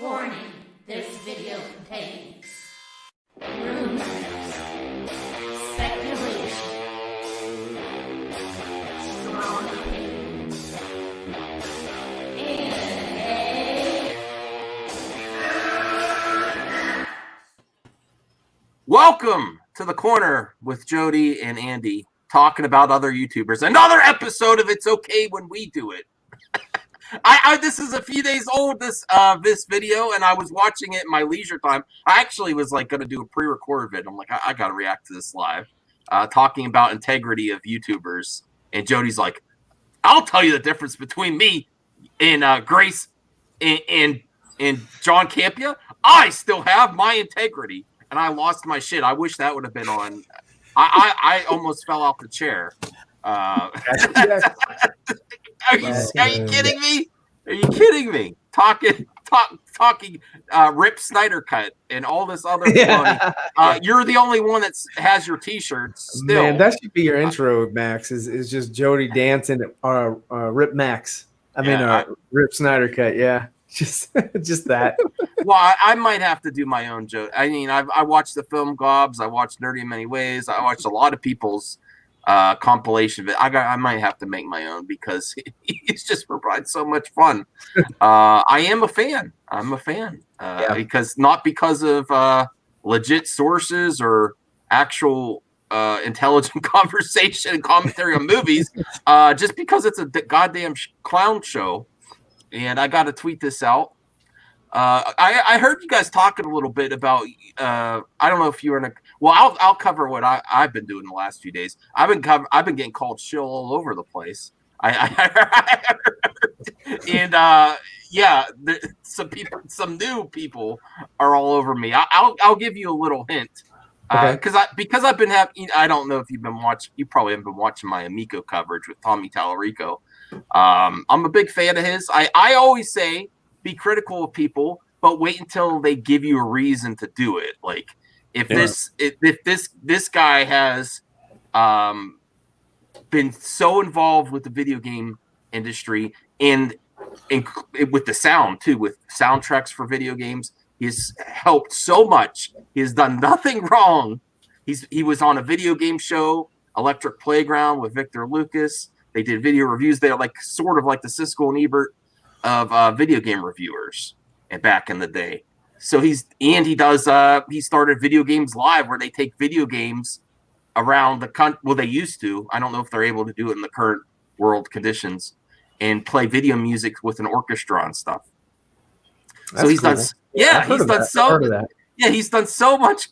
Warning, this video contains rumors, speculation, strong opinions, and welcome to the corner with Jody and Andy talking about other YouTubers. Another episode of It's Okay When We Do It. This is a few days old, this video, and I was watching it in my leisure time. I actually was like going to do a pre-recorded vid. I'm like, I got to react to this live, talking about integrity of YouTubers. And Jody's like, I'll tell you the difference between me and Grace and John Campea. I still have my integrity, and I lost my shit. I wish that would have been on. I almost fell off the chair. Are you kidding me? Are you kidding me? Talking Rip Snyder Cut and all this other baloney. You're the only one that has your t-shirts still. Man, that should be your intro, Max, is just Jody dancing Rip Max. Rip Snyder Cut, yeah. Just that. Well, I might have to do my own joke. I mean, I watched the film Gobs. I watched Nerdy in Many Ways. I watched a lot of people's compilation of it. I might have to make my own because it's just provides so much fun. I am a fan. I'm a fan because not because of legit sources or actual intelligent conversation and commentary on movies, just because it's a goddamn clown show. And I got to tweet this out. I heard you guys talking a little bit about. I don't know if you were in a. Well, I'll cover what I've been doing the last few days. I've been getting called shill all over the place. Some new people are all over me. I'll give you a little hint. Because I've been having. I don't know if you've been watching. You probably haven't been watching my Amico coverage with Tommy Tallarico. I'm a big fan of his. I always say be critical of people, but wait until they give you a reason to do it. Like if this guy has been so involved with the video game industry and with the sound too, with soundtracks for video games, he's helped so much. He has done nothing wrong. He was on a video game show, Electric Playground, with Victor Lucas. They did video reviews. They're like sort of like the Siskel and Ebert of video game reviewers and back in the day. So he started Video Games Live, where they take video games around the country. Well, they used to. I don't know if they're able to do it in the current world conditions and play video music with an orchestra and stuff. That's he's cool. done. Yeah, he's done so. Yeah, he's done so much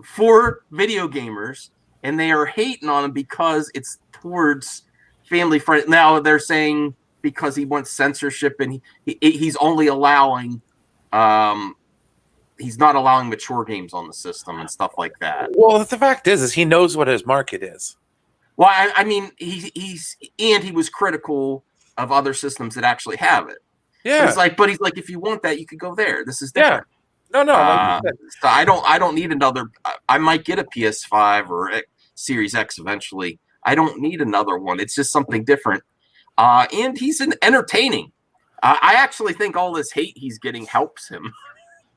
for video gamers, and they are hating on him because it's towards family friend. Now they're saying because he wants censorship and he's only allowing he's not allowing mature games on the system and stuff like that. Well, the fact is he knows what his market is. Well, I mean, he was critical of other systems that actually have it. Yeah, but he's like, if you want that, you could go there. This is different. Yeah. No. So I don't need another. I might get a PS5 or Series X eventually. I don't need another one. It's just something different. And he's entertaining. I actually think all this hate he's getting helps him.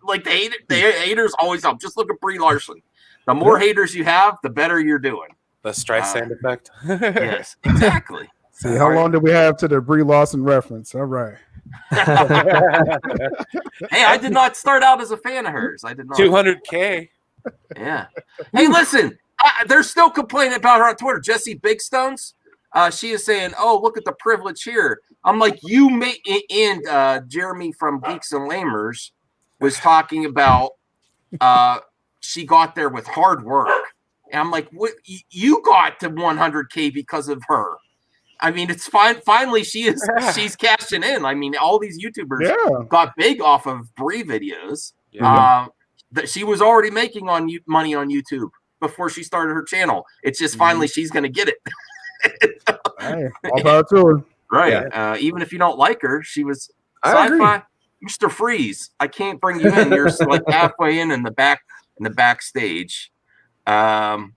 Like the haters always help. Just look at Brie Larson. The more haters you have, the better you're doing. The Streisand effect. Yes, exactly. See, how long do we have to the Brie Larson reference? All right. Hey, I did not start out as a fan of hers. I did not. 200K. Yeah. Hey, listen. They're still complaining about her on Twitter. Jessie Bigstones. She is saying, "Oh, look at the privilege here." I'm like, Jeremy from Geeks and Lamers was talking about she got there with hard work. And I'm like, what? You got to 100K because of her. I mean, it's fine. Finally, she's cashing in. I mean, all these YouTubers got big off of Brie videos. Yeah. That she was already making money on YouTube before she started her channel. It's just finally she's going to get it. Hey, all about to her. Right. Yeah. Even if you don't like her, she was sci-fi. Mr. Freeze. I can't bring you in. You're like halfway in the backstage. Go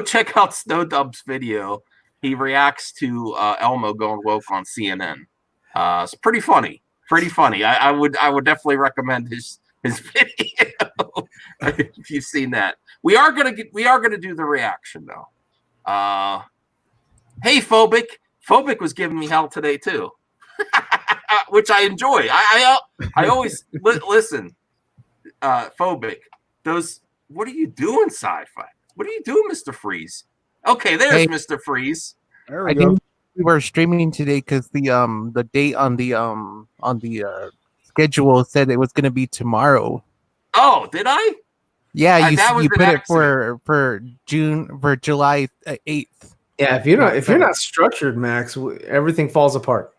check out Snowdub's video. He reacts to Elmo going woke on CNN. It's pretty funny. pretty funny. I would definitely recommend his video if you've seen that. We are gonna do the reaction though. Hey, Phobic was giving me hell today too, which I enjoy. I always listen. Phobic, what are you doing, sci-fi? What are you doing, Mr. Freeze? Okay, there's Mr. Freeze. There we I go. think we were streaming today because the date on the schedule said it was going to be tomorrow. Oh, did I? Yeah, that was you an put it accident. for July 8th. Yeah, if you're not structured, Max, everything falls apart.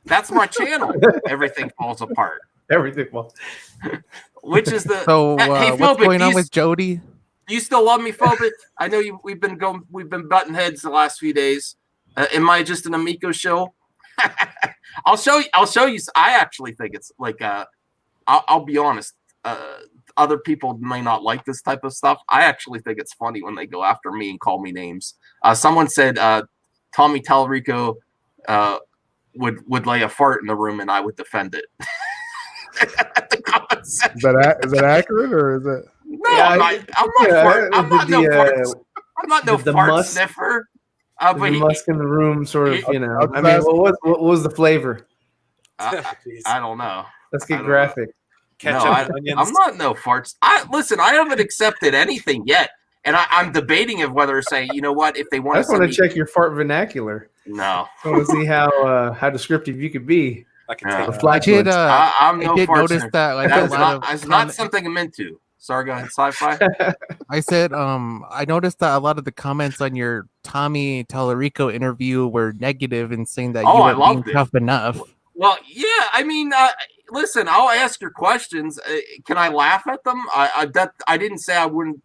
That's my channel. Everything falls apart. Everything falls. Which is the So hey, what's Phobic, going on with Jody? Do you still love me, Phobic? I know we've been butting heads the last few days. Am I just an amico show? I'll show you. I actually think it's like I'll be honest. Other people may not like this type of stuff. I actually think it's funny when they go after me and call me names. Someone said Tommy Tallarico would lay a fart in the room and I would defend it. Is that accurate or is it? No, I'm not no fart sniffer. But the musk in the room, sort of, you know. I'll I mean, ask- what was the flavor? I don't know. Let's get I don't graphic. I'm not no farts. Listen, I haven't accepted anything yet, and I'm debating of whether to say, you know what, if they I want just want to check your fart vernacular. No, I want to see how descriptive you could be. I can Yeah. take The that. flatulence. I'm no I did farts. notice that like a lot of That's not something I'm into. Sorry, go ahead, sci-fi. I said I noticed that a lot of the comments on your Tommy Tallarico interview were negative and saying that you I were being loved it. tough enough. Well, yeah, I mean, listen, I'll ask your questions. Can I laugh at them? I didn't say I wouldn't.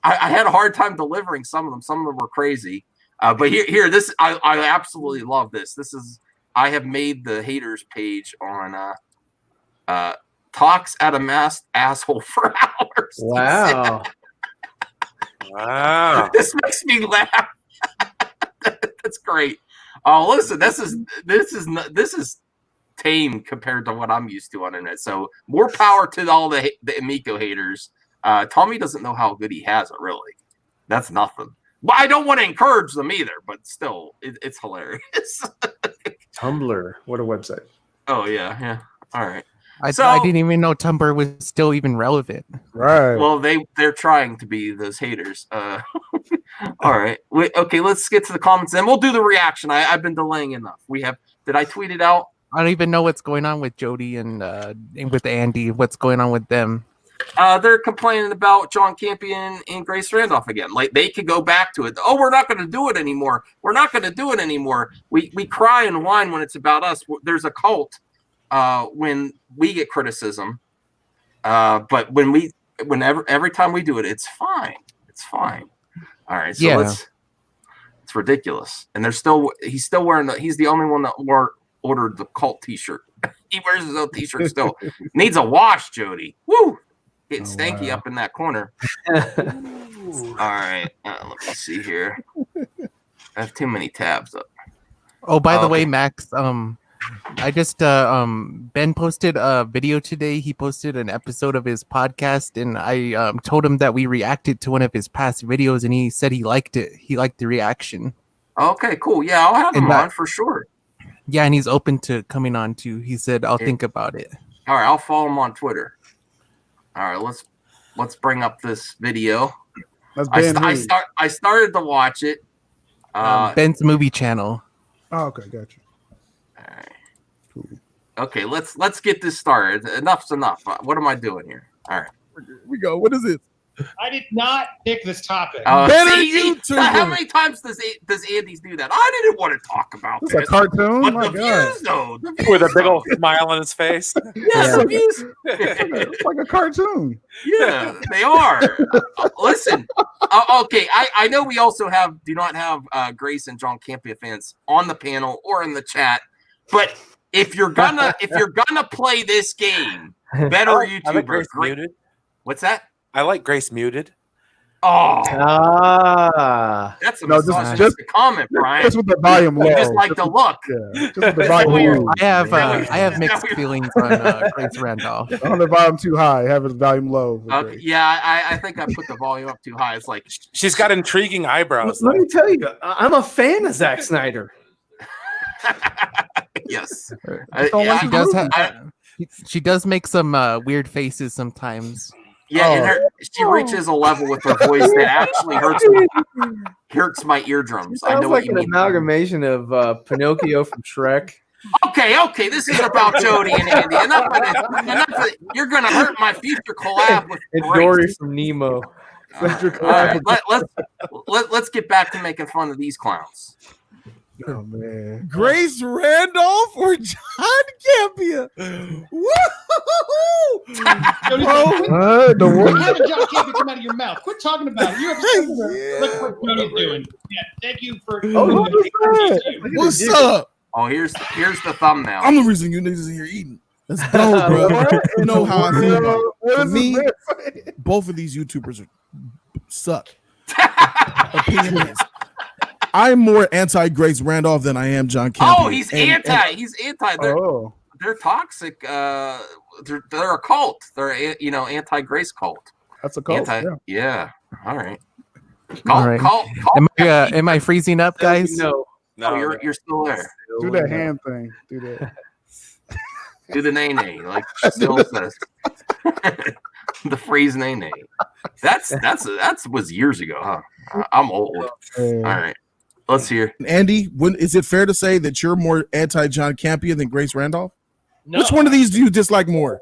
I had a hard time delivering some of them. Some of them were crazy. But here, this I absolutely love this. I have made the haters page on talks at a masked asshole for hours. Wow. Wow. This makes me laugh. That's great. Oh, listen, this is tame compared to what I'm used to on the internet. So more power to all the Amico haters. Tommy doesn't know how good he has it, really. That's nothing. Well, I don't want to encourage them either, but still, it's hilarious. Tumblr. What a website. Oh, yeah. All right. I didn't even know Tumblr was still even relevant. Right. Well, they're trying to be those haters. All right. Okay, let's get to the comments, and we'll do the reaction. I've been delaying enough. Did I tweet it out? I don't even know what's going on with Jody and with Andy. What's going on with them? They're complaining about John Campea and Grace Randolph again. Like, they could go back to it. Oh, we're not going to do it anymore. We're not going to do it anymore. We cry and whine when it's about us. There's a cult when we get criticism. But every time we do it, it's fine. It's fine. All right. So it's ridiculous. And he's still wearing he's the only one that ordered the cult t-shirt. He wears his own t-shirt still. Needs a wash, Jody. Woo! Getting stanky up in that corner. All right. Let me see here. I have too many tabs up. Oh, by the way, Max, I just Ben posted a video today. He posted an episode of his podcast, and I told him that we reacted to one of his past videos, and he said he liked it. He liked the reaction. Okay, cool. Yeah, I'll have him on for sure. Yeah, and he's open to coming on too. He said, "I'll think about it." All right, I'll follow him on Twitter. All right, let's bring up this video. I started to watch it. Ben's movie channel. Oh, okay, got you. All right. Cool. Okay, let's get this started. Enough's enough. What am I doing here? All right. Here we go. What is it? I did not pick this topic. YouTuber. How many times does Andy do that? I didn't want to talk about It's this. a cartoon. But My the God. views, though. With a big old smile on his face. Yes, the views. It's like a cartoon. Yeah, they are. Listen, okay. I know we also do not have Grace and John Campea fans on the panel or in the chat, but if you're gonna play this game, better I like YouTuber. Grace muted. What's that? I like Grace muted. Oh, that's a No, misogynistic comment, Brian. Just with the volume low. You just like the look. Yeah, just with the Is that what volume you're- low. I Yeah. have mixed feelings on Grace Randolph. On the volume too high, have his volume low. Yeah, I think I put the volume up too high. It's like She's got intriguing eyebrows. Let me tell you, I'm a fan of Zack Snyder. yes. She does make some weird faces sometimes. Yeah, and she reaches a level with her voice that actually hurts my eardrums. I know Sounds what like you an mean. amalgamation of Pinocchio from Shrek. Okay, this is about Jody and Andy. Enough of it. You're gonna hurt my future collab with And Grace. Dory from Nemo. All right, let's get back to making fun of these clowns. Oh man. Grace Randolph or John Campea? Woo-hoo-hoo-hoo! The You one. haven't John Campea come out of your mouth. Quit talking about it. You're Yeah. Look what Jody's doing. Yeah, thank you for. Oh, What's up? Oh, here's the thumbnail. I'm the reason you niggas in here eating. Let's go, bro. You know how I feel about it. What For is me, this? both of these YouTubers suck. Opinion is. I'm more anti-Grace Randolph than I am John Campea. Oh, he's anti. He's anti. Oh, They're toxic. They're a cult. They're anti-Grace cult. that's a cult. Yeah. All right. All right. Am I freezing up, guys? No. No, you're still there. Do that hand thing. Do that. Do the nay like Still says. The phrase nay. That was years ago, huh? I'm old. All right. Let's hear. Andy, is it fair to say that you're more anti-John Campea than Grace Randolph? No. Which one of these do you dislike more?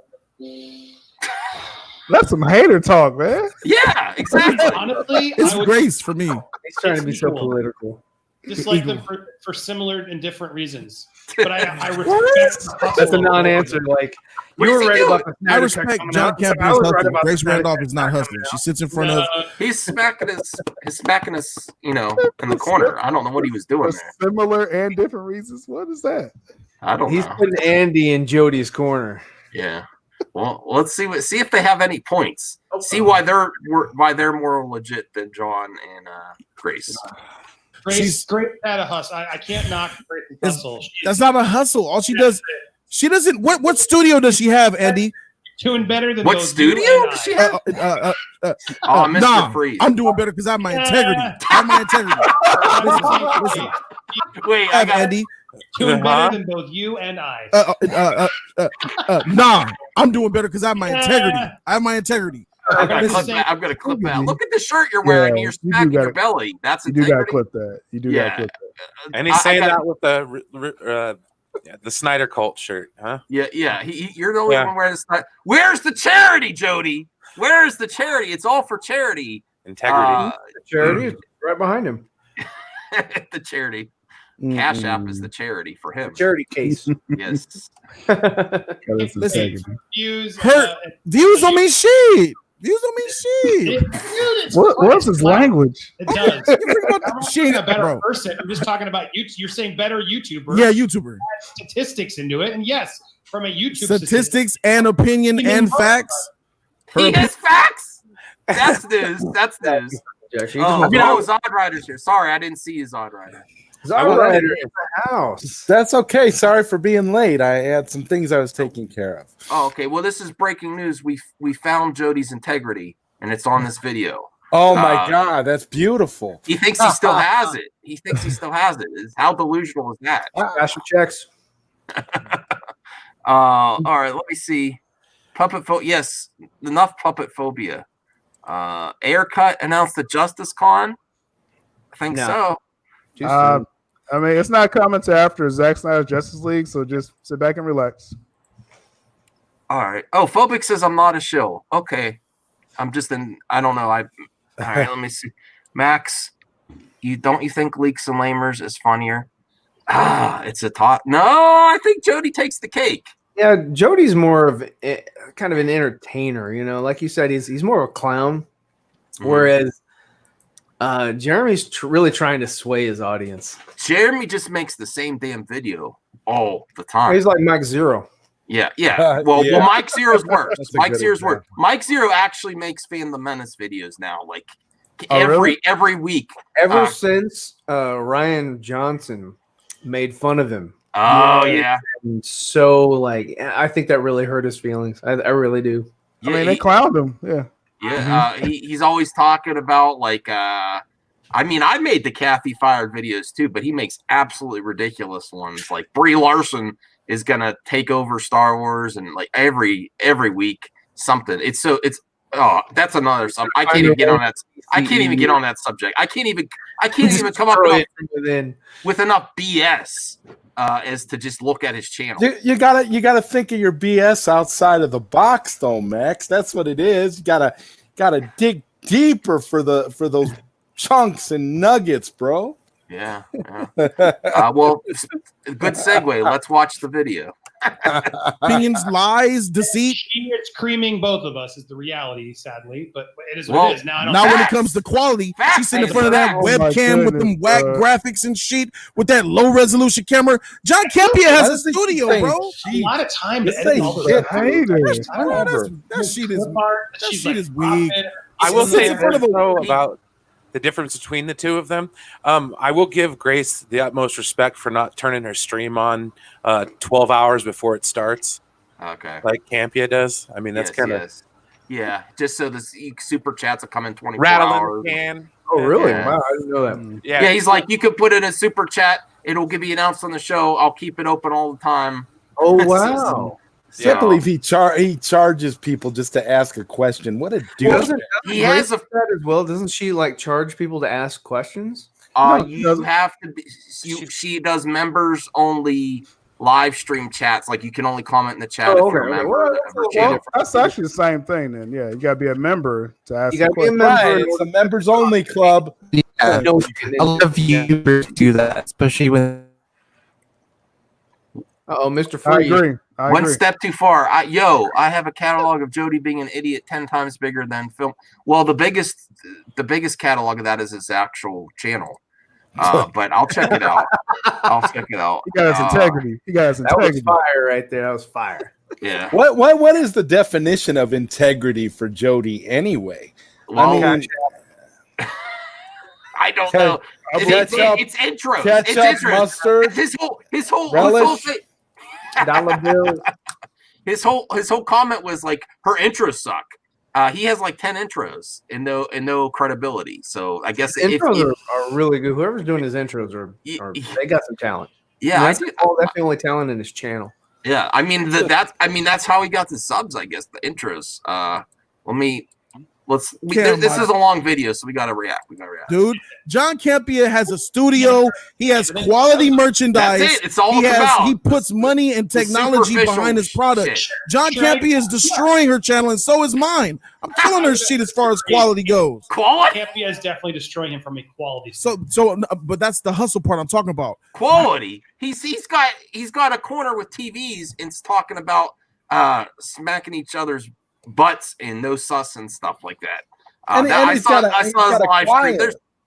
That's some hater talk, man. Yeah, exactly. Honestly, It's I would Grace for me. He's trying to be so political. dislike them for similar and different reasons. But I respect. That's a non-answer. Like, What you is were he right doing? about the I Snyder Cut respect coming John out. I Campea's was right hustle. about Grace the Snyder Randolph Cut is not hustling. She sits in front of. He's smacking us, in the corner. I don't know what he was doing For there. similar and different reasons. What is that? I don't He's know. putting Andy in Jody's corner. Yeah. Well, let's see if they have any points. See why they're more legit than John and Grace. Grace had a hustle. I can't knock Grace's hustle. That's not a hustle. All she does, she doesn't. What studio does she have, Andy? Doing better than What those studio you and does I. she have? Oh, Mr. Nah, Freeze. I'm doing better because I have my integrity. I have my integrity. Listen, Wait, I have Andy. Doing better than both you and I. Nah, I'm doing better because I have my integrity. I have my integrity. I'm gonna clip that. Look at the shirt you're wearing. Yeah, you're you do smacking your gotta- belly. That's You do gotta integrity. clip that. You do gotta clip that. And he's saying I that with the Snyder Cult shirt, huh? Yeah. You're the only Yeah. one wearing this. Where's the charity, Jody? Where's the charity? It's all for charity. Integrity. Charity is right behind him. The charity. Cash App is the charity for him. Charity case. Yes. Listen, Views. views don't mean shit. Views don't mean shit. What's his language? It does. I'm She saying ain't a better bro. person. I'm just talking about you. You're saying better YouTuber. Yeah, YouTuber. Statistics into it, and yes, from a YouTube Statistics and opinion and facts. He has facts. That's news. That's news. Josh, you Oh, just Zod Rider's here. Sorry, I didn't see you, Zod Rider. Rider in the house. That's okay. Sorry for being late. I had some things I was taking care of. Oh, okay. Well, this is breaking news. We found Jody's integrity, and it's on this video. Oh my God, that's beautiful. He thinks he still has it. He thinks he still has it. How delusional is that? Cash your checks. All right. Let me see. Yes, enough puppet phobia. Aircut announced the Justice Con. I think No. so. I mean, it's not coming to after Zack Snyder's Justice League, so just sit back and relax. All right. Oh, Phobic says I'm not a shill. Okay. I'm just I don't know. All right, let me see. Max, you think Leaks and Lamers is funnier? It's a top. No, I think Jody takes the cake. Yeah, Jody's more of kind of an entertainer, like you said, he's more of a clown, whereas Jeremy's really trying to sway his audience. Jeremy just makes the same damn video all the time. He's like Mike Zero. Yeah. Well, Mike Zero's worse. That's a Mike good Zero's worse. example. Mike Zero actually makes Fan the Menace videos now. Like every week. Ever since Ryan Johnson made fun of him. Oh yeah. And so like I think that really hurt his feelings. I really do. Yeah, I mean, they clowned him. Yeah. Yeah, he's always talking about like I mean, I made the Kathy Fired videos too, but he makes absolutely ridiculous ones. Like Brie Larson is gonna take over Star Wars, and like every week something. It's that's another subject. I can't even get on that. I can't even get on that subject. I can't even come up with enough BS as to just look at his channel. You gotta think of your BS outside of the box, though, Max. That's what it is. You gotta dig deeper for those chunks and nuggets, bro. Yeah. Well, good segue. Let's watch the video. Opinions, lies, deceit. She is creaming both of us is the reality, sadly, but it is what it is. Now when it comes to quality, she's sitting in front of that webcam with them whack graphics and shit with that low resolution camera. John Campea has a studio, bro. A lot of time to edit all this. That shit is weak. I will say about the difference between the two of them. I will give Grace the utmost respect for not turning her stream on 12 hours before it starts. Okay. Like Campea does. I mean, that's kind of... Yeah, just so the super chats will come in 24 rattling hours. can. Oh, really? Yeah. Wow, I didn't know that. Yeah, he's like, you could put in a super chat. It'll be announced on the show. I'll keep it open all the time. Oh, wow. Can't believe he charges people just to ask a question. What a dude! He has that as well. Doesn't she like charge people to ask questions? You have to be. She does members only live stream chats. Like you can only comment in the chat if you're a member. Well, that's actually the same thing. Then yeah, you gotta be a member to ask. You gotta be a member. It's a members only club. Yeah, a lot of YouTubers do that, especially when. Oh, Mr. I Free. agree. One step too far. I have a catalog of Jody being an idiot 10 times bigger than film. Well, the biggest catalog of that is his actual channel. But I'll check it out. He got his integrity. That was fire right there. That was fire. Yeah. What is the definition of integrity for Jody anyway? Well, I mean, I don't know. It's intro. Ketchup, it's mustard. It's his whole thing. Dollar bill. His whole comment was like her intros suck. He has like 10 intros and no credibility. So I guess intros are really good. Whoever's doing his intros are they got some talent. Yeah, that's the only talent in his channel. Yeah, I mean that's how he got the subs. I guess the intros. This is a long video, so we gotta react. Dude, John Campea has a studio. He has quality merchandise. That's it. It's all about. He puts money and technology behind his product. Shit. John Campea is destroying her channel, and so is mine. I'm killing her shit as far as quality goes. Campea is definitely destroying him from a quality. But that's the hustle part I'm talking about. Quality. He's got a corner with TVs and it's talking about smacking each other's butts and no sus and stuff like that. I saw his live stream.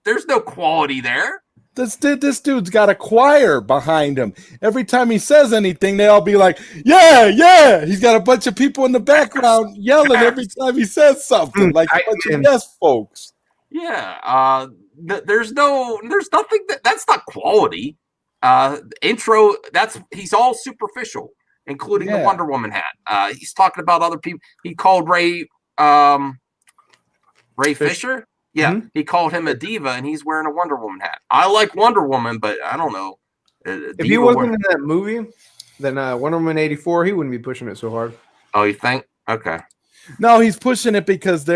There's no quality there. This dude's got a choir behind him. Every time he says anything, they all be like, yeah, yeah. He's got a bunch of people in the background yelling every time he says something, like a bunch of yes folks. Yeah. There's nothing that's not quality. Intro, he's all superficial, including the Wonder Woman hat. He's talking about other people. He called Ray Fisher. Yeah, he called him a diva, and he's wearing a Wonder Woman hat. I like Wonder Woman, but I don't know. If he wasn't in that movie, then Wonder Woman 84, he wouldn't be pushing it so hard. Oh, you think? Okay. No, he's pushing it because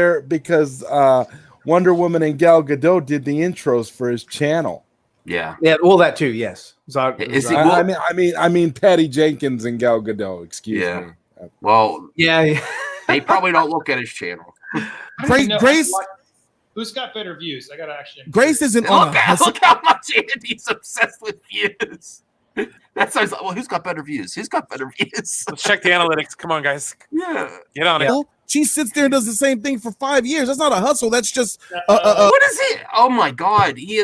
Wonder Woman and Gal Gadot did the intros for his channel. Yeah. Yeah. Well, that too. Yes. I mean, Patty Jenkins and Gal Gadot. Excuse me. Well. Yeah. They probably don't look at his channel. Grace. Who's got better views? I gotta actually. Grace isn't on. Look how much Andy's obsessed with views. That sounds like, well, who's got better views? Who's got better views? Let's check the analytics. Come on, guys. Yeah. Get on it. She sits there and does the same thing for 5 years. That's not a hustle. That's just what is it? Oh my God. He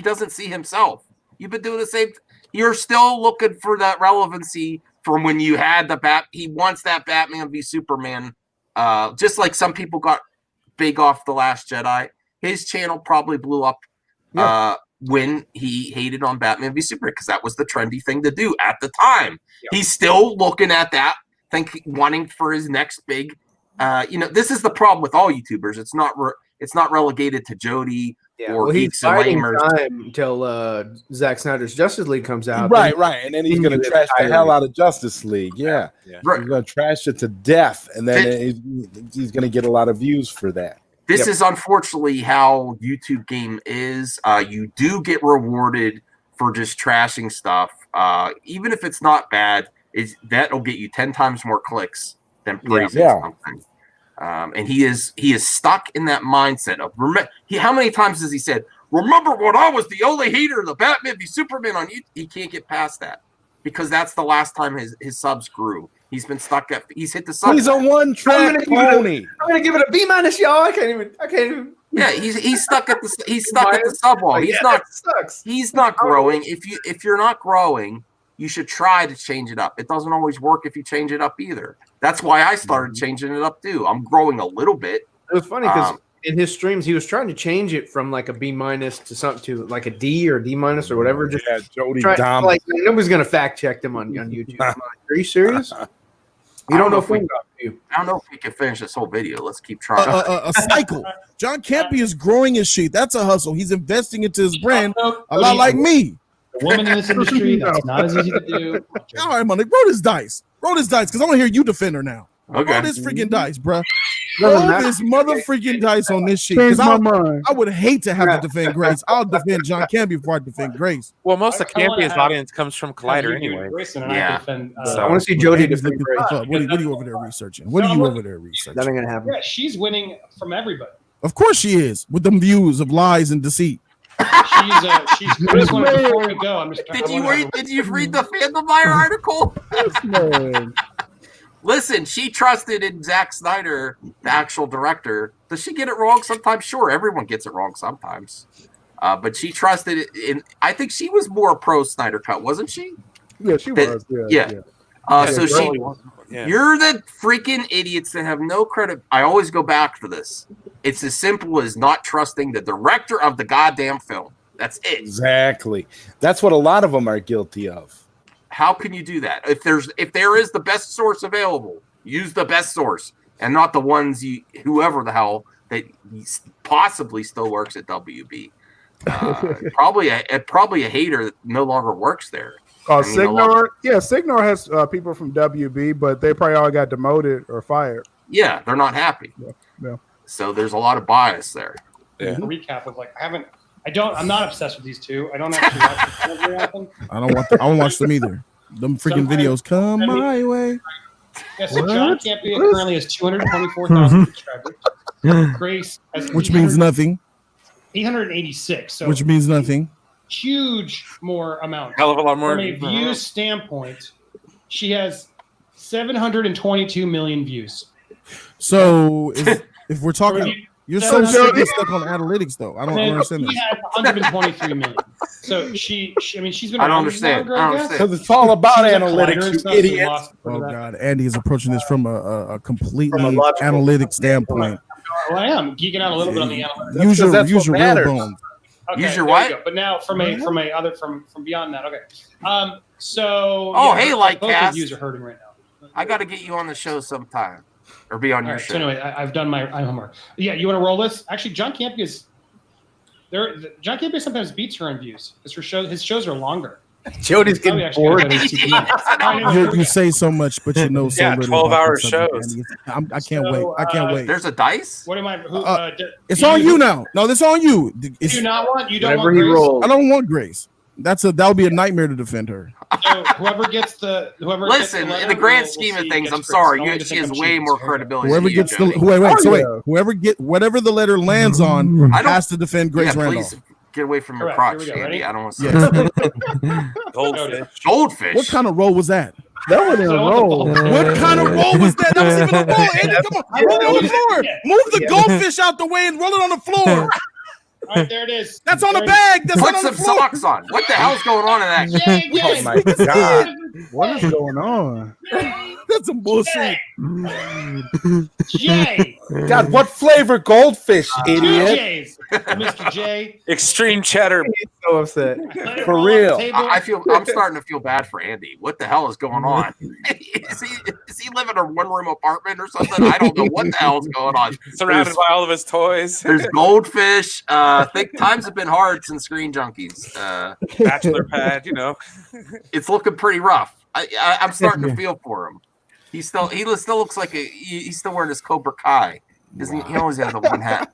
doesn't see himself. You've been doing the same. You're still looking for that relevancy from when you had he wants that Batman v Superman. Just like some people got big off The Last Jedi. his channel probably blew up when he hated on Batman v Superman, because that was the trendy thing to do at the time. He's still looking at that, wanting for his next big. This is the problem with all YouTubers. It's not relegated to Jody or he's biding time until Zack Snyder's Justice League comes out. Right, and then he's going to trash the hell out of Justice League. Yeah. Right. He's going to trash it to death, and then he's going to get a lot, of views for that. This is unfortunately how YouTube game is. You do get rewarded for just trashing stuff, even if it's not bad. That'll get you 10 times more clicks than praising something. And he is stuck in that mindset of how many times has he said, "Remember when I was the only hater of the Batman v Superman on YouTube?" He can't get past that because that's the last time his subs grew. He's been stuck at. He's hit the sub. He's a one-track pony. I'm gonna give it a B-, y'all. I can't even. Yeah, he's stuck at the sub wall. He's not growing. If you're not growing, you should try to change it up. It doesn't always work if you change it up either. That's why I started changing it up too. I'm growing a little bit. It was funny because in his streams he was trying to change it from like a B- to something to like a D or D- or whatever. Just Jody like nobody's gonna fact check them on YouTube. I'm like, are you serious? You don't know if we I don't know if we can finish this whole video. Let's keep trying. A cycle. John Campea is growing his shit. That's a hustle. He's investing into his brand a lot like me. A woman in this industry, that's not as easy to do. All right, man. Like, roll this dice. Roll this dice, because I want to hear you defend her now. Okay. Roll this freaking dice, bro. Roll this motherfucking dice on this shit. Because I would hate to have to defend Grace. I'll defend John Campea before I defend Grace. Well, most of Campea's audience comes from Collider anyway. I want to see Jody defend Grace. What are you over there researching? What are you over there researching? That ain't gonna happen. Yeah, she's winning from everybody. Of course she is, with them views of lies and deceit. She's just wanted before we go. Did you read the FandomWire article? Listen, she trusted in Zack Snyder, the actual director. Does she get it wrong sometimes? Sure, everyone gets it wrong sometimes. But she trusted it in. I think she was more pro Snyder Cut, wasn't she? Yeah, she was. You're the freaking idiots that have no credit. I always go back to this. It's as simple as not trusting the director of the goddamn film. That's it. Exactly. That's what a lot of them are guilty of. How can you do that? If there is the best source available, use the best source and not the ones whoever the hell that possibly still works at WB. Probably a hater that no longer works there. SIGNORE. SIGNORE has people from WB, but they probably all got demoted or fired. Yeah, they're not happy. Yeah. So there's a lot of bias there. Yeah. Recap of I'm not obsessed with these two. I don't actually watch them very often. I don't watch them either. Them freaking videos come my way. Yeah, so John Campea currently has 224,000 subscribers. Grace has which means nothing. 886. So which means nothing. Huge more amount. Hell of a lot more. From a view standpoint, she has 722 million views. So if we're talking, you're so stuck on analytics, though. I don't understand that. She had 123 million. So she's been. I don't understand. Because it's all about analytics, you idiot. Oh God, Andy is approaching this from a completely analytic standpoint. Well, I am geeking out a little bit on the analytics. Use your real bones. Okay, use your what? You but now from beyond that. Okay. So. Hey, like both views are hurting right now. I got to get you on the show sometime. Or be on your show. So anyway, I've done my homework. Yeah, you want to roll this? Actually, John Campea sometimes beats her in views because his shows are longer. Jody's getting bored. You say so much, but you know so little. 12-hour shows. I can't wait. I can't wait. There's a dice. What am I? It's on you now. No, this on you. Do you not want? You don't want Grace? I don't want Grace. That would be a nightmare to defend her. So whoever gets the listen, in the grand scheme of things, I'm sorry, she has way more credibility. Whoever gets whatever the letter lands on has to defend Grace Randolph. Please get away from your crotch, Andy. I don't want to see Goldfish. What kind of roll was that? That wasn't a roll. What kind of roll was that? That was even a roll. Andy, come on, roll it on the floor. Move the goldfish out the way and roll it on the floor. All right, there it is. That's on the bag. That's Put on some the floor. socks on. What the hell's going on in that? Oh my God. What is going on? That's some bullshit. Jay. God, what flavor goldfish, Two idiot? J's. Mr. J. Extreme cheddar. He's so upset. For real. I'm starting to feel bad for Andy. What the hell is going on? is he living in a one-room apartment or something? I don't know what the hell is going on. Surrounded by all of his toys. There's goldfish. I think times have been hard since Screen Junkies. Bachelor pad, It's looking pretty rough. I'm starting to feel for him. He still looks like he's still wearing his Cobra Kai. He always has the one hat.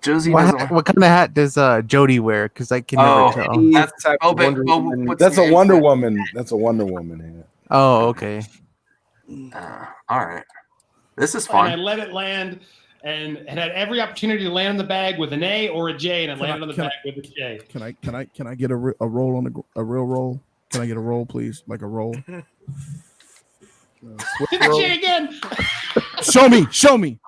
Josie, what kind of hat does Jody wear? Because I can never tell. That's a Wonder Woman. That's a Wonder Woman hat. Oh, okay. All right. This is fun. And I let it land and had every opportunity to land in the bag with an A or a J, and it landed on the bag with a J. Can I get a roll on a real roll? Can I get a roll, please? Like a roll. J again. Show me.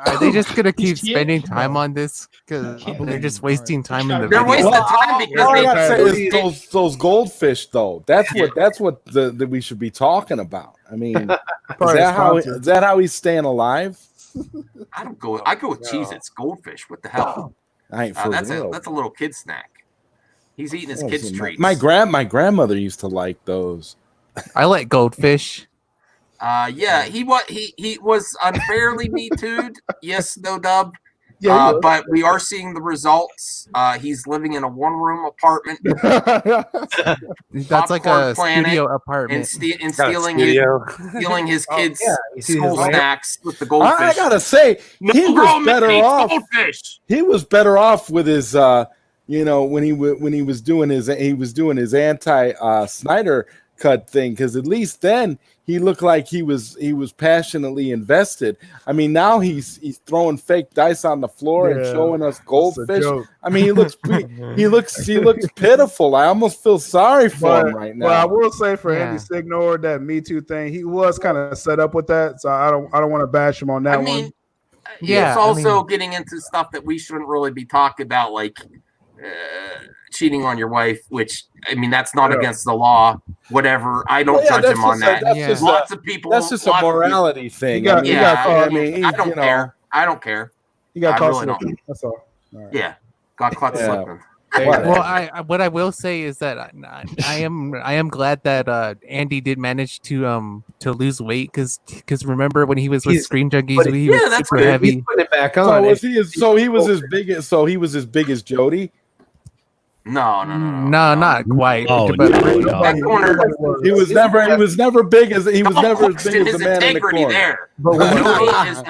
Are they just gonna keep spending time on this? Because they're just wasting time in the They're video. wasting time because all I gotta say is those goldfish, though. That's what that we should be talking about. I mean, is that how he's staying alive? I go with Cheez-Its. Goldfish. What the hell? I ain't for real. That's a little kid snack. He's eating his kids' treats. My grandmother used to like those. I like goldfish. Yeah, he was unfairly Me Too'd. Yes, no dub. Yeah, but we are seeing the results. He's living in a one-room apartment. That's like a studio apartment. And stealing his kids' school snacks with the goldfish. I gotta say, he was better off. Goldfish. He was better off with his, when he was doing his anti Snyder Cut thing, because at least then he looked like he was passionately invested. I mean, now he's throwing fake dice on the floor and showing us goldfish. I mean, he looks pitiful. I almost feel sorry for him right now. Well, I will say for Andy Signore, that Me Too thing, he was kind of set up with that, so I don't want to bash him on that one. Yeah, it's also getting into stuff that we shouldn't really be talking about, like cheating on your wife, which I mean that's not against the law. Whatever, I don't judge him on that. Lots of people. That's just a morality thing. I don't care. I don't care. You got caught slipping. That's all. Right. Yeah, got caught slipping. Well, what I will say is that I am glad that Andy did manage to lose weight because remember when he was with Screen Junkies, he was super heavy. He's putting it back on. So he was as big as Jody. No, not quite. Oh, that corner, he was never big as the man in the corner. There. But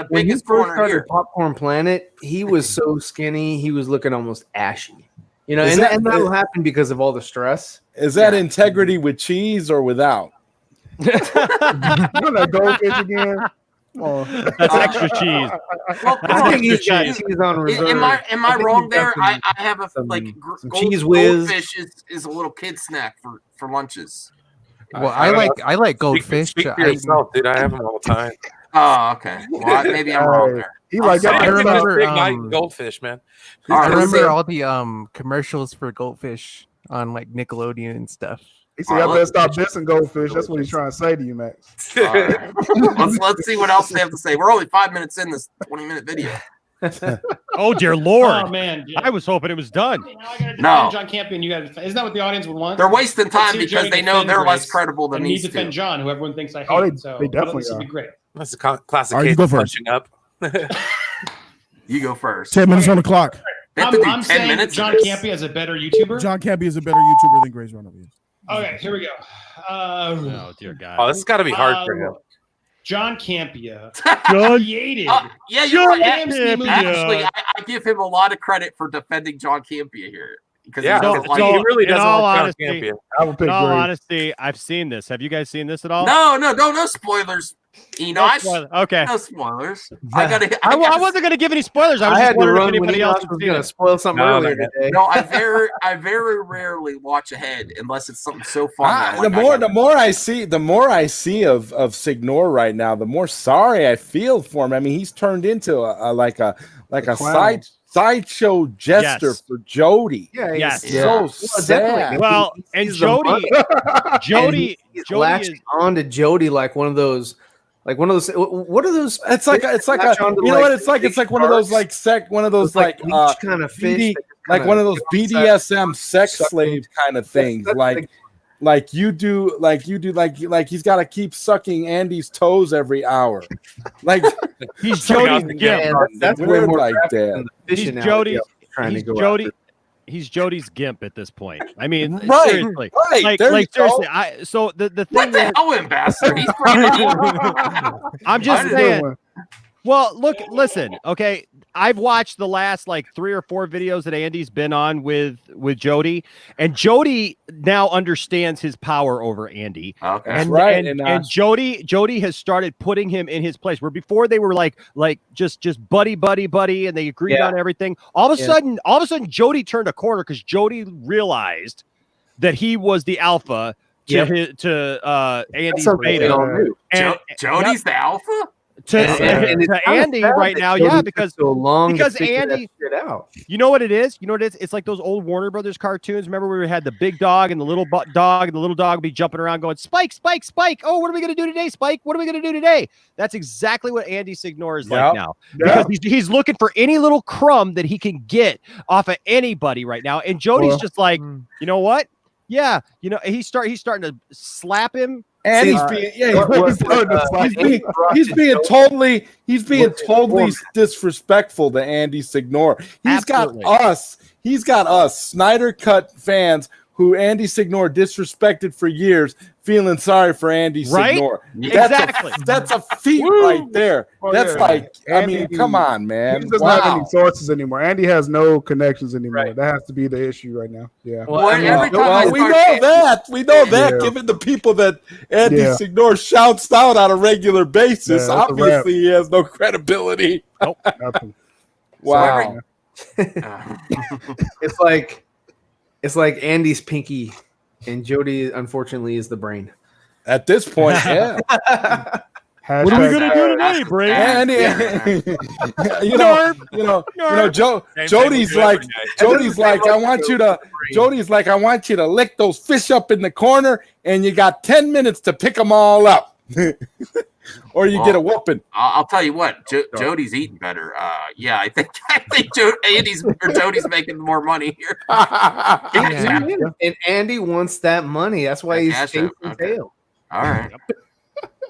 when he first started Popcorn Planet, he was so skinny, he was looking almost ashy. And that will happen because of all the stress. Is that integrity with cheese or without? That goldfish again. Oh. That's extra cheese. Well, I think he's got cheese on reserve. Am I wrong there? I have a cheese whiz. Goldfish is a little kid snack for lunches. Well, I like goldfish. Speak for yourself, dude. I have them all the time. Oh, okay. Well, maybe I'm wrong there. I remember goldfish, man. I remember all the commercials for goldfish on like Nickelodeon and stuff. He said, "I better stop dissing goldfish." That's what he's trying to say to you, Max. Right. Let's see what else they have to say. We're only 5 minutes in this 20-minute video. Oh dear Lord! Oh man, I was hoping it was done. No, John Campea, and you got isn't that what the audience would want? They're wasting time because they know they're less credible than these two. defend John, who everyone thinks I hate. Oh, they definitely would be great. That's a classic case of punching up. You go first. 10 minutes on the clock. I'm saying John Campea is a better YouTuber. John Campea is a better YouTuber than Grace Randolph is. Okay, here we go. Oh dear God! Oh, this has got to be hard for him. John Campea you're created. right. Actually, I give him a lot of credit for defending John Campea here because he really doesn't. In all honesty, I've seen this. Have you guys seen this at all? No spoilers. Okay. No spoilers. I wasn't going to give any spoilers. I was just wondering if anybody else was going to spoil something earlier today. No, I very rarely watch ahead unless it's something so fun. The more I see of Signore right now, the more sorry I feel for him. I mean, he's turned into a sideshow jester for Jody. Yeah, Yes. So sad. Well, and He's the Jody he's is latching on to Jody like one of those. What are those? It's like a, you know what it's like? It's like one of those one of those like kind of BD, fish, like one of those BDSM sex slave kind of things. Like you do, like he's got to keep sucking Andy's toes every hour. Like he's Jody's gimp. That's way more like that. He's Jody's. He's Jody's gimp at this point. I mean, right, seriously, right. Like seriously. So the thing. What the hell, ambassador? He's I'm just saying. Well, listen. Okay, I've watched the last like 3 or 4 videos that Andy's been on with Jody, and Jody now understands his power over Andy. Okay, and, right. And Jody has started putting him in his place. Where before they were like just buddy, and they agreed on everything. All of a sudden, Jody turned a corner because Jody realized that he was the alpha to Andy's beta. Jody's the alpha. To Andy right now, because Andy, you know what it is? It's like those old Warner Brothers cartoons. Remember where we had the big dog and the little dog, and the little dog would be jumping around going, Spike, Spike, Spike. Oh, what are we going to do today, Spike? What are we going to do today? That's exactly what Andy Signore is like now. Because he's looking for any little crumb that he can get off of anybody right now. And Jody's just like, you know what? Yeah, he's starting to slap him. And he's being totally disrespectful to Andy Signore. He's got us Snyder Cut fans who Andy Signore disrespected for years, feeling sorry for Andy Signore. Exactly. That's a feat right there. That's like, Andy, I mean, come on, man. He doesn't have any sources anymore. Andy has no connections anymore. Right. That has to be the issue right now. Yeah. We know that. Given the people that Andy Signore shouts out on a regular basis, obviously he has no credibility. Nope. Wow. It's like Andy's pinky, and Jody, unfortunately, is the brain. At this point, yeah. What are we gonna do today, Brain? Andy, Jody's like, I want you to lick those fish up in the corner, and you got 10 minutes to pick them all up. Or you get a whooping. I'll tell you what, Jody's eating better. I think Jody's making more money here. And Andy wants that money. That's why he's chasing tail. All right.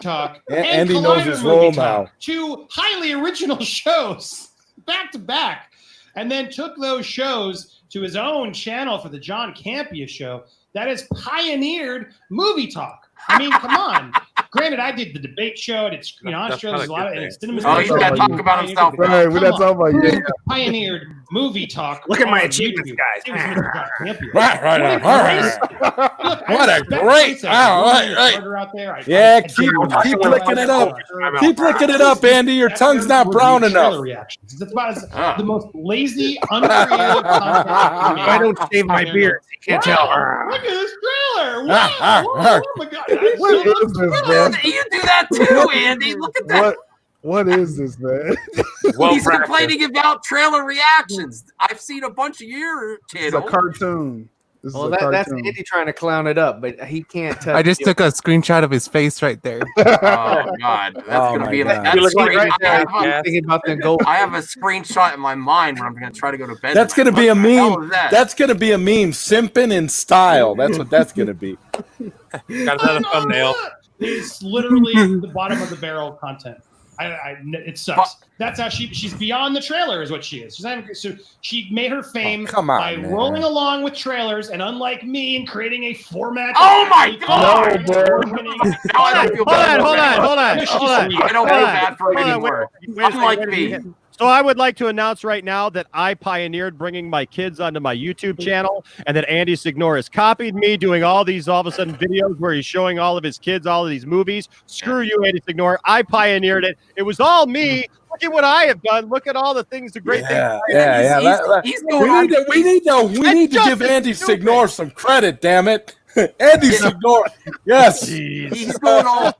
Talk. Andy knows his role now. 2 highly original shows back to back, and then took those shows to his own channel for the John Campea show that has pioneered movie talk. I mean, come on. Granted, I did the debate show, and it's Australia's a lot of he's got to talk about himself. Right, we're not talking about you. Pioneered movie talk. Look at my achievements, guys. Right. What a great! Right. Yeah, keep licking it up. Keep licking it up, Andy. Your tongue's not brown enough. It's about the most lazy, uncreative content. I don't shave my beard. You can't tell. Look at this trailer! Wow! Oh my god! What is this, man? You do that too, Andy. Look at that. What is this, man? He's complaining about trailer reactions. I've seen a bunch of your channels. It's a cartoon. That's Andy trying to clown it up, but he can't touch. I just took a screenshot of his face right there. Oh God, that's gonna be. I have a screenshot in my mind when I'm gonna try to go to bed. That's gonna be a meme. That's gonna be a meme. Simping in style. That's what that's gonna be. Got another thumbnail. It's literally the bottom of the barrel content. It sucks. That's how she's beyond the trailer, is what she is. So she made her fame by rolling along with trailers, and unlike me, and creating a format. Oh my God! Hold on. I don't feel bad for it anymore. Unlike me. So I would like to announce right now that I pioneered bringing my kids onto my YouTube channel, and that Andy Signore has copied me doing all of a sudden videos where he's showing all of his kids all of these movies. Screw you, Andy Signore. I pioneered it. It was all me. Look at what I have done. Look at all the things, the great things. We need to give Andy Signore some credit, damn it. Andy Signore. Yes. He's going all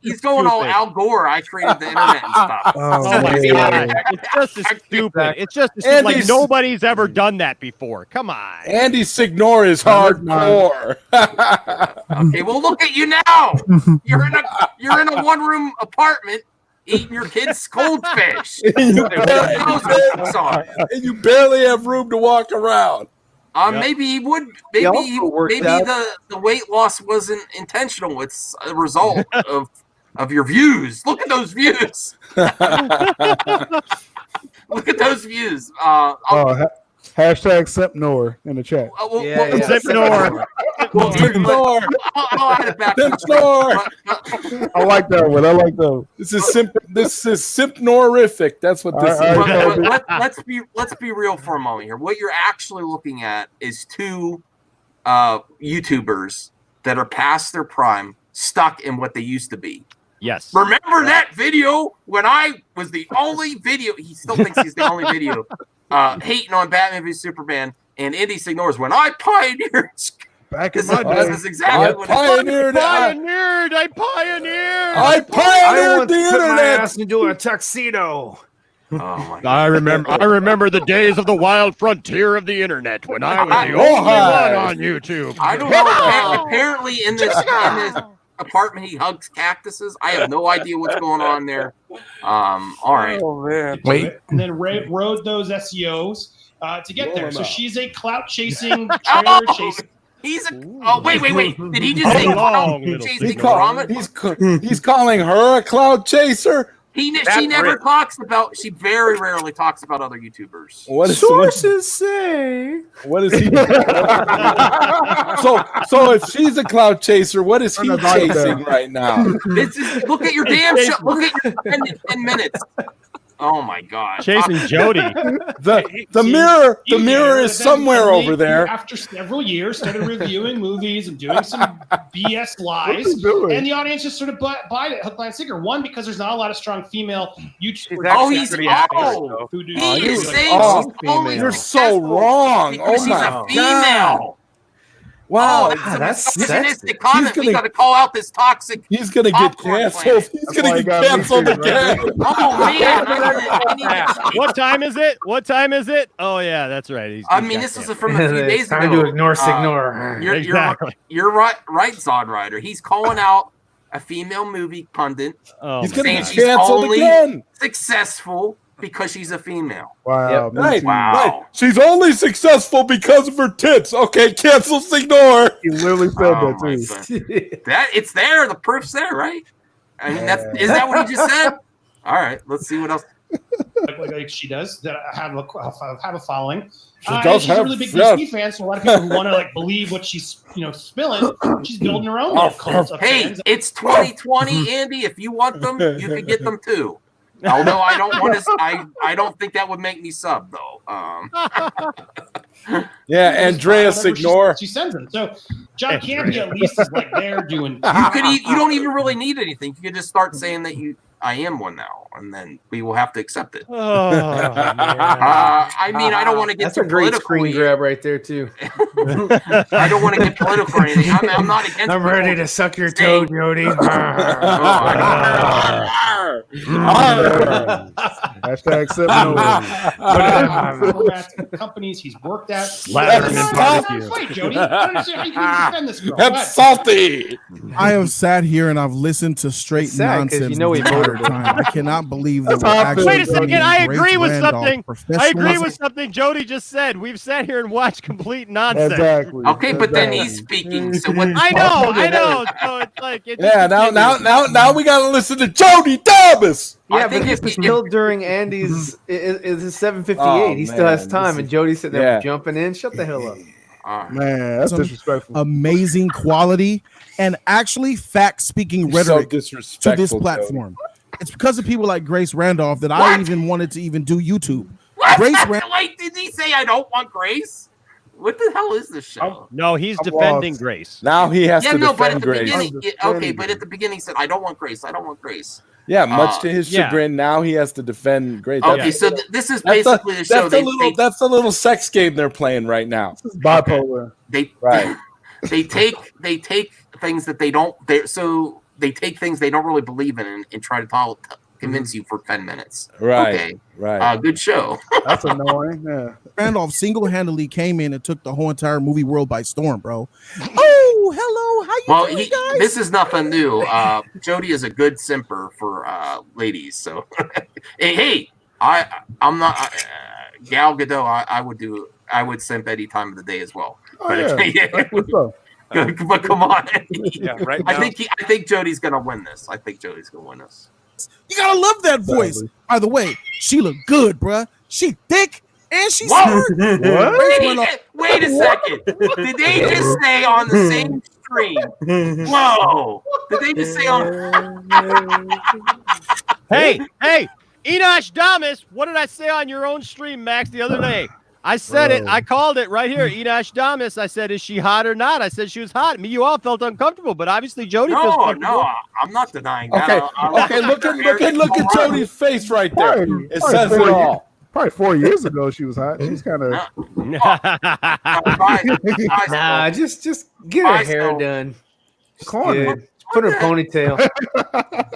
Al Gore. I created the internet and stuff. Oh my god! It's just as stupid. It's just as stupid. Like nobody's ever done that before. Come on. Andy Signore is hardcore. Okay, well look at you now. You're in a one-room apartment eating your kid's cold fish. And you barely have room to walk around. Maybe he would. Maybe the weight loss wasn't intentional. It's a result of your views. Look at those views. Look at those views. Hashtag SIGNORE in the chat. SIGNORE. I'll add it back. I like that one. I like that. This is simpnorific. That's what this is. Let's be real for a moment here. What you're actually looking at is two YouTubers that are past their prime, stuck in what they used to be. Yes. Remember that video when I was the only video? He still thinks he's the only video hating on Batman v Superman, and Andy Signores when I pioneered. Back in my day, this is exactly what I the pioneered internet. My ass into a tuxedo. Oh my God. I remember the days of the wild frontier of the internet when I was the only one on YouTube. I don't know. Apparently, in this apartment, he hugs cactuses. I have no idea what's going on there. All right. Oh man. Wait. And then rode those SEOs to get there. So she's a clout chasing, trailer chasing. He's a. Oh wait. Did he just say clout chasing drama? He's calling her a cloud chaser. She never talks about. She very rarely talks about other YouTubers. What is Sources say? What is he? So if she's a cloud chaser, what is he chasing right now? Look at your damn show. Look at your 10 minutes. Oh my God! Chasing Jody. The mirror is somewhere over there. After several years, started reviewing movies and doing some BS lies, and the audience just sort of buy it hook, line, and sinker. One, because there's not a lot of strong female YouTubers. He's saying you're so wrong. She's a female. Wow, that's misogynistic comment. We got to call out this toxic. He's gonna get canceled. He's gonna get canceled again. Oh man! What time is it? Oh yeah, that's right. This is from a few days ago. Time to ignore Signore. You're right, Zod Rider. He's calling out a female movie pundit. He's gonna get canceled again. Successful because she's a female. Wow. Right. She's only successful because of her tits. Okay, cancel Signore. He literally said that too. It's there. The proof's there, right? I mean, is that what he just said? All right, let's see what else. Like she does that have a following. She does she's a really big DC fan, so a lot of people who want to believe what she's spilling. She's building her own little cult of fans. It's 2020, Andy. If you want them, you can get them too. Although I don't want to, I don't think that would make me sub though. Yeah, Andrea Signore. She sends them. So John Campea at least is like there doing. You don't even really need anything. You can just start saying that I am one now, and then we will have to accept it. I don't want to get That's a great screen grab right there too. I don't want to get political or anything. I'm not against. I'm ready to suck your toe, Jody. Hashtag SIGNORE. Companies he's worked at. Fight, Jody. I don't understand how you can defend this girl. That's salty. I have sat here and I've listened to straight nonsense. You know he voted. I cannot believe that. Wait a second. I agree with something. Jody just said. We've sat here and watched complete nonsense. Exactly. Okay, but then he's speaking. So what? I know. So it's like now we gotta listen to Jody Still. Yeah, but it's still during Andy's. It's 7:58. He still has time, and Jody's sitting there jumping in. Shut the hell up. Man, that's disrespectful. Amazing quality and actually fact-speaking rhetoric to this platform. Jody. It's because of people like Grace Randolph that I even wanted to even do YouTube. Wait, did he say I don't want Grace? What the hell is this show? No, he's defending Grace. Now he has to defend Grace. But at the beginning he said, I don't want Grace. I don't want Grace. Yeah, much to his chagrin, now he has to defend Grace. Okay, so this is basically the show. That's a little sex game they're playing right now. This is bipolar. they take things that they don't. They take things they don't really believe in and try to convince you for 10 minutes. Right. Okay. Right. Good show. That's annoying. Yeah. Randolph single-handedly came in and took the whole entire movie world by storm, bro. Oh, hello. How you doing, guys? This is nothing new. Jody is a good simper for ladies. So, hey, I'm not Gal Gadot. I would simp any time of the day as well. What's up? But come on. Yeah, right now. I think Jody's gonna win this. You gotta love that voice. By the way, she look good, bruh. She thick and she's smart. What? Wait a second. Did they just say on the same stream? Whoa! Did they just say on? Hey, Enosh Damas, what did I say on your own stream, Max, the other day? I said it. I called it right here. Enosh Damas. I said, is she hot or not? I said she was hot. You all felt uncomfortable, but obviously Jody feels comfortable. No, I'm not denying that. Okay, look at Jody's face right there. It says it all. Probably 4 years ago, she was hot. She's kind of. Nah, just get her hair done. Good. Put her ponytail.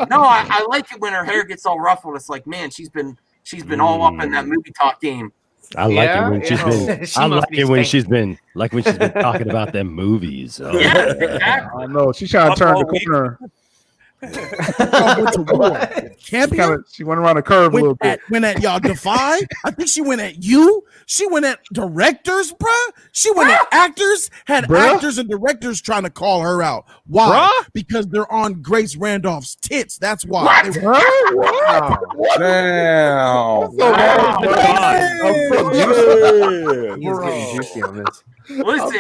No, I like it when her hair gets all ruffled. It's like, man, she's been all up in that movie talk game. I like it when she's been. I like it when she's been talking about them movies. Oh. Yeah, exactly. I know she's trying to turn the corner. She went around the curve a little bit. Went at y'all Defy. I think she went at you. She went at directors, bruh. She went at actors. Had actors and directors trying to call her out. Why? Bruh? Because they're on Grace Randolph's tits. That's why. What? Damn. Listen,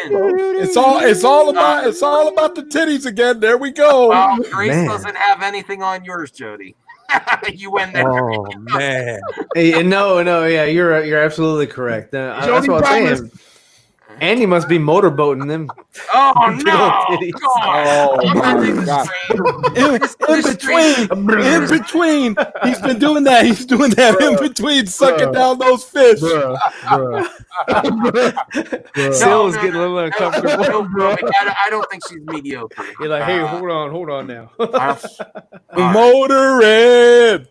it's all about the titties again. There we go. Well, Grace doesn't have anything on yours, Jody. You win there. Oh man. Hey, no, yeah, you're absolutely correct. That's what I'm saying. Andy must be motorboating them. Oh no! God. In between, he's been doing that. He's doing that in between, sucking down those fish. Sill's getting a little uncomfortable. I don't think she's mediocre. You're like, hey, hold on now. Motorhead.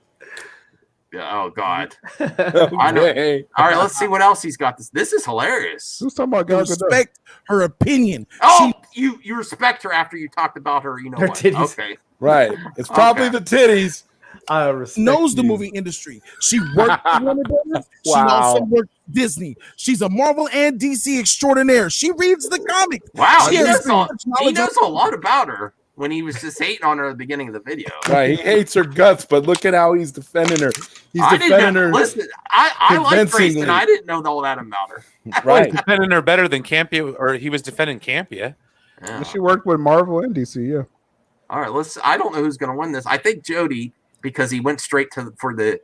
Oh God! Okay. All right, let's see what else he's got. This is hilarious. Who's talking about guys? Respect her opinion. Oh, you respect her after you talked about her. You know her what? Titties. Okay, right. It's probably the titties. I respect knows the you. movie industry. She worked for Warner Brothers. She also worked Disney. She's a Marvel and DC extraordinaire. She reads the comics. Wow, he knows a lot about her. When he was just hating on her at the beginning of the video. Right, he hates her guts, but look at how he's defending her. He's defending her. Listen, I like Grace, and I didn't know all that about her. Right, he's defending her better than Campea, or he was defending Campea. Yeah. She worked with Marvel and DC. Yeah. All right, I don't know who's going to win this. I think Jody, because he went straight for the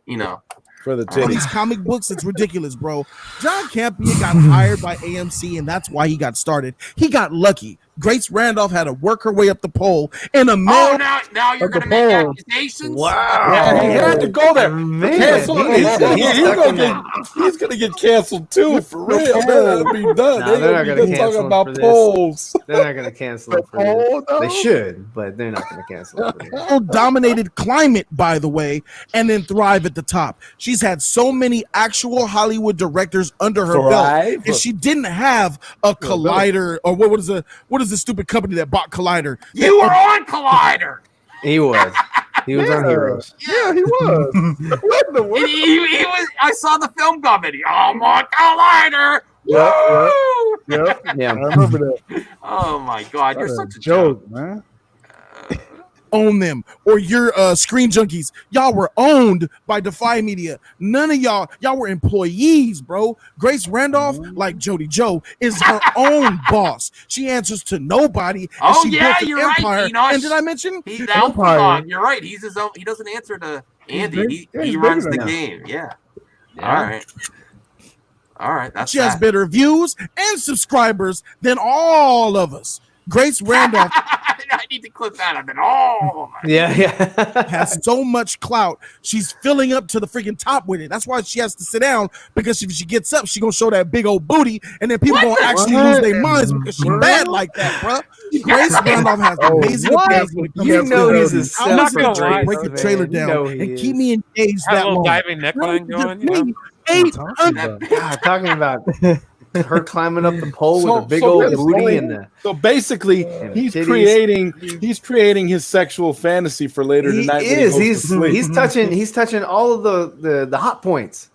titties. These comic books, it's ridiculous, bro. John Campea got hired by AMC, and that's why he got started. He got lucky. Grace Randolph had to work her way up up the pole, and a male. Oh, now you're going to make accusations? Wow. Yeah, he had to go there. He's going to get canceled too, for real. That'll be done. They're not going to cancel him about polls. They're not going to cancel him for this. They should, but they're not going to cancel him for this. Dominated climate, by the way, and then thrive at the top. She's had so many actual Hollywood directors under her belt, and she didn't have a Collider, or what is the stupid company that bought Collider? You were on Collider. He was. He was on Heroes. Yeah, he was. he was. I saw the film comedy. Oh my Collider. Yeah. I remember that. Oh my God, you're such a joke, man. Own them, or your Screen Junkies. Y'all were owned by Defy Media. None of y'all were employees, bro. Grace Randolph, like Jody Joe, is her own boss. She answers to nobody. And she built an empire. Right. And did I mention he's the alpha dog? You're right. He's his own. He doesn't answer to Andy. He runs the game. Yeah. All right. That's she has better views and subscribers than all of us. Grace Randolph. I need to clip that. I've been, oh. Yeah. Has so much clout. She's filling up to the freaking top with it. That's why she has to sit down, because if she gets up, she gonna show that big old booty, and then people gonna actually lose their minds because she's bad like that, bro. Grace Randolph has amazing opinions when it comes You to know food. he's a I'm not gonna self-centered break the trailer man. You down know he and is. keep me engaged Have a that little long. diving neckline going. You know? 800 God, talking about her climbing up the pole So- with a big so old basically- booty and the So basically, he's creating his sexual fantasy for later he tonight. is. When he goes to sleep. He's touching all of the hot points.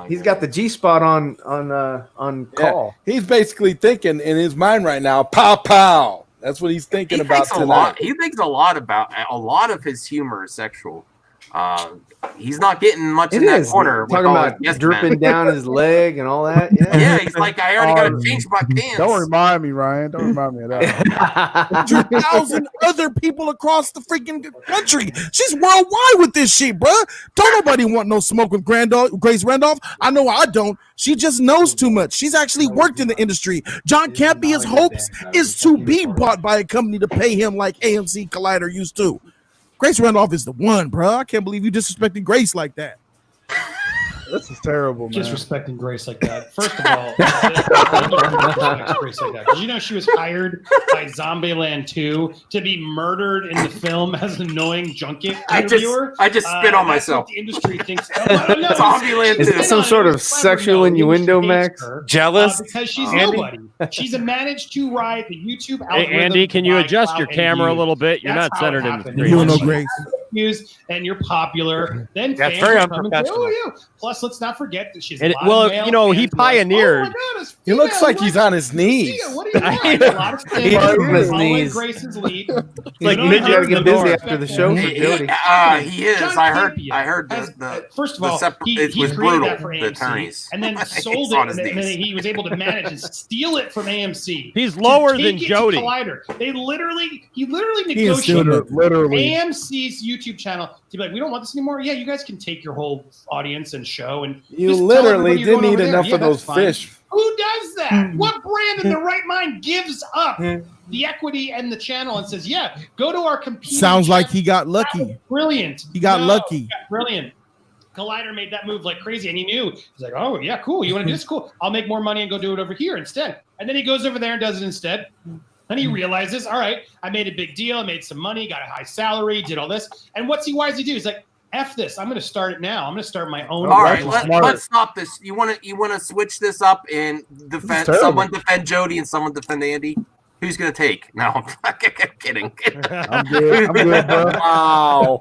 He's got the G spot on call. He's basically thinking in his mind right now, pow pow. That's what he's thinking about tonight. He thinks a lot about a lot of his humor is sexual. He's not getting much in that corner. Talking about dripping down his leg and all that. Yeah, he's like, I already got to change my pants. Don't remind me, Ryan. Don't remind me of that. 2,000 other people across the freaking country. She's worldwide with this shit, bruh. Don't nobody want no smoke with Grace Randolph. I know I don't. She just knows too much. She's actually worked in the industry. John Campea's hopes is to be bought by a company to pay him like AMC Collider used to. Grace Randolph is the one, bro. I can't believe you disrespecting Grace like that. This is terrible, man. Disrespecting Grace like that. First of all, Grace like that. Did you know she was hired by Zombieland 2 to be murdered in the film as an annoying junket interviewer? I just spit on that's myself. what the industry thinks. No, Zombieland 2. Is this some sort of sexual innuendo, Max? Jealous? Because she's Andy? nobody. She's a managed to ride the YouTube Hey, algorithm. Andy, can you by adjust clout your and camera a views. little bit? You're That's not how it centered in the happened. screen. You don't know Grace. Views and you're popular, then That's fans very will come and say, unprofessional. "Oh, you." Plus, let's not forget that she's And a lot well, of male you know, he fans who are like, pioneered. "Oh my God, it's He looks female, like he's on his knees. What do you want? A lot of fans He's on his following knees. Grace's lead. Like, You you know, gotta get busy respect after the that. show for Jody. He is. John I heard Campea the first of all, he it was created brutal. that for The AMC, attorneys. and then He's sold on it, his and then knees. he was able to manage and steal it from AMC. He's to lower take than it to Jody. Collider. He literally He is still negotiated Literally. AMC's YouTube channel to be like, we don't want this anymore. Yeah, you guys can take your whole audience and show, and You just tell literally everybody you're didn't going eat over there. enough Yeah, of those that's fine. fish. Who does that? What brand in the right mind gives up the equity and the channel and says, "Yeah, go to our competing"? Sounds like channel." he got lucky. Brilliant. He got No, lucky. Brilliant. Collider made that move like crazy, and he knew. He's like, "Oh yeah, cool. You want to do this? Cool. I'll make more money and go do it over here instead." And then he goes over there and does it instead. Then he realizes, all right, I made a big deal. I made some money, got a high salary, did all this. And why does he do? He's like, F this. I'm going to start it now. I'm going to start my own. All right, Smart. let's stop this. You want to switch this up and defend terrible. someone defend Jody and someone defend Andy? Who's gonna take? No, I'm kidding. I'm good, bro. Wow.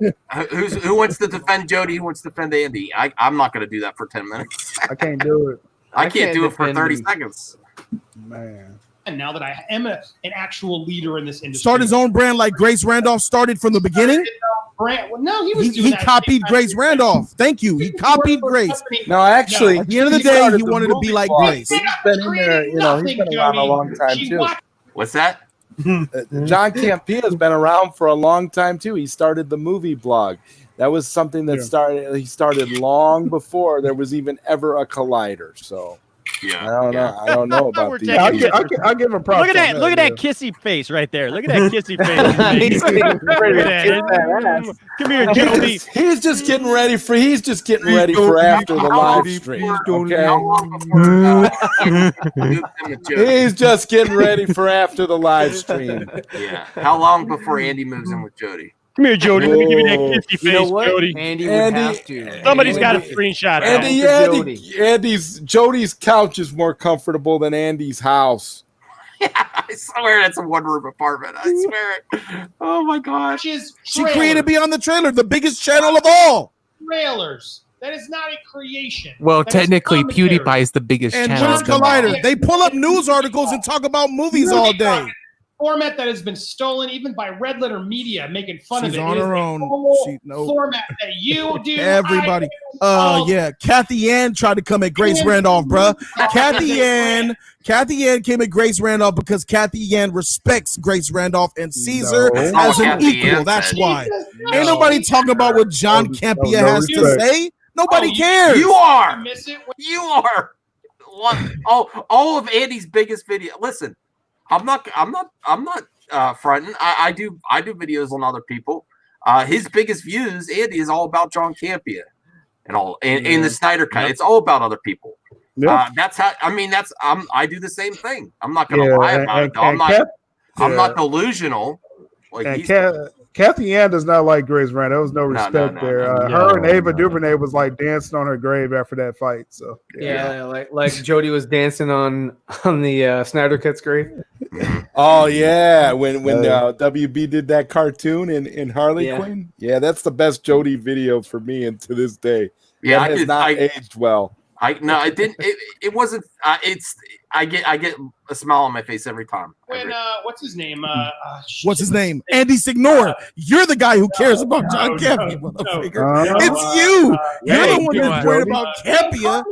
Who wants to defend Jody? Who wants to defend Andy? I'm not gonna do that for 10 minutes. I can't do it, I can't do it for defend 30 him. seconds. man. And now that I am an actual leader in this industry. Start his own brand like Grace Randolph started from the beginning. brand. Well, no, he was doing He that copied same Grace time. Randolph. Thank you. He copied Grace. No, actually, At the end of the day, started he the wanted to be movie like blog. Grace. He's been in there, you know, he's been around a long time She too. watched What's that? John Campea has been around for a long time too. He started the movie blog. That was something that he started long before there was even ever a Collider. So Yeah, I don't know about We're these. taking I'll give him props. Look at on look at that yeah. kissy face right there. Look at that kissy face. He's Look getting ready to at kiss that that. ass. Come here, Jody. He's just getting ready for. He's just getting ready for after the live stream. Okay. How long before moved him to Jody? He's just getting ready for after the live stream. Yeah. How long before Andy moves in with Jody? Come here, Jody. Let me give you that kissy You face, know what? Jody. Andy would Andy- have to. Somebody's got a Andy- screenshot. of Andy, that. Jody's couch is more comfortable than Andy's house. I swear that's a one-room apartment. I swear it. Oh my gosh. She created Beyond the Trailer, the biggest channel of all. trailers. That is not a creation. Well, That is technically, commentary. PewDiePie is the biggest And channel. John's of them all. Collider. They pull up news articles and talk about movies all day. Format that has been stolen even by Red Letter Media, making fun She's of it. on It is her a own. whole No. format that you do. Everybody. I do. Yeah. Kathy Ann tried to come at Grace Randolph, bruh. Kathy Ann came at Grace Randolph because Kathy Ann respects Grace Randolph and sees her No. as an Kathy equal. Ann That's said. why. No. Ain't nobody talking about what John No Campea has to respect. say. Nobody Oh, cares. You You are. miss it when You are. All of Andy's biggest video. Listen, I'm not fronting. I do videos on other people. His biggest views, Andy, is all about John Campea and all, in the Snyder Cut. It's all about other people. That's how. I mean, I do the same thing. I'm not going to lie about it. Though. I'm not delusional. Like Kathy Ann does not like Grace Randolph. There was no respect there. Her and Ava DuVernay was like dancing on her grave after that fight. So like Jody was dancing on the Snyder Cut's grave. Oh yeah, when WB did that cartoon in Harley Quinn. Yeah, that's the best Jody video for me, and to this day, that has not aged well. It didn't. It wasn't. I get a smile on my face every time. When what's his name? What's his name? Andy Signore. You're the guy who cares about John Campea, motherfucker. It's you. You're the one that's worried about Campea.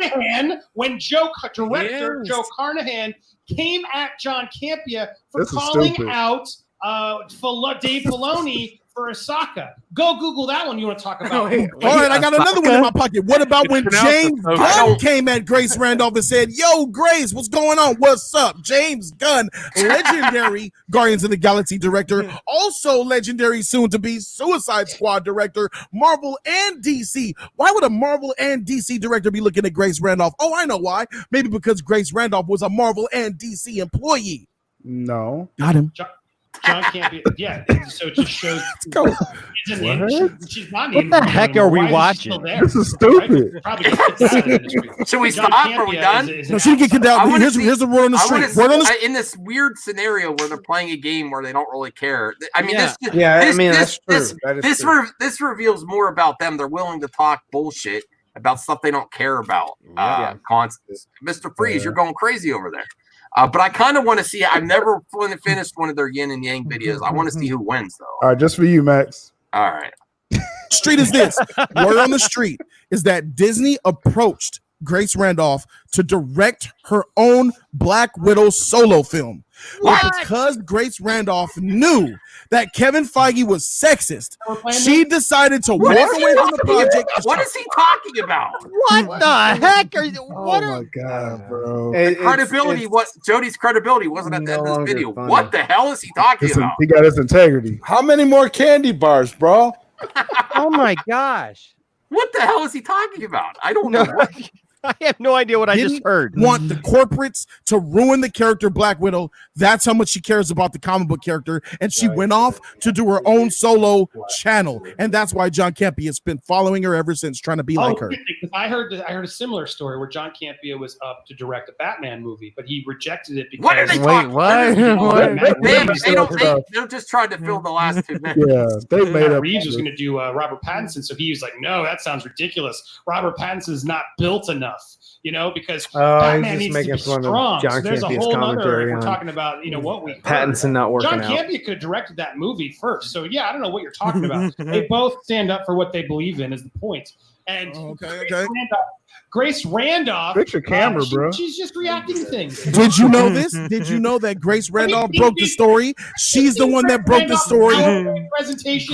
When director Joe Carnahan came at John Campea for calling out Dave Filoni for Asaka. Go Google that one you want to talk about. All right, I got another one in my pocket. What about when James Gunn came at Grace Randolph and said, "Yo, Grace, what's going on? What's up?" James Gunn, legendary Guardians of the Galaxy director, also legendary soon-to-be Suicide Squad director, Marvel and DC. Why would a Marvel and DC director be looking at Grace Randolph? Oh, I know why. Maybe because Grace Randolph was a Marvel and DC employee. No. Got him. John Campea, so it just shows. She's not what the heck are we watching? This is stupid. Should we stop? Are we done? No, she didn't get kicked out. Here's the word on the street. In this weird scenario where they're playing a game where they don't really care. I mean, this reveals more about them. They're willing to talk bullshit about stuff they don't care about. Mr. Freeze, you're going crazy over there. But I kind of want to see. I've never finished one of their yin and yang videos. I want to see who wins, though. All right, just for you, Max. All right. Street is this. Word on the street is that Disney approached Grace Randolph to direct her own Black Widow solo film. But because Grace Randolph knew that Kevin Feige was sexist, she decided to walk away from the project. What is he talking about? What the heck are you? My God, bro! Jody's credibility wasn't at the end of this video. Funny. What the hell is he talking about? He got his integrity. How many more candy bars, bro? Oh my gosh! What the hell is he talking about? I don't know. I have no idea what I just heard. Want the corporates to ruin the character Black Widow. That's how much she cares about the comic book character. And she went off to do her own solo channel. And that's why John Campea has been following her ever since, trying to be like her. I heard a similar story where John Campea was up to direct a Batman movie, but he rejected it because. What are they talking? What? They just tried to fill the last 2 minutes. Yeah, they made up. Reeves was going to do Robert Pattinson, so he was like, "No, that sounds ridiculous. Robert Pattinson's not built enough." Because Batman needs to be strong. So there's a whole other. If we're talking about, what we Pattinson not working John out. Campea could have directed that movie first. So I don't know what you're talking about. They both stand up for what they believe in. Is the point? And Grace Randolph. Fix your camera, bro. She's just reacting to things. Did you know this? Did you know that Grace Randolph broke the story? She's the one that broke the story.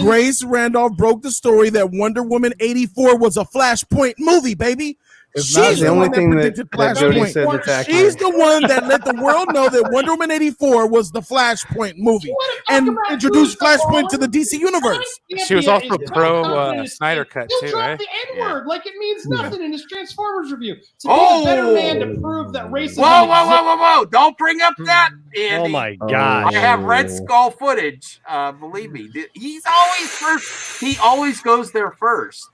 Grace Randolph broke the story that Wonder Woman 84 was a Flashpoint movie, baby. She's the only thing that Jody said that's accurate. She's the one that let the world know that Wonder Woman 84 was the Flashpoint movie and introduced Flashpoint to the DC universe. She was also pro Snyder Cut too, right? The N-word like it means nothing in his Transformers review. To be a better man to prove that racism. Whoa! Don't bring up that, Andy. Oh my God! I have Red Skull footage. Believe me, he's always first. He always goes there first.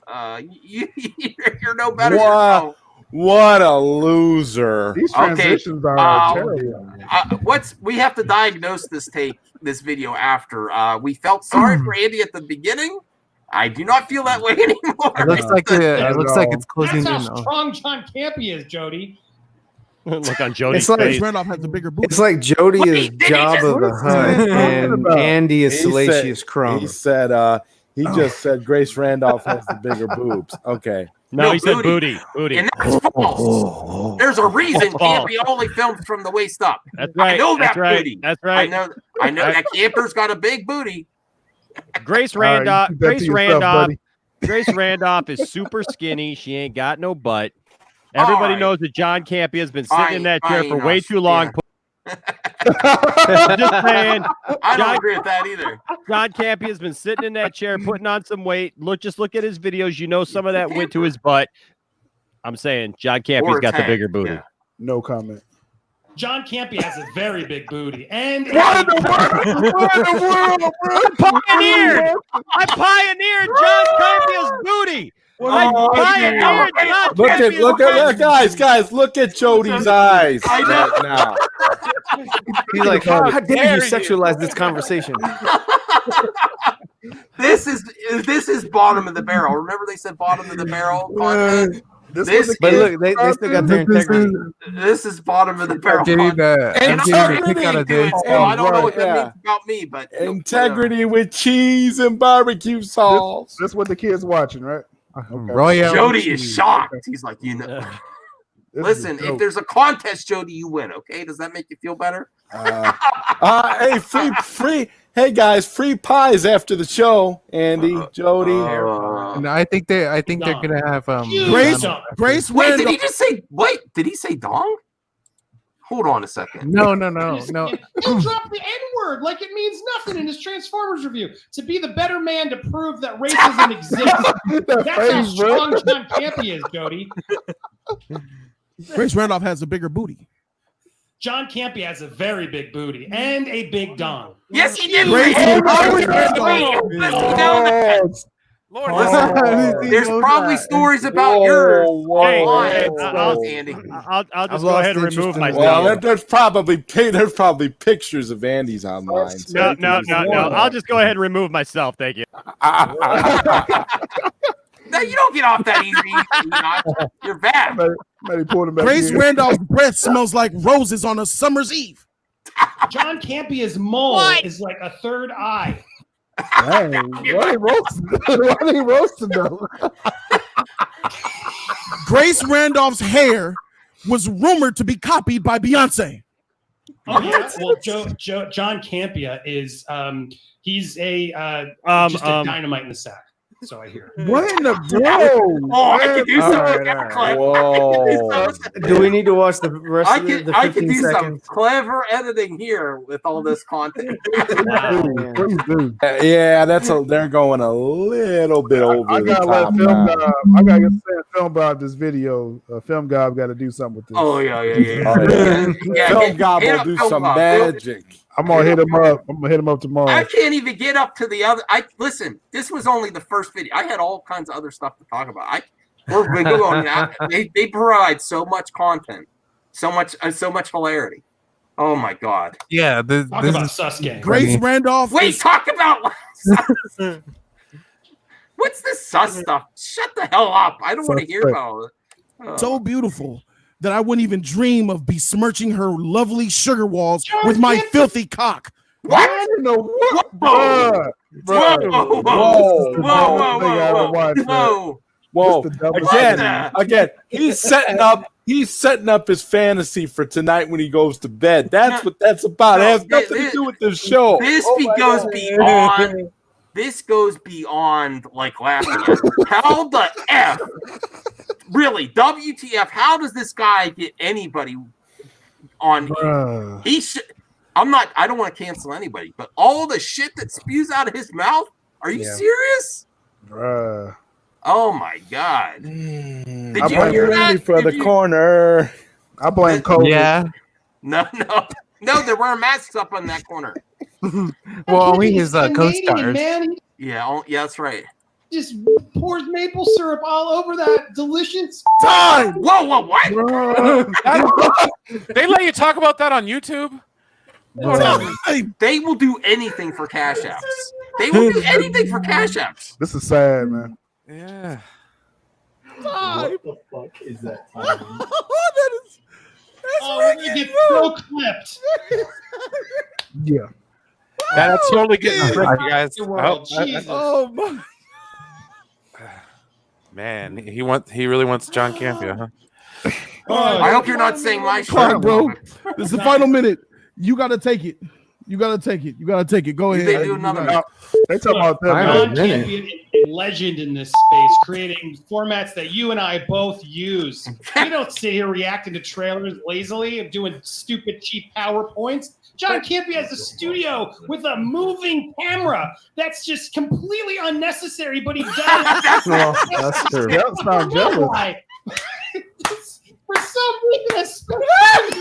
You're no better. Wow. What a loser! These transitions are terrible. We have to diagnose this video after. We felt sorry for Andy at the beginning. I do not feel that way anymore. It looks like it's closing That's in. how strong John Campea is, Jody. Look on Jody's face. Randolph has the bigger booty. It's like Jody is Jabba the Hutt and Andy is Salacious Crumb. He said he just said Grace Randolph has the bigger boobs. Okay. No, he said booty. And that's false. There's a reason Campea only films from the waist up. That's right. I know that booty. That's right. I know that Camper's got a big booty. Grace Randolph. Grace Randolph is super skinny. She ain't got no butt. Everybody knows that John Campea has been sitting in that chair for way too long. I'm just saying. I don't agree with that either. John Campea has been sitting in that chair, putting on some weight. Just look at his videos. You know, some of that went to his butt. I'm saying John Campea's got the bigger booty. Yeah. No comment. John Campea has a very big booty. And What in the world, bro? I pioneered John Campbea's booty. I pioneered John Campbea's Look, guys, look at Jody's eyes right now. He's like, how dare you sexualize this conversation? This is bottom of the barrel. Remember they said bottom of the barrel content? But look, they still got their integrity. This is bottom of the barrel. And I don't know what that means about me, but integrity with cheese and barbecue sauce. That's what the kids watching, right? Okay. Jody is shocked. He's like, listen, if there's a contest, Jody, you win. Okay, does that make you feel better? Hey, free. Hey guys, free pies after the show. Andy, Jody. And I think they're gonna have Grace. Wait, did he just say? Wait, did he say dong? Hold on a second. No. He'll drop the N-word like it means nothing in his Transformers review. To be the better man to prove that racism exists. That's how strong John Campea is, Jody. Grace Randolph has a bigger booty. John Campea has a very big booty and a big dong. Yes, he did. Listen, there's probably stories about yours. Andy. I'll just go ahead and remove myself. Well, there's probably pictures of Andy's online. No. I'll just go ahead and remove myself. Thank you. No, you don't get off that easy. You're bad. Grace Randolph's breath smells like roses on a summer's eve. John Campea's mole is like a third eye. Dang, why they roasting though? Grace Randolph's hair was rumored to be copied by Beyonce. Oh yeah, well, John Campea is he's just a dynamite in the sack. So I hear. What in the bro? I can do something. Do we need to watch the rest of the 15 I can do seconds? some clever editing here with all this content. Yeah, they're going a little bit over I gotta let the top. I gotta get Film Gob this video. Film Gob got to do something with this. Oh yeah. Film Gob will do some magic. I'm gonna hit him up. I'm gonna hit him up tomorrow. I can't even get up to the other. Listen. This was only the first video. I had all kinds of other stuff to talk about. We're going. They provide so much content, so much hilarity. Oh my god. Yeah. Talk about Sasuke. Grace Randolph. Wait. Talk about. What's this sus stuff? Shut the hell up. I don't want to hear about it. So beautiful that I wouldn't even dream of besmirching her lovely sugar walls with my filthy cock. What? Whoa. Again, he's setting up his fantasy for tonight when he goes to bed. That's what that's about. It has nothing to do with this show. This goes beyond like laughing at. How the F? Really, WTF? How does this guy get anybody on? He should. I don't want to cancel anybody, but all the shit that spews out of his mouth. Are you serious? Bruh. Oh my god! Did you hear that? For the corner. I blame COVID. Yeah. No, they're wearing masks up on that corner. Well, only his co-stars. Yeah, that's right. Just pours maple syrup all over that delicious time. Whoa, what? They let you talk about that on YouTube? They will do anything for cash apps. They will do anything for cash apps. This is sad, man. Yeah. What the fuck is that? We're gonna get so clipped. Yeah. That's totally getting tricky, guys. Oh my. Man, he really wants John Campea, huh? I hope you're not saying my shit. Clark, bro. This is the final minute. You gotta take it. You gotta take it. Go ahead. They do another. They talk about that. John Campea is a legend in this space, creating formats that you and I both use. We don't sit here reacting to trailers lazily and doing stupid, cheap PowerPoints. John Campea has a studio with a moving camera that's just completely unnecessary, but he does. That's true. Yeah, I'm not jealous. For some reason, especially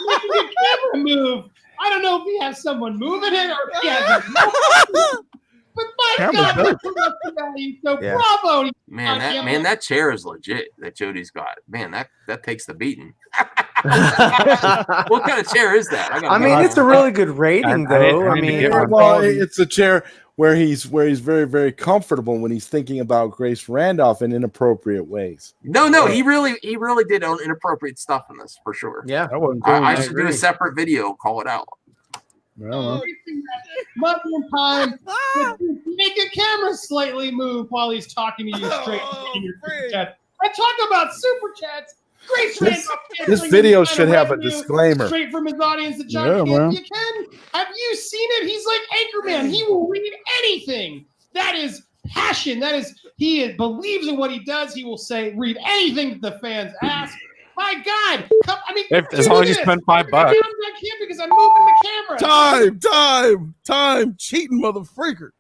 making a camera move. I don't know if he has someone moving it or if he has a but my God, we're production value. So bravo. Man, that chair is legit that Jody's got. Man, that takes the beating. What kind of chair is that? I mean, it's a really good rating, though. I mean, it's a chair where he's very, very comfortable when he's thinking about Grace Randolph in inappropriate ways. No, he really did own inappropriate stuff in this for sure. Yeah, that wasn't cool. I should do a separate video, call it out. Muffin time. Make a camera slightly move while he's talking to you straight in your super chat. I talk about super chats. Grace Randolph. This video should have a disclaimer. Straight from his audience that John Campea can. Have you seen it? He's like Anchorman. He will read anything. That is passion. That is, he believes in what he does. He will read anything that the fans ask. My God! As long as you spend $5. I can't because I'm moving the camera. Time, cheating motherfreaker.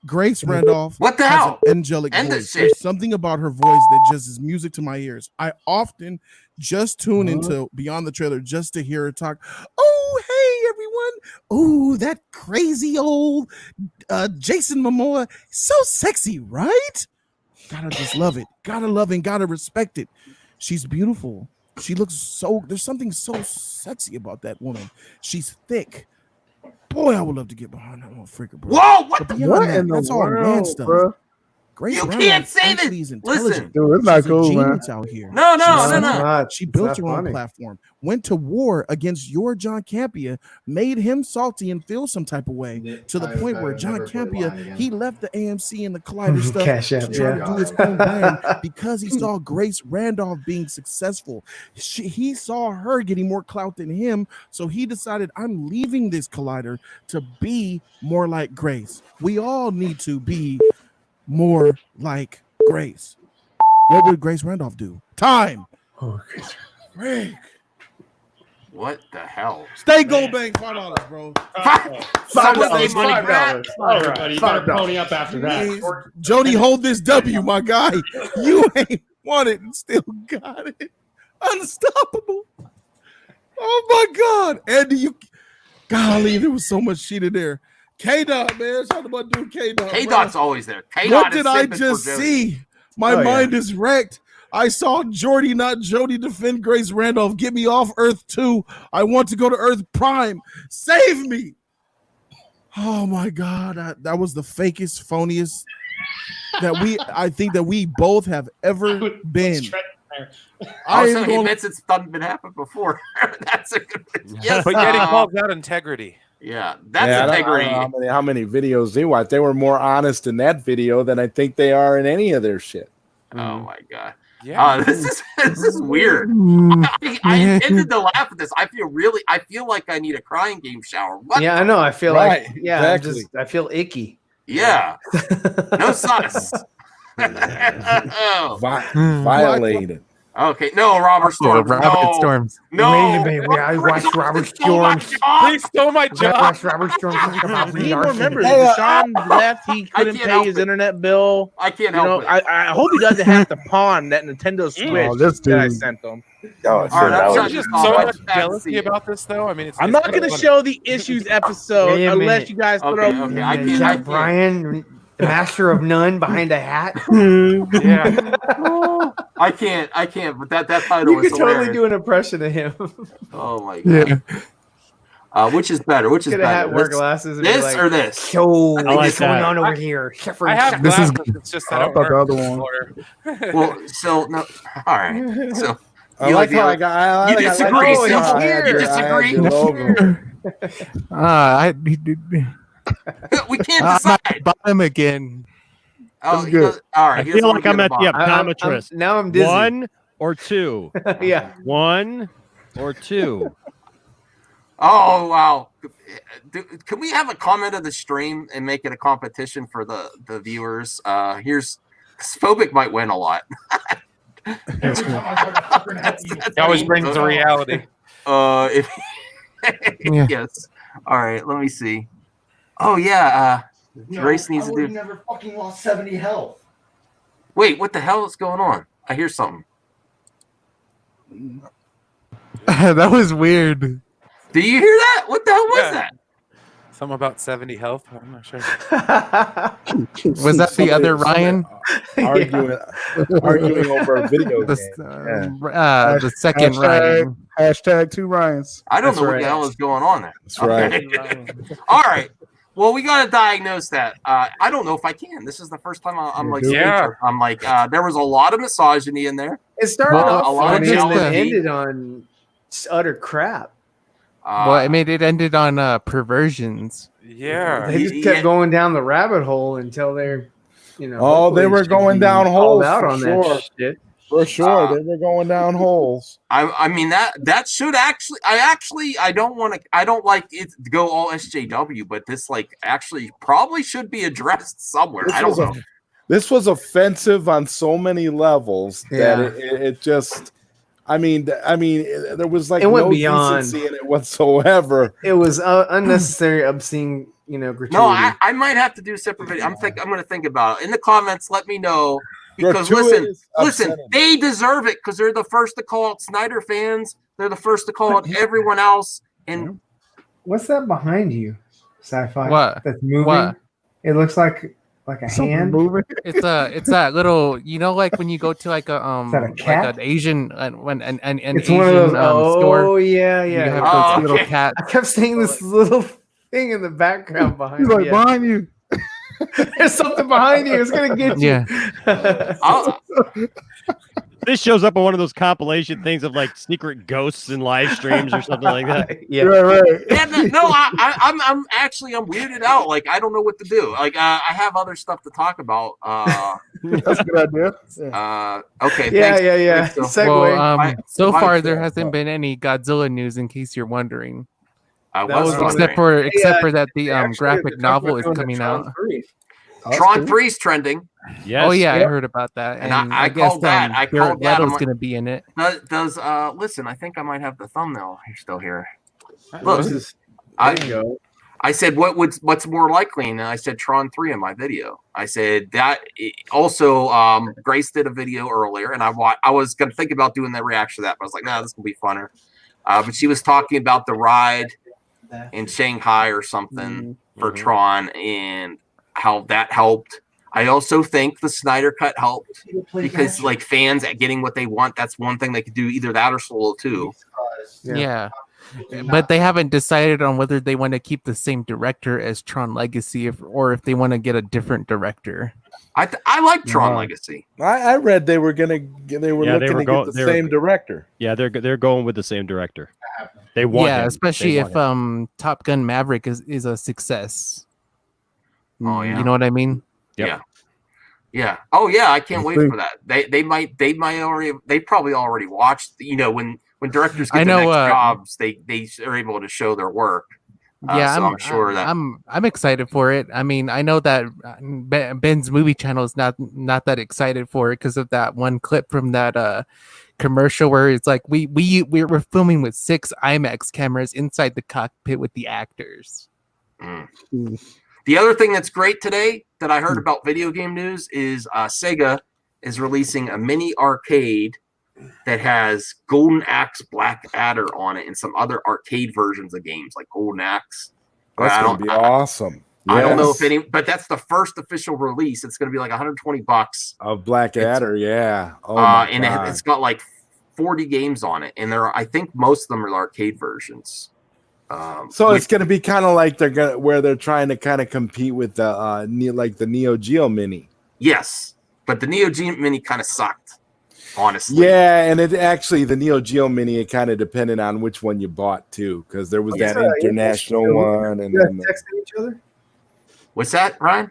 Grace Randolph. What the has hell? An angelic voice. There's something about her voice that just is music to my ears. I often just tune into Beyond the Trailer just to hear her talk. Oh, hey everyone! Oh, that crazy old Jason Momoa, so sexy, right? Gotta just love it. Gotta love and gotta respect it. She's beautiful. She looks there's something so sexy about that woman. She's thick. Boy, I would love to get behind that motherfucker, bro. Whoa, what that's all man stuff. Bro? Grace You Randolph can't say that. Listen, dude, it's not She's cool, a man. genius out here. No. She built her own platform, went to war against your John Campea, made him salty and feel some type of way to the point where John Campea, he left the AMC and the Collider stuff to try to do his own brand because he saw Grace Randolph being successful. He saw her getting more clout than him, so he decided, I'm leaving this Collider to be more like Grace. We all need to be more like Grace. What would Grace Randolph do? Time. Oh, Greg. What the hell? Stay Gold Bank $5, bro. $5. Everybody, you better pony up after that. Jody, hold this W, my guy. You ain't won it and still got it. Unstoppable. Oh my God, Andy, you. Golly, there was so much shit in there. K-Dot, man. Shout out to my dude K-Dot. K-Dot's always there. What did I just see? My mind is wrecked. I saw Jordy, not Jody, defend Grace Randolph. Get me off Earth 2. I want to go to Earth Prime. Save me. Oh, my God. That was the fakest, phoniest I think that we both have ever been. Also, he admits it's been happened before. That's a good yes. But yet he calls out integrity. Yeah, that's integrity. I don't know how many videos they watch. They were more honest in that video than I think they are in any of their shit. Oh my God. Yeah, this is weird. I intended to laugh at this. I feel like I need a crying game shower. What? Yeah, I know. I feel like exactly. I feel icky. Yeah. No sauce. Violated. Okay, no, Robert Storms. Robert Storms. No, baby. I watched Robert Storms. Please stole my job. Robert Storms. He remembers Deshaun left. He couldn't pay his internet bill. I can't help it. I hope he doesn't have to pawn that Nintendo Switch that I sent him. I'm just so much jealousy about this, though. I mean, I'm not going to show the issues episode unless you guys throw. Okay. I can't. Brian, the master of none behind a hat. Yeah. I can't. But that title you is could totally hilarious. do an impression of him. Oh my God. Which is better? Which is Get better? a hat, wear glasses, and this like, or this? So what's going on over here? I have glasses. It's just I don't thought the other one. Well, so no. All right. So I like how I got. You disagree? You disagree? We can't decide. Bottom again. Oh, good. All right. I feel like I'm at the optometrist. Now I'm dizzy. 1 or 2. Yeah. 1 or 2. Oh wow! Can we have a comment of the stream and make it a competition for the viewers? Here's Phobic might win a lot. It always brings the reality. If Yeah. Yes. All right. Let me see. Oh yeah. Grace needs to do. Never fucking lost 70 health. Wait, what the hell is going on? I hear something. That was weird. Do you hear that? What the hell was that? Something about 70 health. I'm not sure. Was that the other Ryan? Arguing over a video game. The second Ryan. Hashtag 2 Ryans. I don't know what the hell is going on there. That's right. All right. Well, we got to diagnose that. I don't know if I can. This is the first time I'm like, I'm like, there was a lot of misogyny in there. It started off a lot of funny and jealousy. then ended on utter crap. Well, I mean, it ended on perversions. Yeah. They just kept going down the rabbit hole until they're, you know. Oh, they were going down holes out for on sure. that shit. For sure, they were going down holes. I mean that should actually I don't like it to go all SJW, but this like actually probably should be addressed somewhere. I don't know. This was offensive on so many levels that it just. I mean, there was like it went no beyond decency in it whatsoever. It was unnecessary, obscene, gratuity. No, I might have to do a separate video. I'm going to think about it. In the comments, let me know. Because listen, they deserve it because they're the first to call out Snyder fans. They're the first to call out everyone else. And what's that behind you, sci-fi? What? That's moving? What? It looks like a hand moving. It's that little, like when you go to like a that a cat? like an Asian an it's Asian one of those. store. Oh yeah. You have those little cats. I kept seeing this little thing in the background behind. He's like behind you. There's something behind you. It's gonna get you. Yeah. This shows up on one of those compilation things of like secret ghosts and live streams or something like that. Yeah, right. Yeah, no, I'm weirded out. Like I don't know what to do. Like I have other stuff to talk about. That's a good idea. Okay. Yeah. Thanks, Segue. So far there hasn't been any Godzilla news, in case you're wondering. Except for that the graphic novel is coming out. Tron 3's trending. Yes. Oh yeah, I heard about that. And And I guess called that. I Jared called that. Leto's gonna be in it. Does listen? I think I might have the thumbnail still here. Look, I said what's more likely, and I said Tron 3 in my video. I said that also. Grace did a video earlier, and I was gonna think about doing the reaction to that, but I was like, nah, this will be funner. But she was talking about the ride in Shanghai or something for Tron and how that helped. I also think the Snyder Cut helped because like fans at getting what they want, that's one thing they could do, either that or Solo 2. Yeah. But they haven't decided on whether they want to keep the same director as Tron Legacy or if they want to get a different director. I like Tron Legacy. I read they were looking to get the same director. Yeah, they're going with the same director. They want him. Especially if Top Gun Maverick is a success. Oh yeah. You know what I mean? Yep. Yeah. Oh yeah, I can't wait for that. They probably already watched, when directors get their next jobs, they are able to show their work. I'm sure that I'm excited for it. I mean, I know that Ben's movie channel is not that excited for it because of that one clip from that commercial where it's like we're filming with 6 IMAX cameras inside the cockpit with the actors. The other thing that's great today that I heard about video game news is Sega is releasing a mini arcade that has Golden Axe Black Adder on it and some other arcade versions of games like Golden Axe. That's going to be awesome. I don't know if but that's the first official release. It's going to be like $120 of Black Adder. Yeah. And it's got like 40 games on it. And I think most of them are arcade versions. So it's going to be kind of like they're trying to kind of compete with the Neo Geo Mini. Yes, but the Neo Geo Mini kind of sucked, honestly. Yeah, and the Neo Geo Mini, it kind of depended on which one you bought too, because there was that international one. And then texting each other. What's that, Ryan?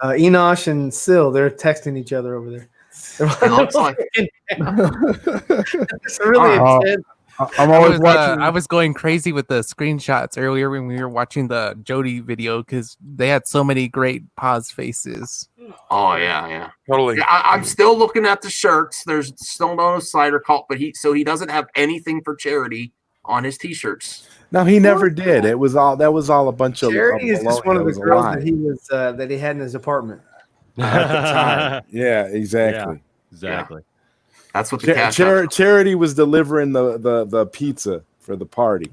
Enosh and Sil, they're texting each other over there. It looks like it's really intense. I'm always watching. I was going crazy with the screenshots earlier when we were watching the Jody video because they had so many great pause faces. Oh yeah, totally. Yeah, I'm still looking at the shirts. There's still no Snyder Cut, but he doesn't have anything for charity on his t-shirts. No, he never did. That was all a bunch of. Charity is just baloney. one of That the was a girls lie. that he was that he had in his apartment. At the time. Yeah, exactly. Yeah, exactly. That's what the Charity was delivering the pizza for the party.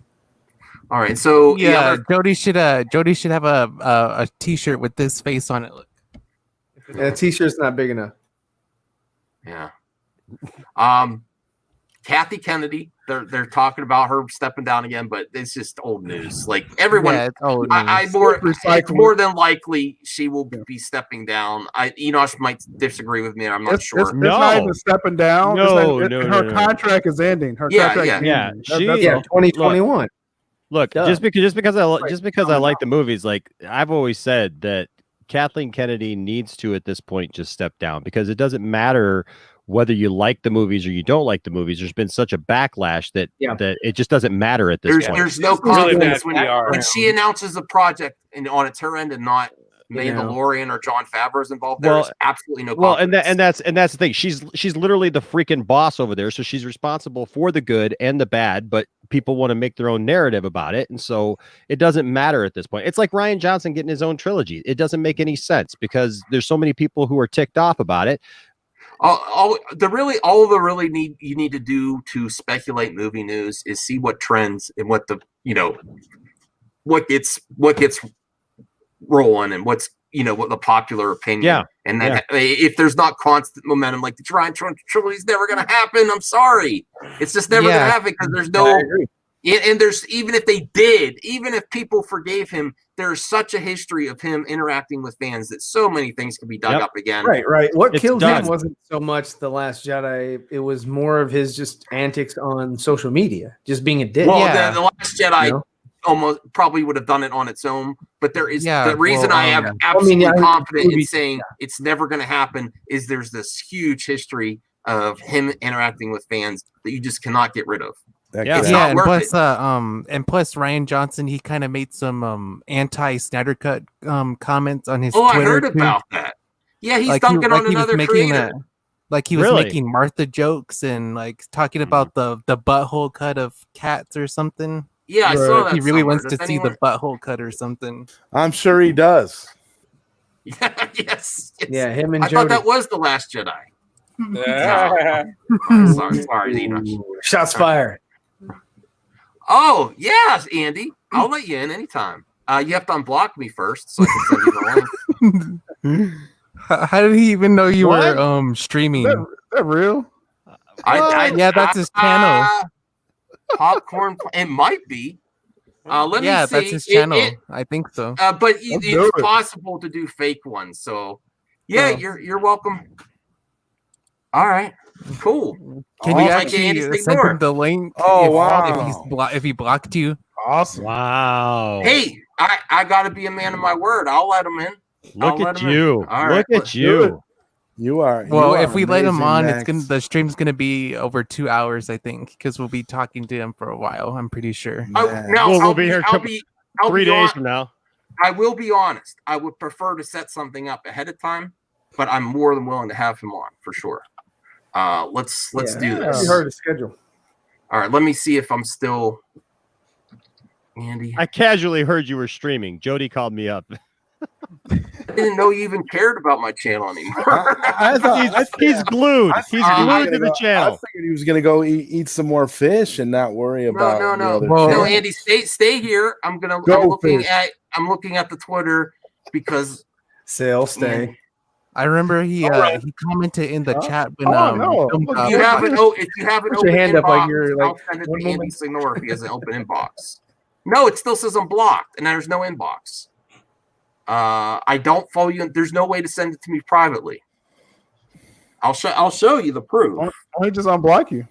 All right, so yeah, Jody should have a T-shirt with this face on it. Look, a T-shirt's not big enough. Yeah. Kathy Kennedy, they're talking about her stepping down again, but it's just old news. Like everyone, it's old it's more than likely she will be stepping down. Enosh might disagree with me. I'm not sure. It's not even stepping down. Her contract is ending. Her contract is ending. 2021. Look, just because I like the movies, like I've always said that Kathleen Kennedy needs to at this point just step down, because it doesn't matter whether you like the movies or you don't like the movies. There's been such a backlash that it just doesn't matter at this point. There's no confidence when she announces a project on it's her end and not Mandalorian or Jon Favreau's involved. There's absolutely no confidence. and that's the thing. She's literally the freaking boss over there, so she's responsible for the good and the bad, but people want to make their own narrative about it, and so it doesn't matter at this point. It's like Rian Johnson getting his own trilogy. It doesn't make any sense because there's so many people who are ticked off about it. All you need to do to speculate movie news is see what trends and what gets rolling and what's what the popular opinion. Yeah. And then if there's not constant momentum, like the Ryan trilogy is never going to happen. I'm sorry, it's just never going to happen because there's no. And there's even if people forgave him, there's such a history of him interacting with fans that so many things can be dug up again. Right. What killed him wasn't so much The Last Jedi; it was more of his just antics on social media, just being a dick. Well, the Last Jedi almost probably would have done it on its own, but there is the reason I am absolutely confident in saying it's never going to happen is there's this huge history of him interacting with fans that you just cannot get rid of. And plus Rian Johnson, he kind of made some anti Snyder Cut comments on his Twitter. I heard about that. Yeah, he's dunking on another creator. He was making Martha jokes and like talking about the butthole cut of Cats or something. Yeah, I saw that. He really wants to see the butthole cut or something. I'm sure he does. Yes. Yeah, him and I thought that was The Last Jedi. Sorry, Enosh. Shots fired. Oh, yes, Andy. I'll let you in anytime. You have to unblock me first so I can send you the link. How did he even know you were streaming? Is that real? That's his channel. Popcorn. It might be. Let me see. That's his channel. I think so. But it's possible to do fake ones. So, you're welcome. All right. Cool. Can you actually send him the link? Oh, wow. If he blocked you. Awesome. Wow. Hey, I got to be a man of my word. I'll let him in. Look at you. Look at you. You are. Well, if we let him on, the stream's gonna be over 2 hours, I think, because we'll be talking to him for a while. I'm pretty sure. We'll be here 3 days from now. I will be honest. I would prefer to set something up ahead of time, but I'm more than willing to have him on for sure. Let's do this. You heard the schedule. All right, let me see if I'm still. Andy, I casually heard you were streaming. Jody called me up. I didn't know you even cared about my channel anymore. He's glued. He's glued to the channel. I figured he was going to go eat some more fish and not worry about. No, Andy, stay here. I'm looking at the Twitter because stay. I remember he commented in the chat when if you have an put your hand up like you're like I'll send it to Andy SIGNORE if he has an open inbox. No, it still says I'm blocked and there's no inbox. I don't follow you. There's no way to send it to me privately. I'll show you the proof. I'll just unblock you.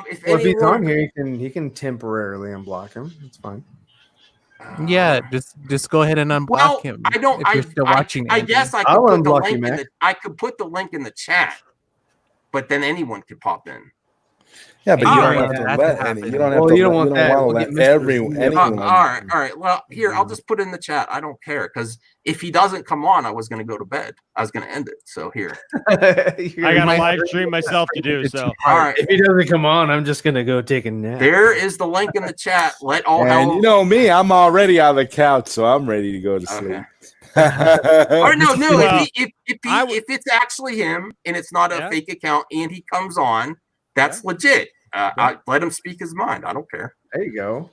If he's on here, he can temporarily unblock him. It's fine. Yeah, just go ahead and unblock him. I don't. If you're still watching. I guess I could put the link I could put the link in the chat, but then anyone could pop in. Yeah, but you All don't right. have to let any. You don't have Well, to. you don't You want don't that. want We'll to get let Mr. anyone. All right. Well, here, I'll just put it in the chat. I don't care because if he doesn't come on, I was going to go to bed. I was going to end it. So here. I got a live stream myself to do. So all right. If he doesn't come on, I'm just gonna go take a nap. There is the link in the chat. Let all And hell. you know me, I'm already on the couch, so I'm ready to go to sleep. Or no. Well, If it's actually him and it's not a fake account and he comes on, that's legit. I let him speak his mind. I don't care. There you go.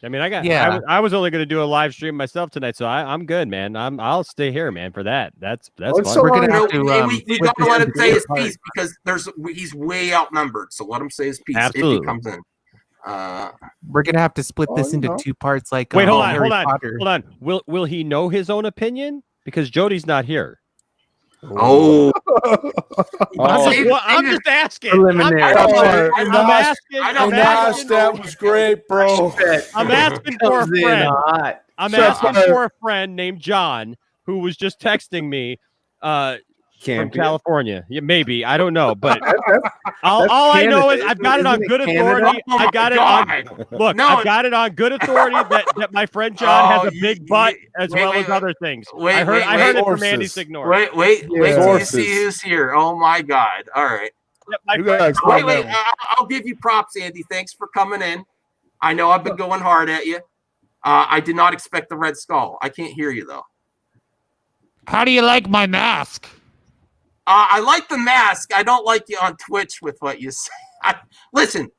I mean, I was only going to do a live stream myself tonight, so I'm good, man. I'll stay here, man, for that. That's fun. So We're gonna have we to gotta let him say his piece because he's way outnumbered. So let him say his piece if he comes in. we're gonna have to split this into 2 parts. Like, Wait, hold Harry on. Potter. Will he know his own opinion? Because Jody's not here. Oh, I'm just asking. Preliminary. I'm asking. That was great, bro. I'm asking for a friend. I'm asking for a friend named John who was just texting me from California. Yeah, maybe. I don't know. But all I know is I've got it on good authority. I've got it on I've got it on good authority that my friend John has a big butt as well as other things. I heard it from Andy Signore. Wait till you see who's here. Oh my God. All right. Wait. I'll give you props, Andy. Thanks for coming in. I know I've been going hard at you. I did not expect the red skull. I can't hear you though. How do you like my mask? I like the mask. I don't like you on Twitch with what you say. Listen,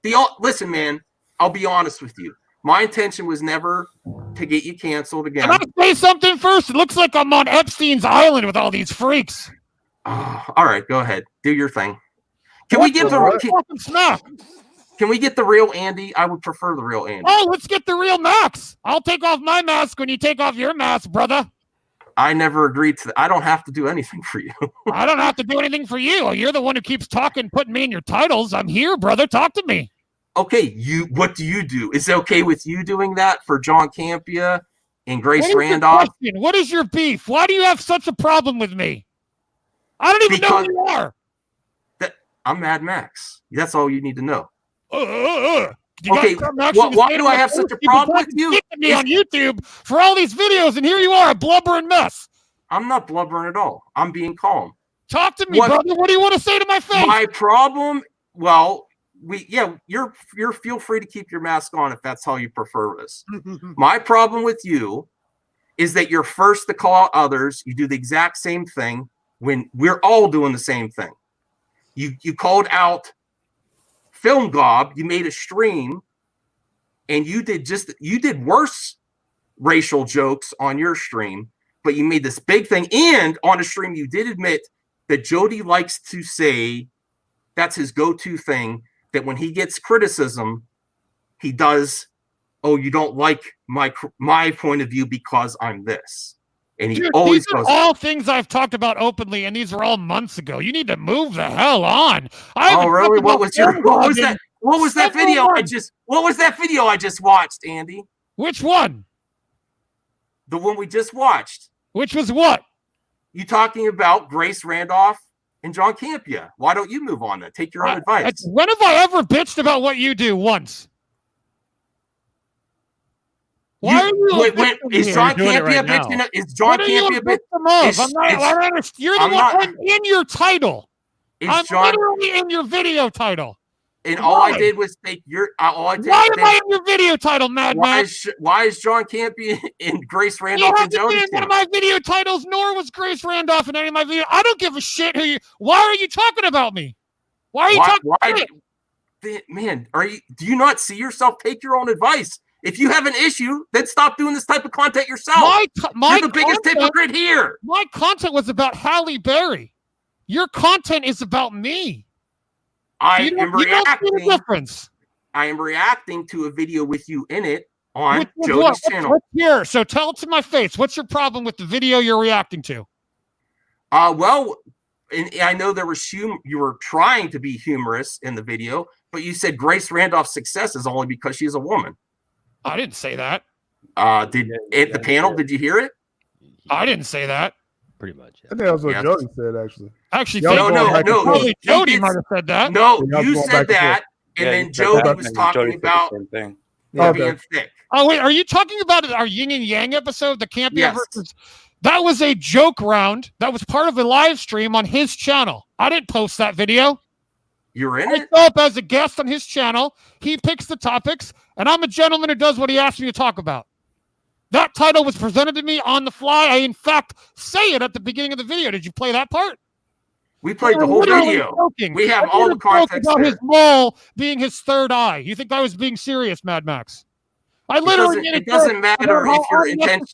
man. I'll be honest with you. My intention was never to get you canceled again. Can I say something first? It looks like I'm on Epstein's Island with all these freaks. All right, go ahead. Do your thing. Can we get the real Andy? I would prefer the real Andy. Oh, let's get the real Max. I'll take off my mask when you take off your mask, brother. I never agreed to that. I don't have to do anything for you. I don't have to do anything for you. You're the one who keeps talking, putting me in your titles. I'm here, brother. Talk to me. Okay, what do you do? Is it okay with you doing that for John Campea and Grace Randolph? What is your beef? Why do you have such a problem with me? I don't even know who you are. I'm Mad Max. That's all you need to know. Okay, why do I have such a problem with you? Me on YouTube for all these videos, and here you are, a blubbering mess. I'm not blubbering at all. I'm being calm. Talk to me, brother. What do you want to say to my face? My problem, well, you're feel free to keep your mask on if that's how you prefer this. My problem with you is that you're first to call out others. You do the exact same thing when we're all doing the same thing. You called out Film Gob, you made a stream, and you did worse racial jokes on your stream, but you made this big thing. And on a stream, you did admit that Jody likes to say that's his go-to thing, that when he gets criticism, he does, oh, you don't like my point of view because I'm this. And he always goes, all things I've talked about openly, and these were all months ago. You need to move the hell on. Oh, really? What was that video I just watched, Andy? Which one? The one we just watched. Which was what? You talking about Grace Randolph and John Campea. Why don't you move on then? Take your own advice. When have I ever bitched about what you do once? Why are you is John Campea bitching? Is John Campea bitching? You're the one in your title. I'm literally in your video title. And all I did was take your. Why am I in your video title, Mad Man? Why is John Campea and Grace Randolph and Jody in one of my video titles? Nor was Grace Randolph in any of my videos. I don't give a shit who you. Why are you talking about me? Why are you talking? Man, do you not see yourself? Take your own advice. If you have an issue, then stop doing this type of content yourself. You're the biggest hypocrite here. My content was about Halle Berry. Your content is about me. I am reacting to a video with you in it on Jody's channel. What's here? So tell it to my face. What's your problem with the video you're reacting to? Well, and I know there was you were trying to be humorous in the video, but you said Grace Randolph's success is only because she's a woman. I didn't say that. Did the panel? Did you hear it? I didn't say that. Pretty much. I think that's what Jody said. Actually, no. Jody might have said that. No, you said that. And then Jody was talking about thing. being thick. Oh wait, are you talking about our Yin and Yang episode, the Campea versus? That was a joke round. That was part of a live stream on his channel. I didn't post that video. You're in I it? show up as a guest on his channel. He picks the topics, and I'm a gentleman who does what he asked me to talk about. That title was presented to me on the fly. I, in fact, say it at the beginning of the video. Did you play that part? We played the whole video. Joking. We have all the context about there. his mole being his third eye. You think I was being serious, Mad Max? I literally it doesn't matter if your intention.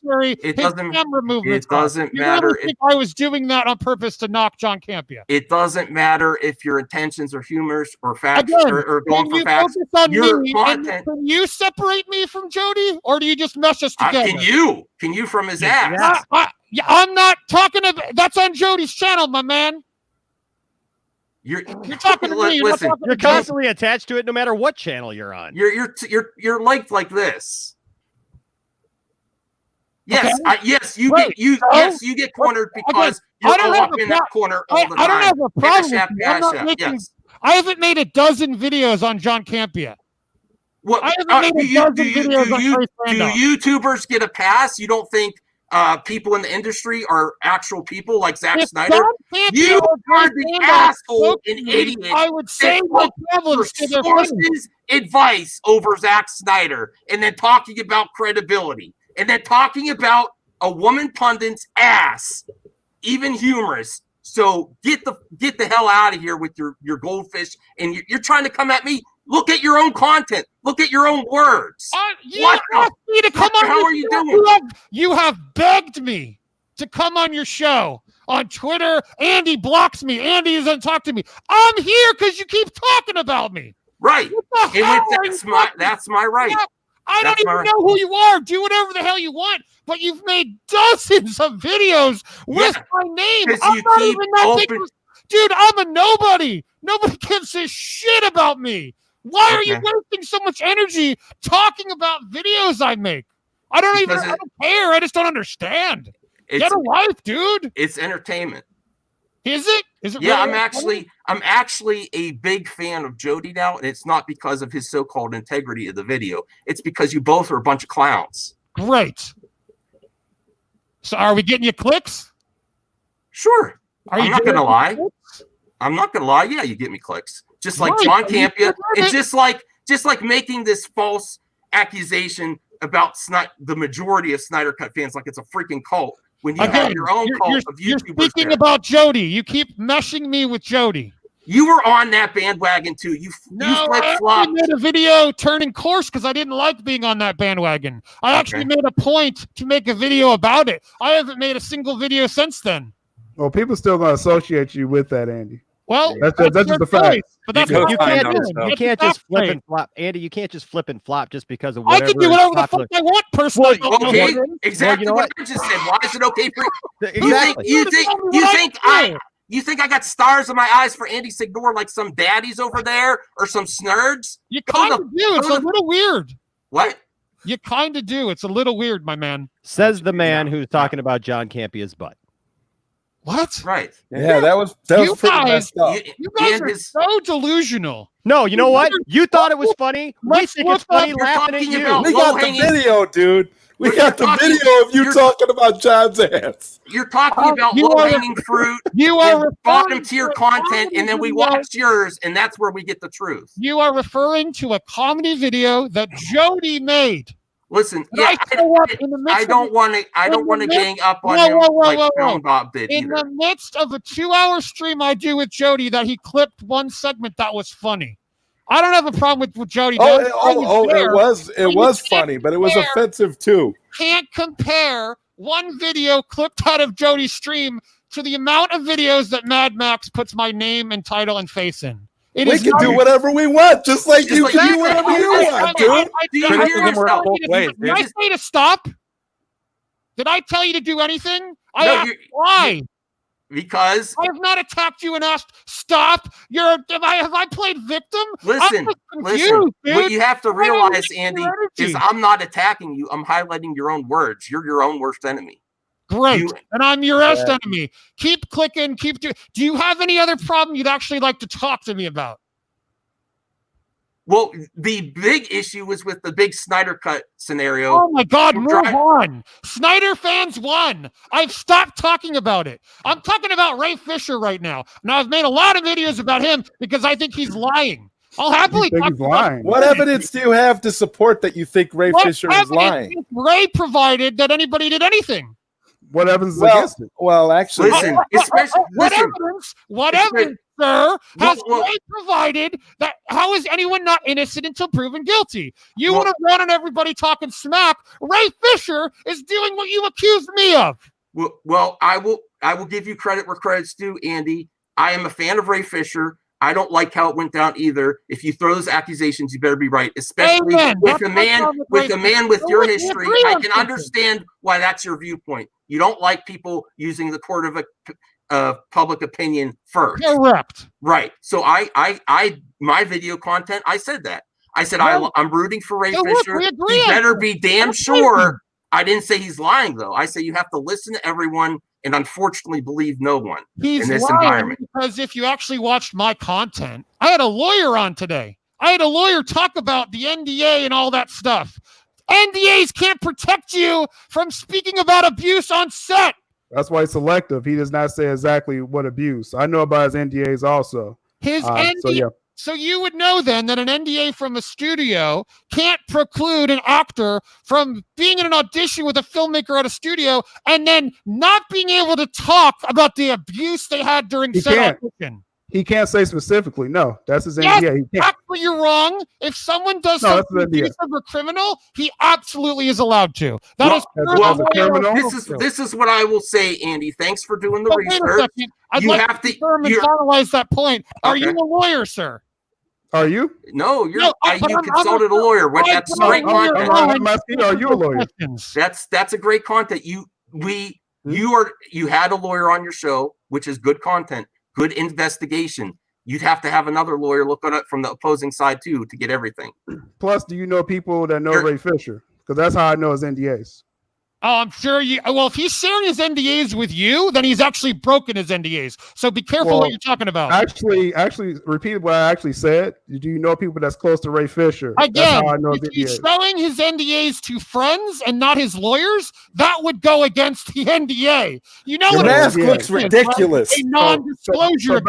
It doesn't matter. Think I was doing that on purpose to knock John Campea. It doesn't matter if your intentions are humorous or facts or going for facts. Your content. Can you separate me from Jody, or do you just mesh us together? Can you from his ass? I'm not talking about. That's on Jody's channel, my man. You're talking to me. Listen, you're constantly attached to it, no matter what channel you're on. You're like this. Yes, Okay. Yes, you get cornered because you're up in that corner all the time. I don't have a problem. Yes. I haven't made a dozen videos on John Campea. What I haven't made a dozen videos on Grace Randolph. Do YouTubers get a pass? You don't think people in the industry are actual people like Zack Snyder? You are the asshole and idiot. I would say my problems to their sources advice over Zack Snyder, and then talking about credibility, and then talking about a woman pundit's ass, even humorous. So get the hell out of here with your goldfish, and you're trying to come at me. Look at your own content. Look at your own words. What the hell are you doing? You have begged me to come on your show on Twitter. Andy blocks me. Andy doesn't talk to me. I'm here because you keep talking about me. Right. That's my right. I don't even know who you are. Do whatever the hell you want. But you've made dozens of videos with my name. I'm not even that big. Dude, I'm a nobody. Nobody gives a shit about me. Why are you wasting so much energy talking about videos I make? I don't care. I just don't understand. Get a life, dude. It's entertainment. Is it? Is it? Yeah, really I'm actually a big fan of Jody now, and it's not because of his so-called integrity of the video. It's because you both are a bunch of clowns. Great. So are we getting you clicks? Sure. I'm not gonna lie. I'm not gonna lie. Yeah, you get me clicks. Just like John Campea, it's just like making this false accusation about the majority of Snyder Cut fans, like it's a freaking cult. When you have your own cult of YouTubers. You're speaking about Jody. You keep meshing me with Jody. You were on that bandwagon too. You flip-flopped. I made a video turning course because I didn't like being on that bandwagon. I actually made a point to make a video about it. I haven't made a single video since then. Well, people still gonna associate you with that, Andy. Well, that's just the fact. But that's you can't just flip and flop, Andy. You can't just flip and flop just because of whatever. I can do whatever the fuck I want personally. Okay, exactly what I just said. Why is it okay for you? Exactly. You think I got stars in my eyes for Andy Signore like some daddies over there or some snurds? You kind of do. It's a little weird. What? You kind of do. It's a little weird, my man. Says the man who's talking about John Campea's butt. What? Right. Yeah, that was pretty messed up. You guys are so delusional. No, you know what? You thought it was funny. We think it's funny laughing at you. We got the video, dude. We got the video of you talking about John's ass. You're talking about low-hanging fruit. You are bottom-tier content, and then we watch yours, and that's where we get the truth. You are referring to a comedy video that Jody made. Listen, I don't want to gang up on him like Brown Bob did in the midst of a 2-hour stream I do with Jody that he clipped one segment that was funny. I don't have a problem with Jody. It was funny, but it was offensive too. Can't compare one video clipped out of Jody's stream to the amount of videos that Mad Max puts my name and title and face in. We can do whatever we want, just like you can do whatever you want, dude. Did I say to stop? Did I tell you to do anything? Why? Because I have not attacked you and asked stop. Have I played victim? Listen. What you have to realize, Andy, is I'm not attacking you. I'm highlighting your own words. You're your own worst enemy. Great. And I'm your worst enemy. Keep clicking. Do you have any other problem you'd actually like to talk to me about? Well, the big issue was with the big Snyder Cut scenario. Oh my God, move on. Snyder fans won. I've stopped talking about it. I'm talking about Ray Fisher right now. Now, I've made a lot of videos about him because I think he's lying. I'll happily talk about it. What evidence do you have to support that you think Ray Fisher is lying? Ray provided that anybody did anything. What evidence is against it? Well, actually, what evidence, sir, has Ray provided that how is anyone not innocent until proven guilty? You want to run on everybody talking smack. Ray Fisher is doing what you accused me of. Well, I will give you credit where credit's due, Andy. I am a fan of Ray Fisher. I don't like how it went down either. If you throw those accusations, you better be right, especially with a man with your history. I can understand why that's your viewpoint. You don't like people using the court of public opinion first. Correct. Right. So my video content, I said that. I said I'm rooting for Ray Fisher. He better be damn sure. I didn't say he's lying though. I say you have to listen to everyone and unfortunately believe no one in this environment. Because if you actually watched my content, I had a lawyer on today. I had a lawyer talk about the NDA and all that stuff. NDAs can't protect you from speaking about abuse on set. That's why it's selective. He does not say exactly what abuse. I know about his NDAs also. His NDA. So you would know then that an NDA from a studio can't preclude an actor from being in an audition with a filmmaker at a studio and then not being able to talk about the abuse they had during set audition. He can't say specifically. No, that's his NDA. He can't. Actually, you're wrong. If someone does something abusive or criminal, he absolutely is allowed to. That This is what I will say, Andy. Thanks for doing the research. I'd like to confirm and finalize that point. Are you a lawyer, sir? Are you? No, you consulted a lawyer. That's great content. Are you a lawyer? That's a great content. You had a lawyer on your show, which is good content, good investigation. You'd have to have another lawyer look at it from the opposing side too to get everything. Plus, do you know people that know Ray Fisher? Because that's how I know his NDAs. Oh, I'm sure you. Well, if he's sharing his NDAs with you, then he's actually broken his NDAs. So be careful what you're talking about. Actually, repeat what I actually said. Do you know people that's close to Ray Fisher? Again, that's how I know if he's showing his NDAs to friends and not his lawyers, that would go against the NDA. You know, your mask looks ridiculous. A non-disclosure.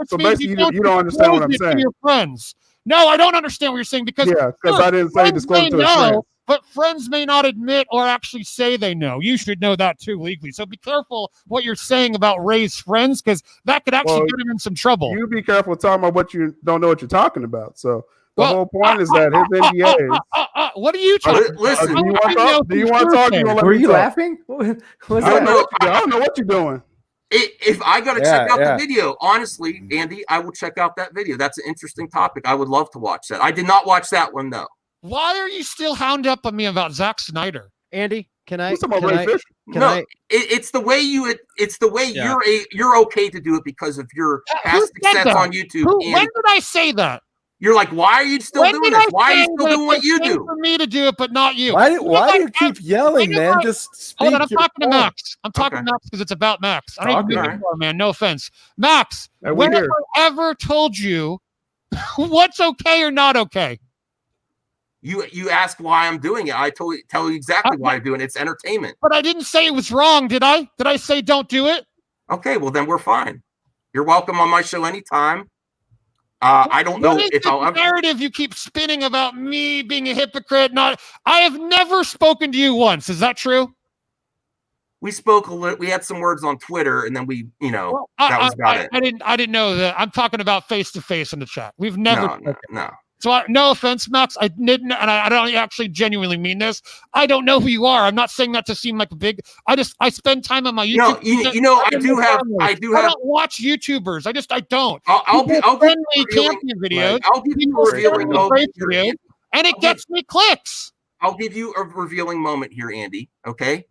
So basically, you don't understand what I'm saying. Your friends. No, I don't understand what you're saying because I didn't say disclosure to his friends. But friends may not admit or actually say they know. You should know that too legally. So be careful what you're saying about Ray's friends because that could actually get him in some trouble. You be careful talking about what you don't know what you're talking about. So the whole point is that his NDAs. What are you talking about? Listen, do you want to talk? Were you laughing? I don't know what you're doing. If I got to check out the video, honestly, Andy, I will check out that video. That's an interesting topic. I would love to watch that. I did not watch that one though. Why are you still hound up on me about Zack Snyder? Andy, can I? It's the way you're okay to do it because of your past success on YouTube. When did I say that? You're like, why are you still doing this? Why are you still doing what you do? For me to do it, but not you. Why do you keep yelling, man? Just speak. Hold on, I'm talking to Max. I'm talking to Max because it's about Max. I don't even know anymore, man. No offense, Max. When have I ever told you what's okay or not okay? You ask why I'm doing it. I tell you exactly why I'm doing it. It's entertainment. But I didn't say it was wrong, did I? Did I say don't do it? Okay, well then we're fine. You're welcome on my show anytime. I don't know if I'll ever. Narrative you keep spinning about me being a hypocrite. I have never spoken to you once. Is that true? We spoke a little. We had some words on Twitter, and then that was about it. I didn't know that. I'm talking about face to face in the chat. We've never. No. So no offense, Max. I didn't, and I don't actually genuinely mean this. I don't know who you are. I'm not saying that to seem like a big. I spend time on my YouTube. I don't watch YouTubers. I don't. I'll give Campea videos. I'll give you a revealing moment here, and it gets me clicks. I'll give you a revealing moment here, Andy. Okay.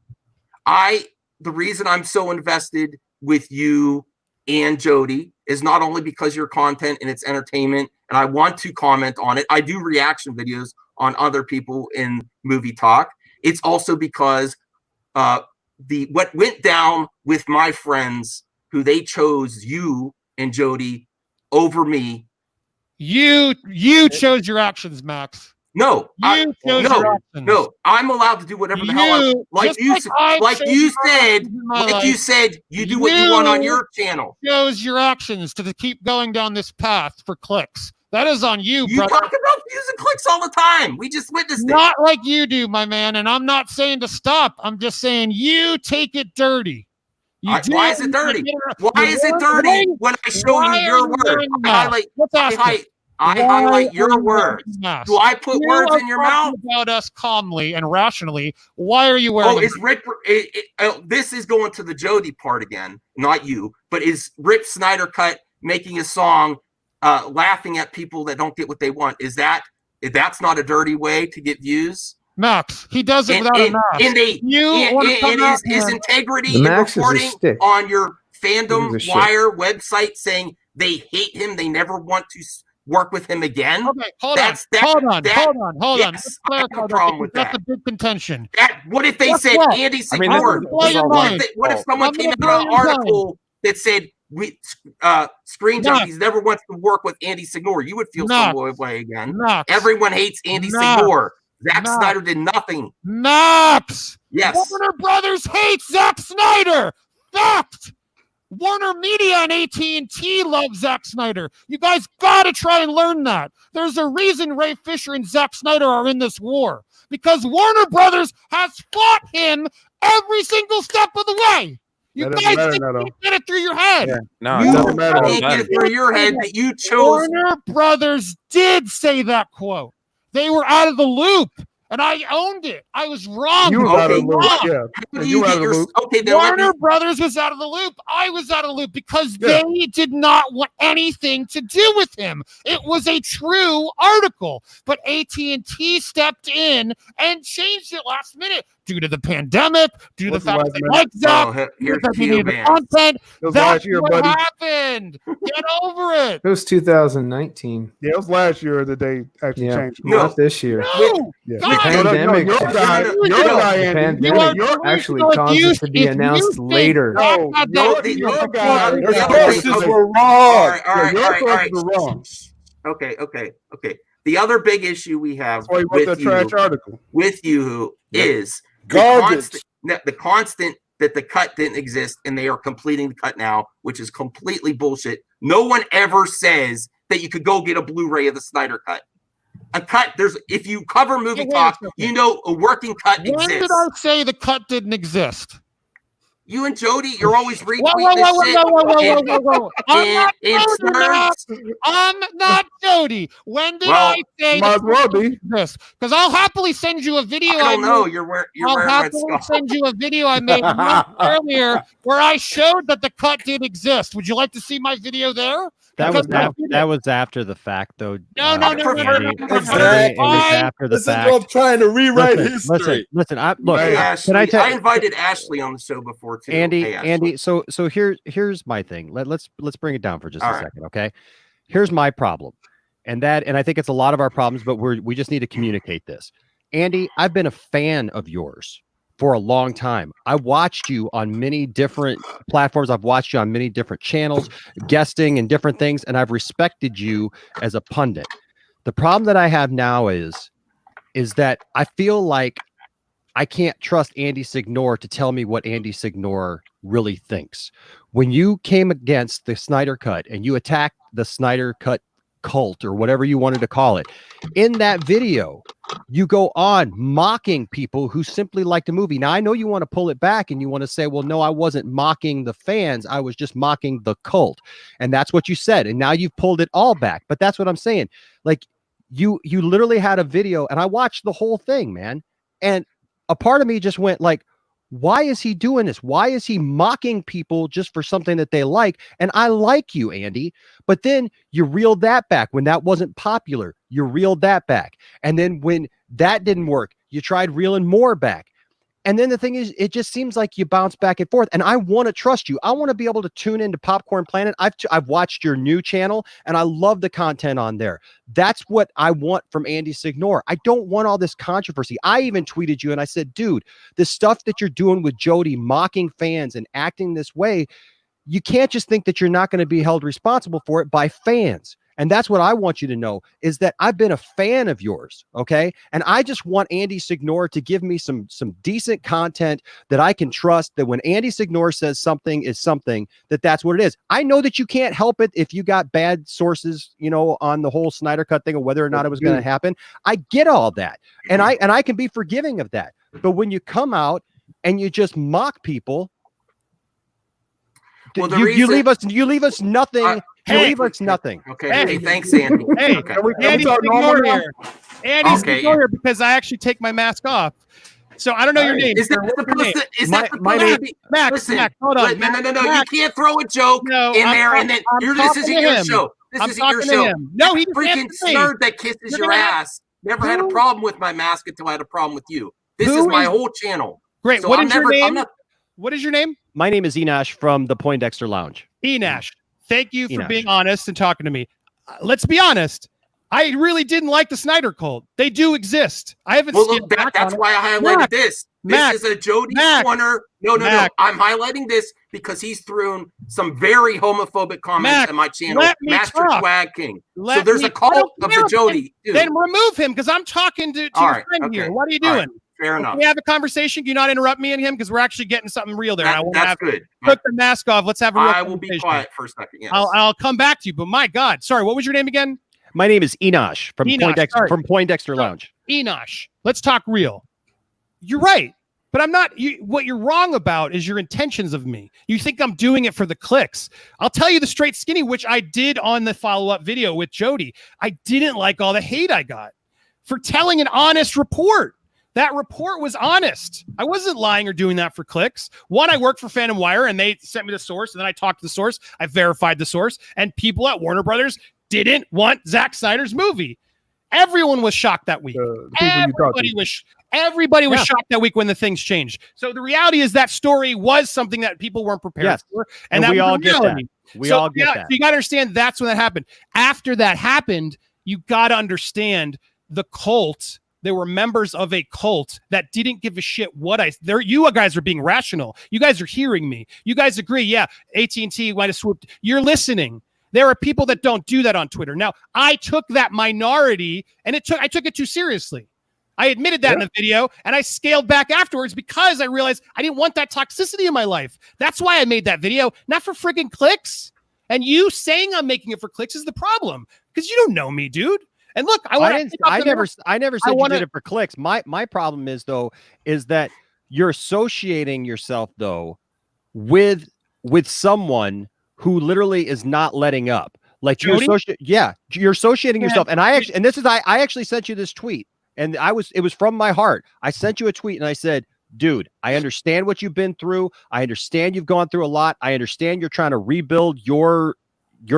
The reason I'm so invested with you and Jody is not only because your content and it's entertainment, and I want to comment on it. I do reaction videos on other people in movie talk. It's also because what went down with my friends who they chose you and Jody over me You chose your actions, Max. No, You chose your actions. no. I'm allowed to do whatever the hell I you said. You do what you want on your channel. Chose your actions to keep going down this path for clicks. That is on you, You brother. talk about views and clicks all the time. We just witnessed it. Not like you do, my man. And I'm not saying to stop. I'm just saying you take it dirty. Why is it dirty? Why is it dirty when I show you your word? I highlight your words. Do I put words in your mouth? About us calmly and rationally. Why are you wearing? Oh, is Rip? This is going to the Jody part again, not you. But is Rip Snyder Cut making a song, laughing at people that don't get what they want? That's not a dirty way to get views? Max, he does it without a mask. His integrity in reporting on your fandom wire website saying they hate him, they never want to work with him again. Okay, hold on. Let's clarify that. That's a big contention. What if they said Andy Signore? What if someone came out with an article that said Screen Junkies never wants to work with Andy Signore? You would feel some way again. Everyone hates Andy Signore. Zack Snyder did nothing. Naps. Yes. Warner Brothers hates Zack Snyder. Fact. Warner Media and AT&T love Zack Snyder. You guys got to try and learn that. There's a reason Ray Fisher and Zack Snyder are in this war. Because Warner Brothers has fought him every single step of the way. You guys can't get it through your head. Yeah. No, it doesn't matter. You can't get it through your head that you chose. Warner Brothers did say that quote. They were out of the loop. And I owned it. I was wrong. You were out of the loop. You out of the loop. Warner Brothers was out of the loop. I was out of the loop because they did not want anything to do with him. It was a true article, but AT&T stepped in and changed it last minute due to the pandemic, due to the fact that they like Zach, because he needed the content. That's what happened. Get over it. It was 2019. Yeah, it was last year that they actually changed. Not this year. No. The pandemic. The pandemic actually caused it to be announced later. Your sources were wrong. All right. Okay. The other big issue we have with you is the constant that the cut didn't exist and they are completing the cut now, which is completely bullshit. No one ever says that you could go get a Blu-ray of the Snyder Cut. A cut, if you cover movie talk, you know a working cut exists. When did I say the cut didn't exist? You and Jody, you're always retweeting this shit. I'm not Jody. When did I say this? Because I'll happily send you a video. I don't know. I'll happily send you a video I made earlier where I showed that the cut did exist. Would you like to see my video there? That was after the fact, though. No. It was after the fact. I'm trying to rewrite history. Listen. I invited Ashley on the show before too. Andy. So here's my thing. Let's bring it down for just a second, okay? Here's my problem, and I think it's a lot of our problems, but we just need to communicate this. Andy, I've been a fan of yours for a long time. I watched you on many different platforms. I've watched you on many different channels, guesting and different things, and I've respected you as a pundit. The problem that I have now is that I feel like I can't trust Andy Signore to tell me what Andy Signore really thinks. When you came against the Snyder Cut and you attacked the Snyder Cut cult or whatever you wanted to call it, in that video, you go on mocking people who simply like the movie. Now, I know you want to pull it back and you want to say, well, no, I wasn't mocking the fans. I was just mocking the cult. And that's what you said. And now you've pulled it all back. But that's what I'm saying. Like, you literally had a video and I watched the whole thing, man. And a part of me just went like, why is he doing this? Why is he mocking people just for something that they like? And I like you, Andy. But then you reeled that back when that wasn't popular. You reeled that back. And then when that didn't work, you tried reeling more back. And then the thing is, it just seems like you bounce back and forth. And I want to trust you. I want to be able to tune into Popcorn Planet. I've watched your new channel and I love the content on there. That's what I want from Andy Signore. I don't want all this controversy. I even tweeted you and I said, dude, the stuff that you're doing with Jody, mocking fans and acting this way, you can't just think that you're not going to be held responsible for it by fans. And that's what I want you to know, is that I've been a fan of yours, okay? And I just want Andy Signore to give me some decent content that I can trust, that when Andy Signore says something is something, that's what it is. I know that you can't help it if you got bad sources, you know, on the whole Snyder Cut thing or whether or not it was going to happen. I get all that. And I can be forgiving of that. But when you come out and you just mock people, well, you leave us nothing. Leave us nothing. Okay. Hey, thanks, Andy. Hey, okay. Andy's Signore here. Andy's Signore here because I actually take my mask off. So I don't know your name. Is that my name? Max. Listen, Max, hold on. No. Max. You can't throw a joke in there and then this isn't your show. This isn't your show. No, he freaking nerd that kisses your ass. Never had a problem with my mask until I had a problem with you. This is my whole channel. Great. So what is your name? Not, what is your name? My name is Enash from the Poindexter Lounge. Enash, thank you for being honest and talking to me. Let's be honest. I really didn't like the Snyder Cult. They do exist. I haven't. Well, look, that's why I highlighted this. This is a Jody corner. No. I'm highlighting this because he's thrown some very homophobic comments at my channel, Master Swag King. So there's a cult of the Jody. Then remove him because I'm talking to your friend here. What are you doing? Fair enough. Can we have a conversation? Can you not interrupt me and him because we're actually getting something real there? That's good. Put the mask off. Let's have a real I will be quiet for a second. Yes. I'll come back to you. But my God, sorry. What was your name again? My name is Enash from Poindexter Lounge. Enosh, let's talk real. You're right, but I'm not. What you're wrong about is your intentions of me. You think I'm doing it for the clicks. I'll tell you the straight skinny, which I did on the follow-up video with Jody. I didn't like all the hate I got for telling an honest report. That report was honest. I wasn't lying or doing that for clicks. One, I worked for Phantom Wire, and they sent me the source, and then I talked to the source. I verified the source, and people at Warner Brothers didn't want Zack Snyder's movie. Everyone was shocked that week. Everybody was shocked that week when the things changed. So the reality is that story was something that people weren't prepared for. And we all get that. We all get that. So you got to understand that's when that happened. After that happened, you got to understand the cult. There were members of a cult that didn't give a shit you guys are being rational. You guys are hearing me. You guys agree. Yeah. AT&T might have swooped. You're listening. There are people that don't do that on Twitter. Now, I took that minority and I took it too seriously. I admitted that in the video and I scaled back afterwards because I realized I didn't want that toxicity in my life. That's why I made that video, not for friggin' clicks. And you saying I'm making it for clicks is the problem because you don't know me, dude. And look, I never said you did it for clicks. My problem is that you're associating yourself though with someone who literally is not letting up. Like you're associating yourself. And I actually sent you this tweet, and it was from my heart. I sent you a tweet and I said, dude, I understand what you've been through. I understand you've gone through a lot. I understand you're trying to rebuild your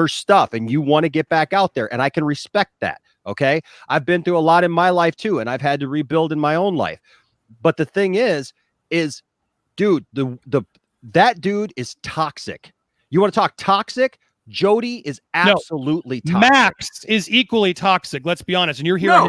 stuff and you want to get back out there. And I can respect that. Okay. I've been through a lot in my life too. And I've had to rebuild in my own life. But the thing is dude, that dude is toxic. You want to talk toxic? Jody is absolutely toxic. Max is equally toxic. Let's be honest. And you're here. I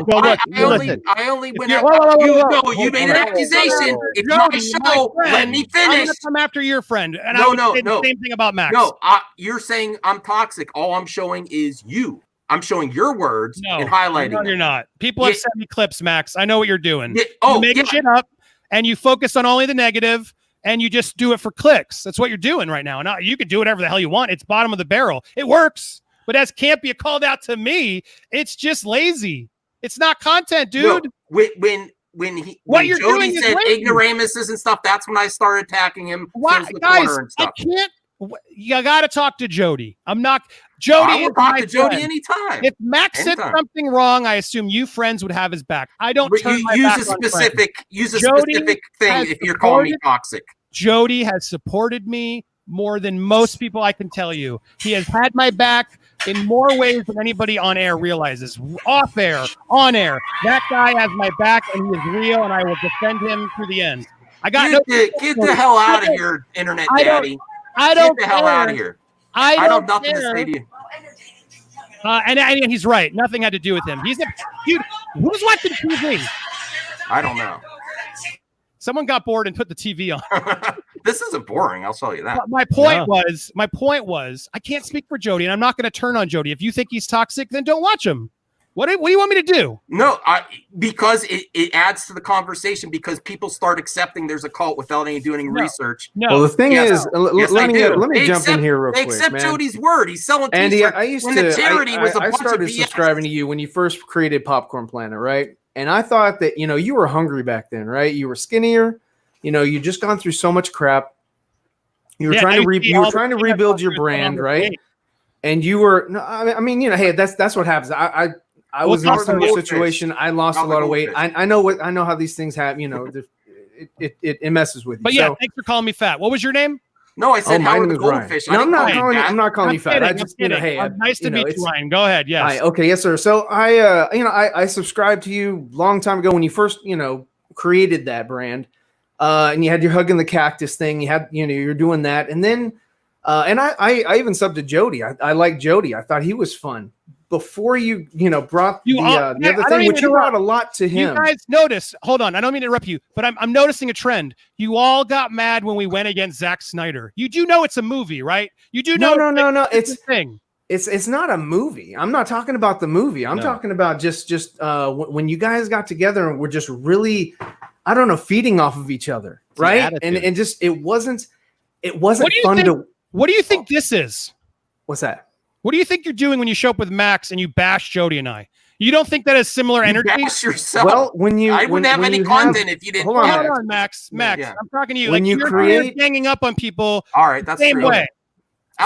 only went out. You made an accusation. It's my show. Let me finish. I'm after your friend. And I would say the same thing about Max. No, you're saying I'm toxic. All I'm showing is you. I'm showing your words and highlighting. No, you're not. People have sent me clips, Max. I know what you're doing. You make shit up and you focus on only the negative. And you just do it for clicks. That's what you're doing right now. And you could do whatever the hell you want. It's bottom of the barrel. It works. But as Campea called out to me, it's just lazy. It's not content, dude. No, when Jody said ignoramuses and stuff, that's when I started attacking him. Guys, I can't. You got to talk to Jody. I'm not. Jody. I will talk to Jody anytime. If Max said something wrong, I assume you friends would have his back. I don't turn my back on friends. Use a specific thing if you're calling me toxic. Jody has supported me more than most people, I can tell you. He has had my back in more ways than anybody on air realizes. Off air, on air. That guy has my back and he is real and I will defend him to the end. Get the hell out of here, internet daddy. Get the hell out of here. I don't have nothing to say to you. And he's right. Nothing had to do with him. Dude, who's watching TV? I don't know. Someone got bored and put the TV on. This isn't boring, I'll tell you that. My point was, I can't speak for Jody, and I'm not going to turn on Jody. If you think he's toxic, then don't watch him. What do you want me to do? No, because it adds to the conversation, because people start accepting there's a cult without doing any research. No. Well, the thing is, let me jump in here real quick. They accept man. Jody's word. He's selling Andy, t-shirts. I started subscribing to you when you first created Popcorn Planet, right? And I thought that, you were hungry back then, right? You were skinnier. You just gone through so much crap. You were trying to rebuild your brand, right? And you were, hey, that's what happens. I was in a similar situation. I lost a lot of weight. I know how these things happen. It messes with you. But yeah, thanks for calling me fat. What was your name? No, I said Howard the Goldfish. No, I'm not calling you fat. I just, hey, nice to meet you, Ryan. Go ahead. Yes. Okay. Yes, sir. So I subscribed to you a long time ago when you first, created that brand, and you had your Hugging the Cactus thing. You had, you're doing that, and then, and I even subbed to Jody. I like Jody. I thought he was fun. Before you brought the other thing, which you brought a lot to him. You guys notice, hold on, I don't mean to interrupt you, but I'm noticing a trend. You all got mad when we went against Zack Snyder. You do know it's a movie, right? You do know. No. It's a thing. It's not a movie. I'm not talking about the movie. I'm talking about just when you guys got together and were just really, I don't know, feeding off of each other, right? And just it wasn't fun to. What do you think this is? What's that? What do you think you're doing when you show up with Max and you bash Jody and I? You don't think that has similar energy? Bash yourself. Well, I wouldn't have any content if you didn't. Hold on, Max. Yeah. I'm talking to you. When you create, ganging up on people. All right, that's same true. way.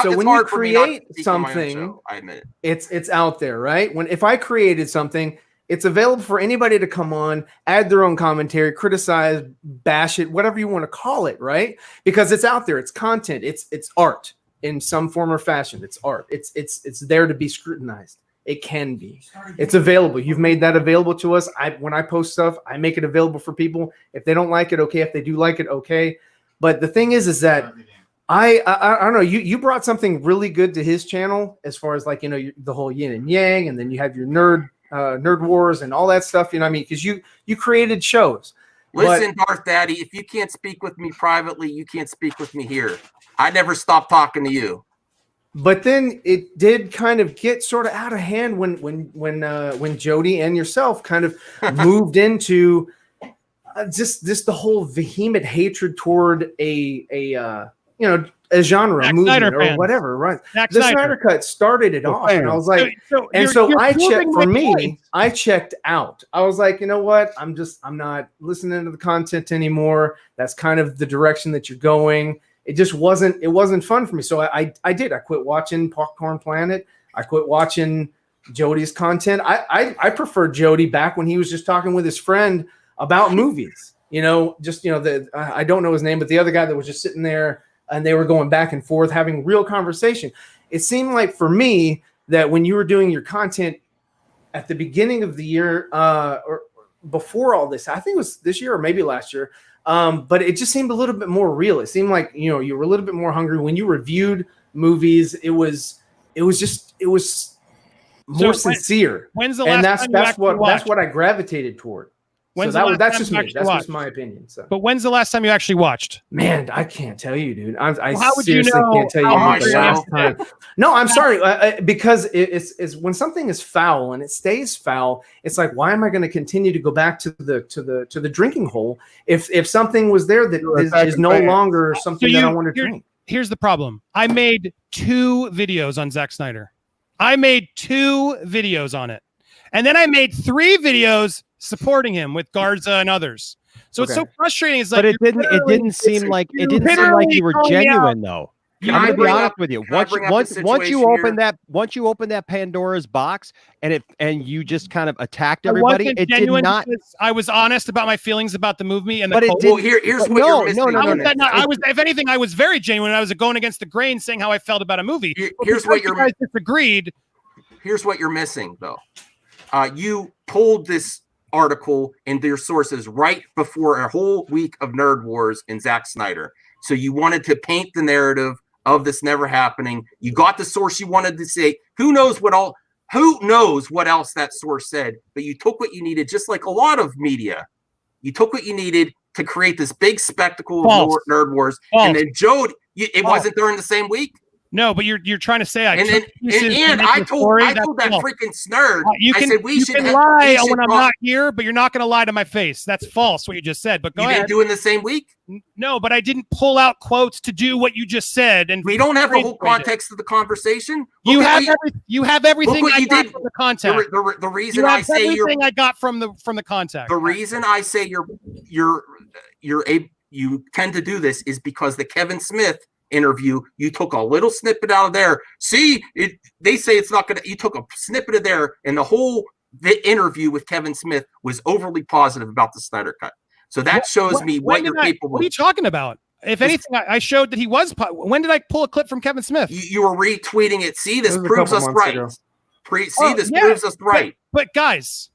So when you create something, I admit it. It's out there, right? If I created something, it's available for anybody to come on, add their own commentary, criticize, bash it, whatever you want to call it, right? Because it's out there. It's content. It's art. In some form or fashion, it's art. It's there to be scrutinized. It can be. It's available. You've made that available to us. When I post stuff, I make it available for people. If they don't like it, okay. If they do like it, okay. But the thing is that I don't know. You brought something really good to his channel as far as like the whole yin and yang, and then you have your nerd wars and all that stuff. Because you created shows. Listen, Darth Daddy, if you can't speak with me privately, you can't speak with me here. I never stopped talking to you. But then it did kind of get sort of out of hand when Jody and yourself kind of moved into just the whole vehement hatred toward a genre, a movement or whatever, right? The Snyder Cut started it off, and I was like, I checked out. I was like, you know what? I'm not listening to the content anymore. That's kind of the direction that you're going. It just wasn't fun for me. So I quit watching Popcorn Planet. I quit watching Jody's content. I preferred Jody back when he was just talking with his friend about movies. I don't know his name, but the other guy that was just sitting there and they were going back and forth having real conversation. It seemed like for me that when you were doing your content at the beginning of the year or before all this, I think it was this year or maybe last year, but it just seemed a little bit more real. It seemed like, you were a little bit more hungry when you reviewed movies. It was more sincere. When's the last time that's what I gravitated toward. That's just me. That's just my opinion. So. But when's the last time you actually watched? Man, I can't tell you, dude. I how would seriously you know can't tell you the last time. No, I'm sorry. Because it's when something is foul and it stays foul, it's like, why am I going to continue to go back to the drinking hole if something was there that is no longer something that I want to drink? Here's the problem. I made 2 videos on Zack Snyder. I made 2 videos on it, and then I made 3 videos supporting him with Garza and others. So it's so frustrating. It's like, but it didn't seem like you were genuine though. I'm gonna be honest with you. Once you open that Pandora's box and you just kind of attacked everybody, it did not. I was honest about my feelings about the movie, and here's what you're missing. I was, if anything, I was very genuine. I was going against the grain, saying how I felt about a movie. Here's what you guys disagreed. Here's what you're missing, though. You pulled this article and their sources right before a whole week of nerd wars in Zack Snyder. So you wanted to paint the narrative of this never happening. You got the source you wanted to say. Who knows what else that source said, but you took what you needed, just like a lot of media. You took what you needed, to create this big spectacle False. of Nerd Wars, False. and then Jody, it False. wasn't during the same week. No, but you're trying to say I And took pieces to and make I a told story. that That's false. freaking snurd. You I can, said we you should can we lie should when I'm talk- not here, but you're not going to lie to my face. That's false. What you just said. But go You ahead. didn't do it in the same week. No, but I didn't pull out quotes to do what you just said. And We don't have the whole context of the conversation. You Look at have me. you have everything what I you got did. from the contact. The reason You I have say you're everything I got from the contact. the reason I say you tend to do this is because the Kevin Smith interview, you took a little snippet out of there. See, they say it's not gonna. You took a snippet of there, and the interview with Kevin Smith was overly positive about the Snyder Cut. So that shows me what you're capable. What are you talking about? If anything, I showed that he was. When did I pull a clip from Kevin Smith? You were retweeting it. See, this proves us right. This proves us right. But guys,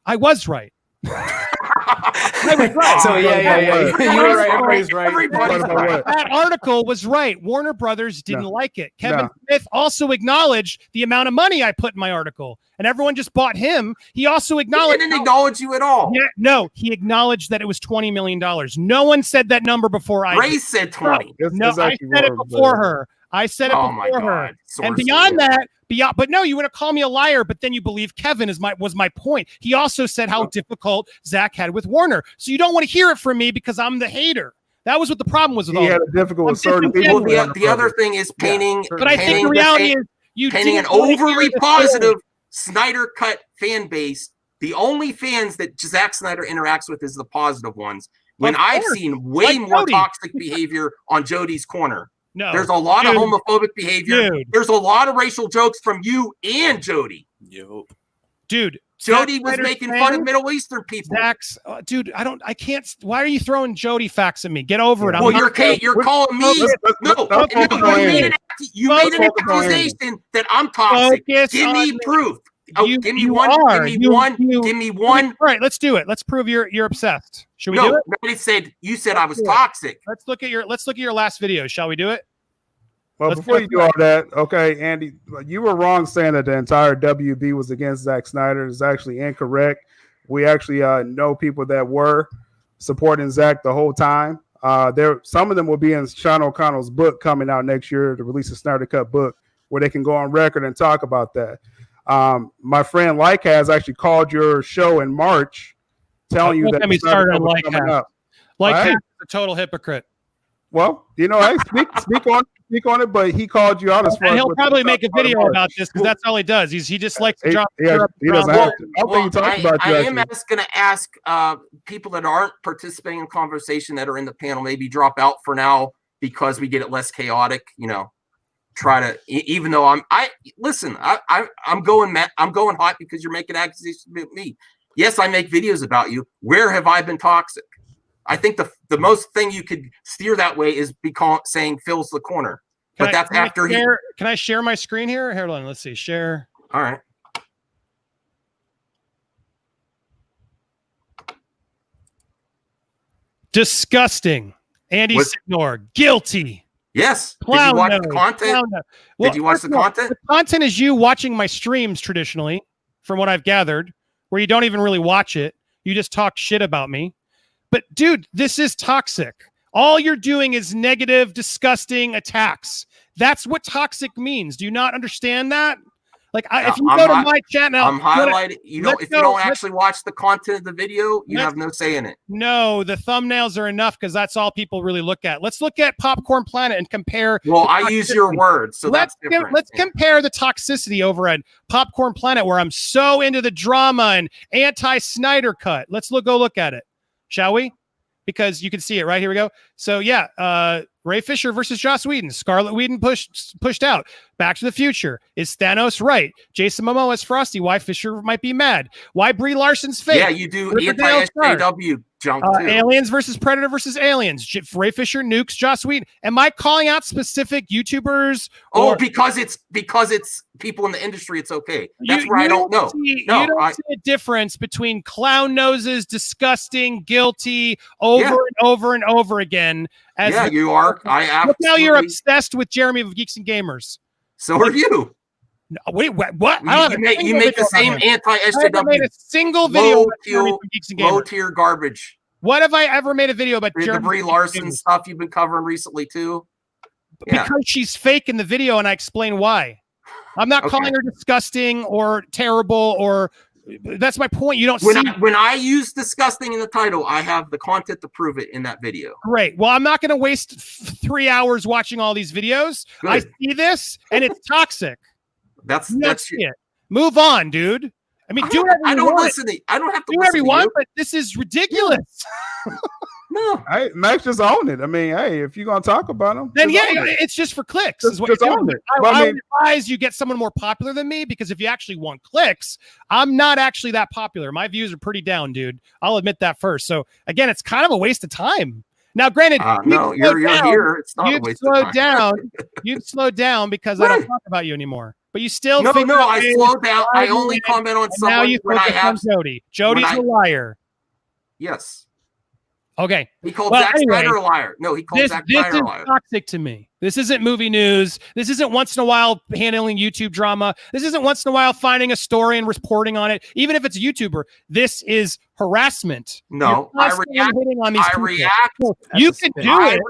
I was right. I was right. So yeah. You were right. Everybody's right. Everybody's right. That article was right. Warner Brothers didn't like it. Kevin Smith also acknowledged the amount of money I put in my article, and everyone just bought him. He also acknowledged. He didn't acknowledge you at all. Yeah, no, he acknowledged that it was $20 million. No one said that number before I. Ray said 20. No, I said it before her. I said it before her. And beyond that, but no, you want to call me a liar, but then you believe Kevin was my point. He also said how difficult Zach had with Warner. So you don't want to hear it from me because I'm the hater. That was what the problem was with all. He had a difficult with certain people. The other thing is painting. But I think the reality is you painting an overly positive Snyder Cut fan base. The only fans that Zack Snyder interacts with is the positive ones. When I've seen way more toxic behavior on Jody's corner. No, there's a lot of homophobic behavior. There's a lot of racial jokes from you and Jody. Dude, Jody was making fun of Middle Eastern people. Zach's, dude, I can't. Why are you throwing Jody facts at me? Get over it. Well, you're calling me. You made an accusation that I'm toxic. Give me proof. Give me one. Give me one. All right, let's do it. Let's prove you're obsessed. Should we do it? Nobody said you said I was toxic. Let's look at your last video. Shall we do it? Well, before you do all that, okay, Andy, you were wrong saying that the entire WB was against Zack Snyder. It's actually incorrect. We actually know people that were supporting Zack the whole time. Some of them will be in Sean O'Connell's book coming out next year to release a Snyder Cut book where they can go on record and talk about that. My friend Like has actually called your show in March, telling you that the Snyder Cut was coming up. Like is a total hypocrite. Well, hey, speak on it, but he called you out as far. And he'll probably make a video about this because that's all he does. He just likes to drop. He doesn't have to. I don't think he talks about you. I am going to ask people that aren't participating in the conversation that are in the panel maybe drop out for now because we get it less chaotic. Try to, even though I'm going hot because you're making accusations about me. Yes, I make videos about you. Where have I been toxic? I think the most thing you could steer that way is saying Phil's the corner. But Can I share my screen here? Hold on, let's see. Share. All right. Disgusting. Andy Signore, guilty. Yes. Did you watch the content? Did you watch the content? The content is you watching my streams traditionally, from what I've gathered, where you don't even really watch it. You just talk shit about me. But dude, this is toxic. All you're doing is negative, disgusting attacks. That's what toxic means. Do you not understand that? Like, if you go to my channel, I'm highlighting. If you don't actually watch the content of the video, you have no say in it. No, the thumbnails are enough because that's all people really look at. Let's look at Popcorn Planet and compare. Well, I use your words, so that's different. Let's compare the toxicity over at Popcorn Planet, where I'm so into the drama and anti-Snyder Cut. Let's go look at it, shall we? Because you can see it right here. We go. So yeah, Ray Fisher versus Joss Whedon. Scarlet Whedon pushed out. Back to the Future. Is Thanos right? Jason Momoa as Frosty. Why Fisher might be mad? Why Brie Larson's fake? Yeah, you do anti-SJW junk too. Aliens versus Predator versus Aliens. Ray Fisher nukes Joss Whedon. Am I calling out specific YouTubers? Because it's people in the industry. It's okay. That's where I don't know. You don't see a difference between clown noses, disgusting, guilty, over and over and over again. You are. Look how you're obsessed with Jeremy of Geeks and Gamers. So are you. No, wait, what? You make the same anti-SJW. I made a single video. Low tier garbage. What have I ever made a video about The Brie Larson stuff you've been covering recently too? Yeah. Because she's fake in the video, and I explain why. I'm not calling her disgusting or terrible, or that's my point. You don't when I use disgusting in the title, I have the content to prove it in that video. Great. Well, I'm not going to waste 3 hours watching all these videos. Good. I see this, and it's toxic. That's it. Move on, dude. I mean, do whatever I you don't want. listen to. I don't have to do listen whatever you to want, you. but this is ridiculous. No, Max just own it. I mean, hey, if you're gonna talk about them, then it's just for clicks. Is what just you're own doing. it. I would advise you get someone more popular than me, because if you actually want clicks, I'm not actually that popular. My views are pretty down, dude. I'll admit that first. So again, it's kind of a waste of time. Now, granted, no, you're here. It's not a waste of time. You've slowed down because I don't talk about you anymore. But you still no. I slowed down. I only comment on someone now you when I have Jody. Jody's a liar. Yes. Okay. He called Zack Snyder a liar. No, he called Zack Snyder a liar. This is toxic to me. This isn't movie news. This isn't once in a while handling YouTube drama. This isn't once in a while finding a story and reporting on it, even if it's a YouTuber. This is harassment. No, I react. You can do it.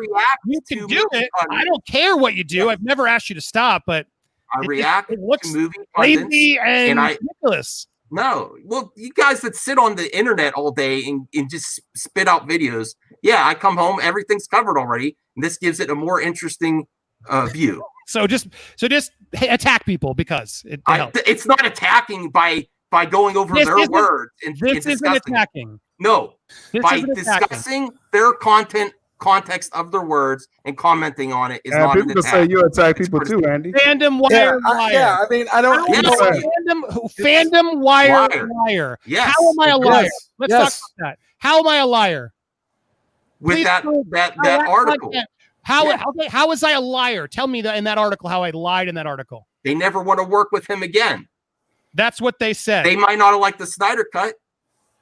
You can do it. I don't care what you do. I've never asked you to stop, but I react it looks to movie lazy and ridiculous. No, well, you guys that sit on the internet all day and just spit out videos. Yeah, I come home, everything's covered already, and this gives it a more interesting view. So just attack people because it helps. It's not attacking by going over their words and isn't attacking. No, by discussing their context of their words and commenting on it is not an attack. Say you attack people too, Andy. Fandom wire. Yeah, I mean, I don't. Fandom wire. Yes. How am I a liar? Yes. Let's talk about that. How am I a liar? With that article. How was I a liar? Tell me that in that article how I lied in that article. They never want to work with him again. That's what they said. They might not have liked the Snyder Cut.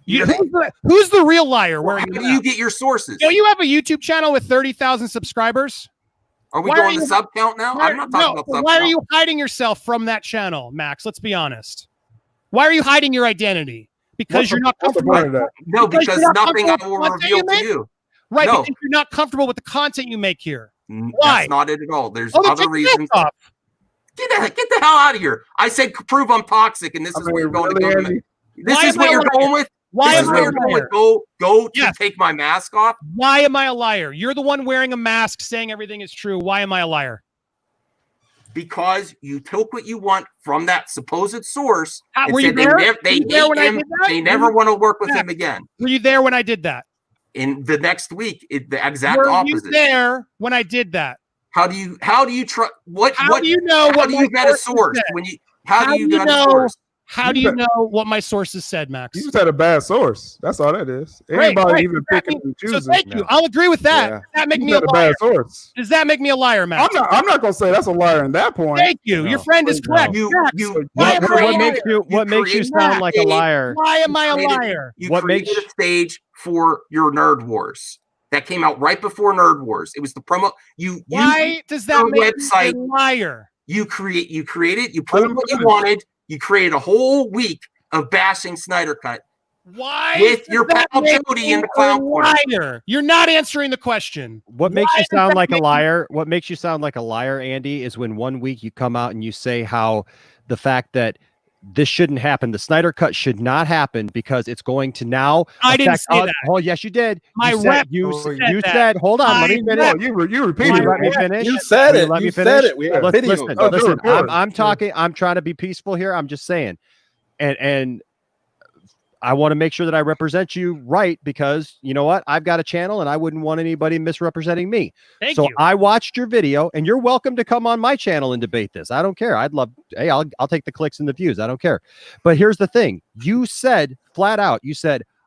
Who's the real liar? How do you get your sources? You have a YouTube channel with 30,000 subscribers. Are we going to sub count now? I'm not talking about sub count. Why are you hiding yourself from that channel, Max? Let's be honest. Why are you hiding your identity? Because you're not comfortable. No, because nothing I will reveal to you. Right, because you're not comfortable with the content you make here. Why? That's not it at all. There's other reasons. Get the hell out of here. I said prove I'm toxic, and this is what you're going to go with. This is what you're going with? Why am I a liar? Go to take my mask off. Why am I a liar? You're the one wearing a mask saying everything is true. Why am I a liar? Because you took what you want from that supposed source and were you said there? they hate him. They never want to work with him again. Were you there when I did that? In the next week, the exact opposite. opposite. Were you there when I did that? How do you trust what? How do you know how what do you get a source said? when you? How do you get a source? How do you know what my sources said, Max? You just had a bad source. That's all that is. Anybody even picking and choosing. So thank you. I'll agree with that. Yeah. Does that make me a bad source? Does that make me a liar, Max? I'm not gonna say that's a liar in that point. Thank you. Your friend is correct. What makes you sound like a liar? Why am I a liar? You created a stage for your Nerd Wars that came out right before Nerd Wars. It was the promo. Why does that make you a liar? You created. You put what you wanted. You created a whole week of bashing Snyder Cut. Why? With your pal Jody in the clown corner. You're not answering the question. What makes you sound like a liar? What makes you sound like a liar, Andy, is when one week you come out and you say how the fact that this shouldn't happen, the Snyder Cut should not happen because it's going to now. I didn't say that. Oh, yes, you did. My rep. You said. Hold on. Let me finish. You repeated. Let me finish. You said it. Let me You finish. said it. We have video. Listen. I'm talking. I'm trying to be peaceful here. I'm just saying, and I want to make sure that I represent you right because you know what? I've got a channel and I wouldn't want anybody misrepresenting me. Thank you. I watched your video and you're welcome to come on my channel and debate this. I don't care. I'd love, hey, I'll take the clicks and the views. I don't care. But here's the thing. You said flat out,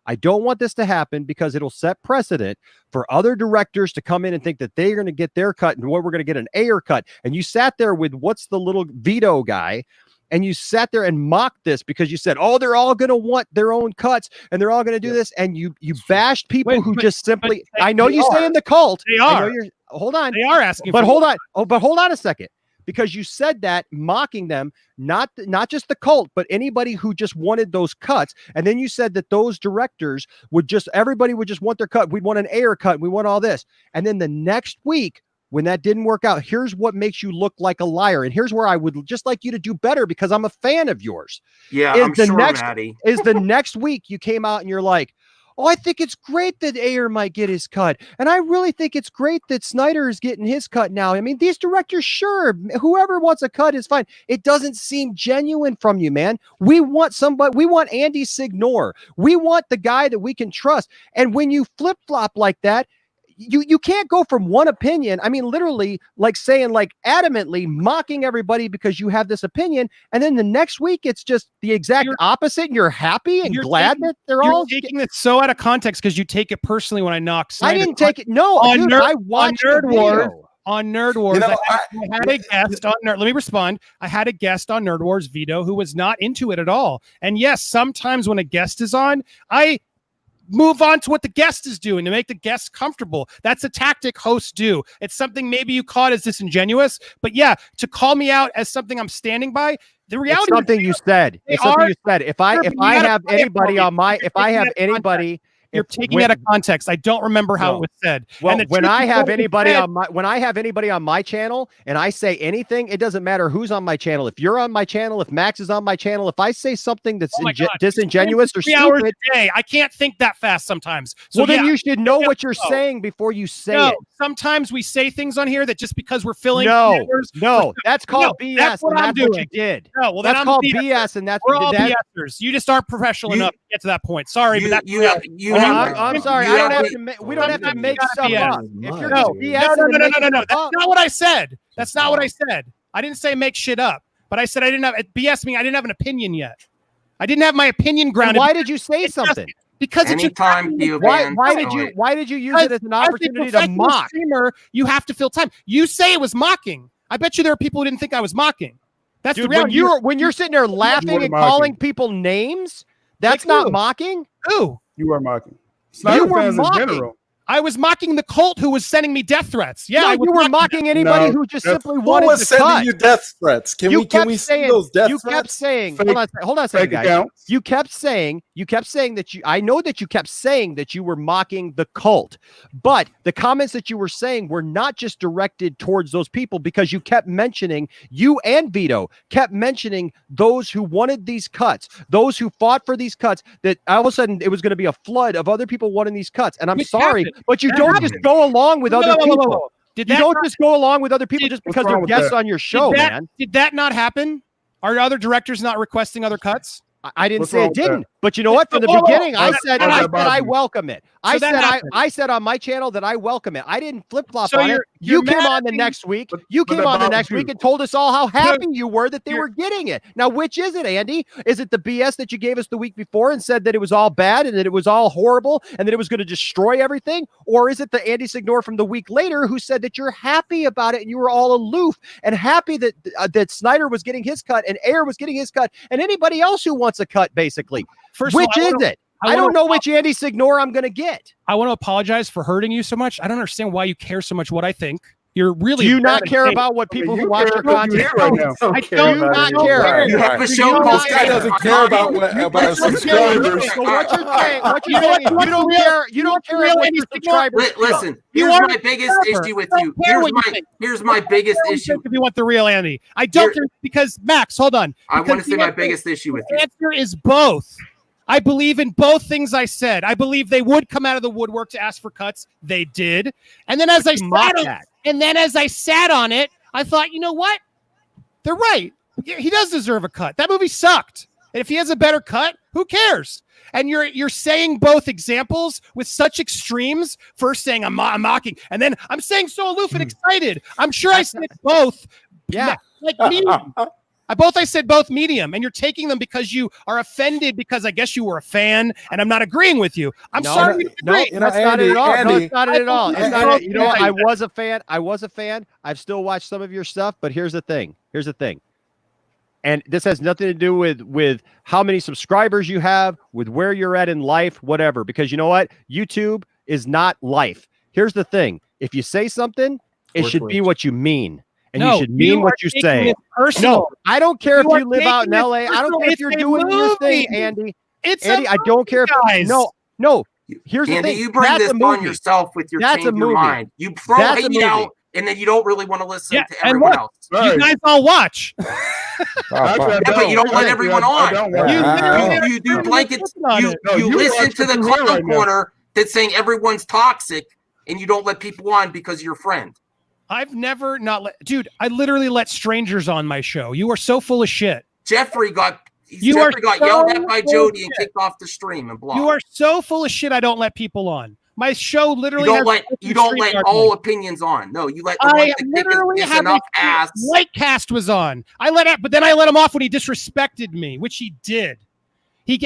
I don't want this to happen because it'll set precedent for other directors to come in and think that they're going to get their cut and we're going to get an Ayer cut. And you sat there with what's the little veto guy. And you sat there and mocked this because you said, oh, they're all going to want their own cuts and they're all going to do this. And you bashed people who just simply, I know you say in the cult. They are. Hold on. They are asking. But hold on. Oh, but hold on a second. because you said that mocking them, not just the cult, but anybody who just wanted those cuts. And then you said that those directors everybody would just want their cut. We'd want an Ayer cut. We want all this. And then the next week, when that didn't work out, here's what makes you look like a liar. And here's where I would just like you to do better, because I'm a fan of yours. Yeah, I'm sure, Maddie. Is the next week you came out and you're like, oh, I think it's great that Ayer might get his cut. And I really think it's great that Snyder is getting his cut now. I mean, these directors, sure, whoever wants a cut is fine. It doesn't seem genuine from you, man. We want somebody, we want Andy Signore. We want the guy that we can trust. And when you flip-flop like that, you can't go from one opinion. I mean, literally, like saying, like adamantly mocking everybody because you have this opinion, and then the next week it's just the exact opposite, and you're happy and glad that they're all taking it so out of context because you take it personally when I knock Snyder. I didn't take it. No, dude, I watched on Nerd the Wars. video. On Nerd Wars, I had a guest on Nerd. Let me respond. I had a guest on Nerd Wars, Vito, who was not into it at all. And yes, sometimes when a guest is on, I move on to what the guest is doing to make the guest comfortable. That's a tactic hosts do. It's something maybe you caught as disingenuous, but yeah, to call me out as something I'm standing by, the reality it's something you said. It's something you said. If I have anybody on my, if I have anybody, you're taking it out of context. I don't remember how it was said. Well, when I have anybody on my channel and I say anything, it doesn't matter who's on my channel. If you're on my channel, if Max is on my channel, if I say something that's disingenuous or 3 hours stupid, a day, I can't think that fast sometimes. So well, then you should know what you're saying before you say it. Sometimes we say things on here that just because we're filling that's called BS. That's what I'm doing. What you did. No, well, that's called BS, and that's we're all BSers. You just aren't professional enough to get to that point. Sorry, but that's I'm sorry. I don't have to. We don't have to make stuff up. If you're just BS, no. That's not what I said. That's not what I said. I didn't say make shit up, but I said I didn't have BS. I didn't have an opinion yet. I didn't have my opinion grounded. Why did you say something? Because anytime why did you use it as an opportunity to mock? Streamer, you have to fill time. You say it was mocking. I bet you there are people who didn't think I was mocking. That's the reality. When you're sitting there laughing and calling people names, that's not mocking. Who? You are mocking. Snyder fans in general. I was mocking the cult who was sending me death threats. Yeah, you were mocking anybody who just simply wanted to cut. Who was sending you death threats? Can we see those death threats? You kept saying, hold on a second, guys. You kept saying that I know that you kept saying that you were mocking the cult, but the comments that you were saying were not just directed towards those people, because you kept mentioning, you and Vito kept mentioning those who wanted these cuts, those who fought for these cuts, that all of a sudden it was going to be a flood of other people wanting these cuts. And I'm sorry, but you don't just go along with other people. You don't just go along with other people just because they're guests on your show, man. Did that not happen? Are other directors not requesting other cuts? I didn't say it didn't, but you know what? From the beginning, I said I welcome it. I said on my channel that I welcome it. I didn't flip flop on it. You came on the next week. You came on the next week and told us all how happy you were that they were getting it. Now, which is it, Andy? Is it the BS that you gave us the week before and said that it was all bad and that it was all horrible and that it was going to destroy everything? Or is it the Andy Signore from the week later who said that you're happy about it and you were all aloof and happy that that Snyder was getting his cut and Ayer was getting his cut and anybody else who wants a cut, basically? Which is it? I don't know which Andy Signore I'm going to get. I want to apologize for hurting you so much. I don't understand why you care so much what I think. You're really. Do you not care about what people who watch your content? I do not care. You have a show called This guy doesn't care about subscribers. So what you're saying, you don't care. You don't care about your subscribers. Listen, here's my biggest issue with you. Here's my biggest issue. If you want the real Andy, I don't care because Max. Hold on. I want to say my biggest issue with you. The answer is both. I believe in both things I said. I believe they would come out of the woodwork to ask for cuts. They did. And then as I sat on it, I thought, you know what? They're right. He does deserve a cut. That movie sucked. And if he has a better cut, who cares? And you're saying both examples with such extremes. First saying I'm mocking, and then I'm saying so aloof and excited. I'm sure I said both. Yeah. Like medium. I said both medium, and you're taking them because you are offended because I guess you were a fan, and I'm not agreeing with you. I'm sorry. That's not it at all. No, it's not it at all. It's not. You know, I was a fan. I've still watched some of your stuff, but here's the thing. And this has nothing to do with how many subscribers you have, with where you're at in life, whatever. Because you know what? YouTube is not life. Here's the thing. If you say something, it should be what you mean. and you should mean what you say. No, I don't care if you live out in LA. I don't care if you're doing your thing, Andy. Andy, I don't care if no. Here's the Andy, thing. you bring this on yourself with your change your mind. You throw hate out, and then you don't really want to listen to everyone else. You guys all watch. But you don't let everyone on. You do blankets. You listen to the clown corner that's saying everyone's toxic, and you don't let people on because you're your friend. I've never not let, dude. I literally let strangers on my show. You are so full of shit. Jeffrey got yelled at by Jody and kicked off the stream and blocked. You are so full of shit. I don't let people on. My show literally you don't let all opinions on. No, you let the ones that kick enough ass. Lightcast was on. But then I let him off when he disrespected me, which he did. He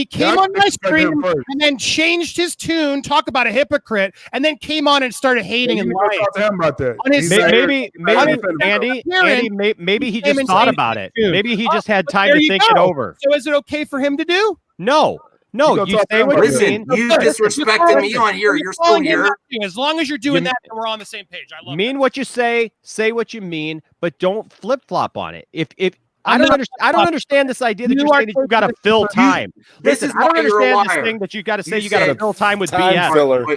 came on my stream and then changed his tune, talk about a hypocrite, and then came on and started hating and lying. Maybe he just thought about it. Maybe he just had time to think it over. So is it okay for him to do? No, you say what you mean. You disrespected me on here. You're still here. As long as you're doing that, then we're on the same page. I love mean what you say what you mean, but don't flip flop on it. If I don't understand this idea that you're saying that you got to fill time. Listen, I don't understand this thing that you got to say you got to fill time with BS.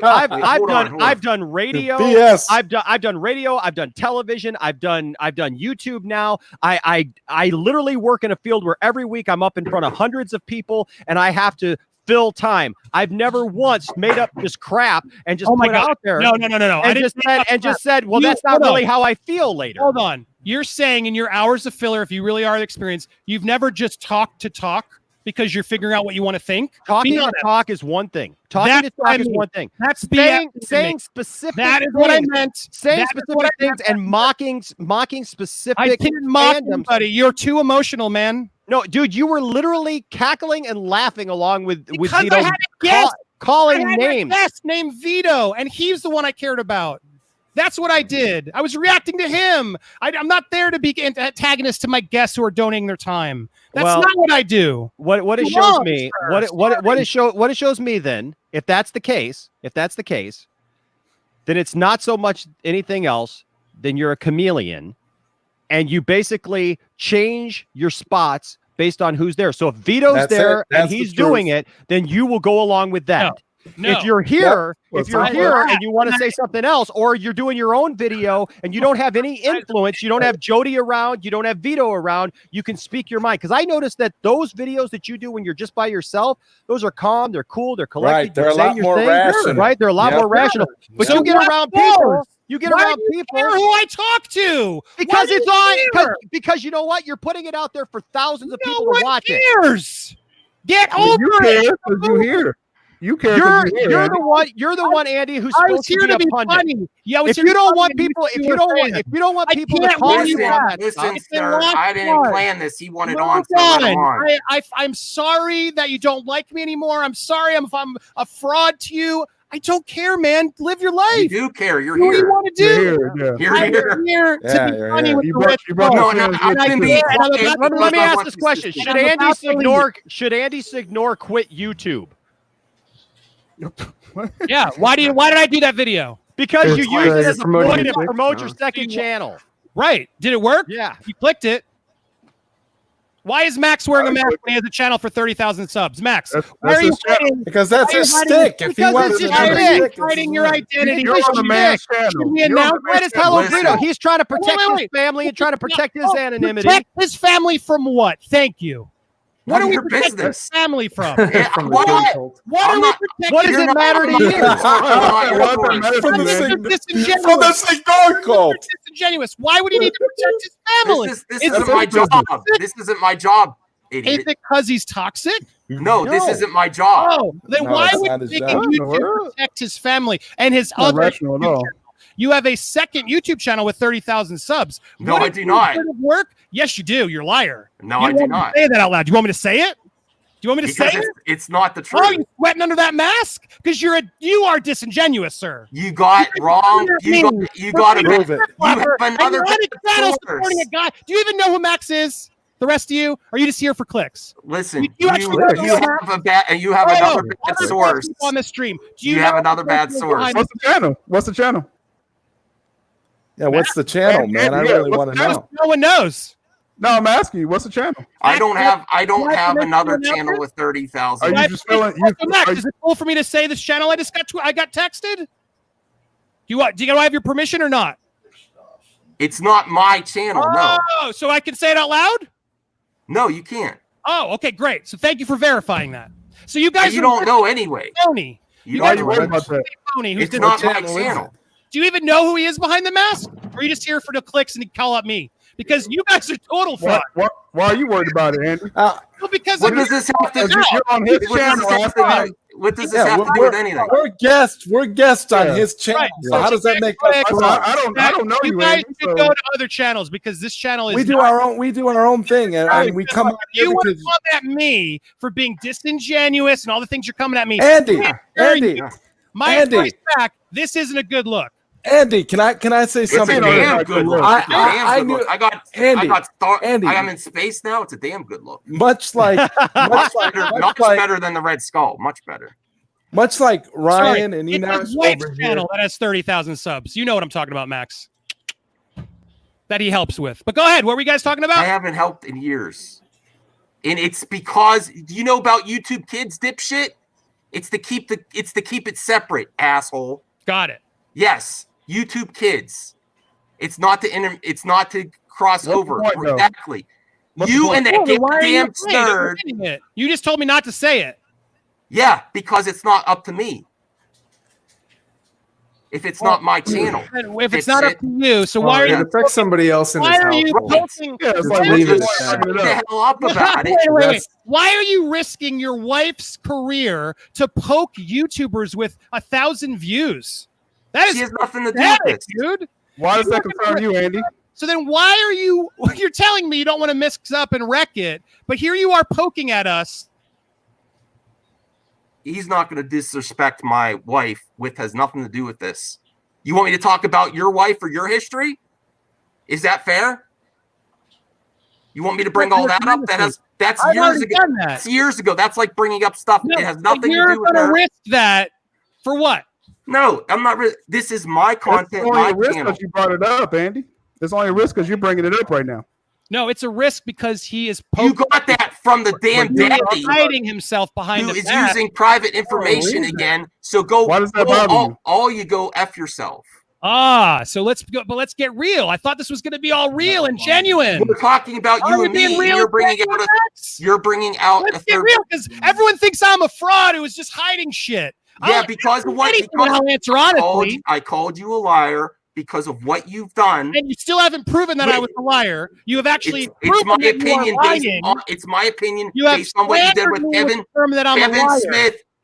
I've done radio. BS. I've done radio. I've done television. I've done YouTube now. I literally work in a field where every week I'm up in front of hundreds of people and I have to fill time. I've never once made up this crap and just put it out there. No. And just said, well, that's not really how I feel later. Hold on. You're saying in your hours of filler, if you really are experienced, you've never just talked to talk because you're figuring out what you want to think. Talking to talk is one thing. Talking to talk is one thing. That's saying specific. That is what I meant. Saying specific things and mocking specific. I didn't mock anybody. You're too emotional, man. No, dude, you were literally cackling and laughing along with because Vito I had a guest. calling I had names. A guest named Vito, and he's the one I cared about. That's what I did. I was reacting to him. I'm not there to be antagonist to my guests who are donating their time. That's not what I do. What it shows me, what it shows me then, if that's the case, then it's not so much anything else than you're a chameleon, and you basically change your spots based on who's there. So if Vito's there and he's doing it, then you will go along with that. No. If you're here, and you want to say something else, or you're doing your own video and you don't have any influence, you don't have Jody around, you don't have Vito around, you can speak your mind. Because I noticed that those videos that you do when you're just by yourself, those are calm, they're cool, they're collected. Right, they're a lot more rational. Right, they're a lot more rational. But you get around people. You get around people who I talk to because it's on. Because you know what? You're putting it out there for thousands of people to watch it. Get over it. You hear. You care. You're the one, Andy, who's supposed to be a pundit. Funny. Yeah, if you don't want people to call you out, listen, sir, I didn't plan this. He wanted on, so I let him on. I'm sorry that you don't like me anymore. I'm sorry if I'm a fraud to you. I don't care, man. Live your life. You do care. You're here. What do you want to do? You're here to be funny with Let me ask this question: Should Andy Signore quit YouTube? Yeah. Why did I do that video? Because you used it as a point to promote your second channel. Right. Did it work? Yeah. You clicked it. Why is Max wearing a mask when he has a channel for 30,000 subs? Max, why are you hiding? Because that's a stick. If he wants to hiding your identity, you're on the man's channel. Right as Hello Brito. He's trying to protect his family and trying to protect his anonymity. Protect his family from what? Thank you. What are we protecting his family from? What does it matter to you? From the SIGNORE cult. Disingenuous. Why would he need to protect his family? This isn't my job. This isn't my job, idiot. Is it because he's toxic? No, this isn't my job. Oh, then why would he protect his family and his other? You have a second YouTube channel with 30,000 subs. No, I do not. Work? Yes, you do. You're a liar. No, I do not. Say that out loud. Do you want me to say it? Do you want me to say it? It's not the truth. Oh, you're sweating under that mask? Because you are disingenuous, sir. You got wrong. You got to prove it. You have another channel supporting a guy. Do you even know who Max is? The rest of you? Or are you just here for clicks? Listen, you have another bad source on the stream. Do you have another bad source? What's the channel? Yeah, what's the channel, man? I really want to know. No one knows. No, I'm asking you, what's the channel? I don't have another channel with 30,000. Are you just feeling? Max, is it cool for me to say this channel I just got texted? Do you have your permission or not? It's not my channel. Oh, no. So I can say it out loud? No, you can't. Oh, okay, great. So thank you for verifying that. So you guys, you don't know anyway. Phony. You guys are worried about that. Phony. It's not my channel. Do you even know who he is behind the mask? Or are you just here for the clicks and call out me? Because you guys are total fraud. Why are you worried about it, Andy? Well, because what does this have to do? You're on his channel. What does this have to do with anything? We're guests on his channel. Right. So how does that make us? I don't know you. You guys should go to other channels because this channel is. We do our own thing, and we come. You want to come at me for being disingenuous and all the things you're coming at me. Andy, my advice back. This isn't a good look. Andy, can I say something? It's a damn good look. I knew. Andy, I'm in space now. It's a damn good look. Much better than the Red Skull. Much better. Much like Ryan and Enoch's channel that has 30,000 subs. You know what I'm talking about, Max. That he helps with. But go ahead. What were you guys talking about? I haven't helped in years, and it's because do you know about YouTube Kids, dipshit? It's to keep it separate, asshole. Got it. Yes. YouTube Kids. It's not to cross over. Exactly. You and that damn nerd. You just told me not to say it. Yeah, because it's not up to me. If it's not my channel. If it's not up to you, so why are you affect somebody else in his house? Why are you posting? the hell up about it. Wait. Why are you risking your wife's career to poke YouTubers with 1,000 views? She has nothing to do with this, dude. Why does that concern you, Andy? So then why are you're telling me you don't want to mix up and wreck it, but here you are poking at us. He's not going to disrespect my wife, which has nothing to do with this. You want me to talk about your wife or your history? Is that fair? You want me to bring all that up? That's years ago. That's years ago. That's like bringing up stuff. It has nothing to do with her. You're going to risk that for what? No, I'm not. This is my content. It's only a risk because you brought it up, Andy. It's only a risk because you're bringing it up right now. No, it's a risk because he is. You got that from the damn daddy hiding himself behind who is using private information again. So go. Why does that bother you? All you go F yourself. So let's go. But let's get real. I thought this was going to be all real and genuine. We're talking about you and me. You're bringing out. Let's get real because everyone thinks I'm a fraud who is just hiding shit. Yeah, because of what? I'll answer honestly. I called you a liar because of what you've done, and you still haven't proven that I was a liar. You have actually. It's my opinion. It's my opinion based on what you did with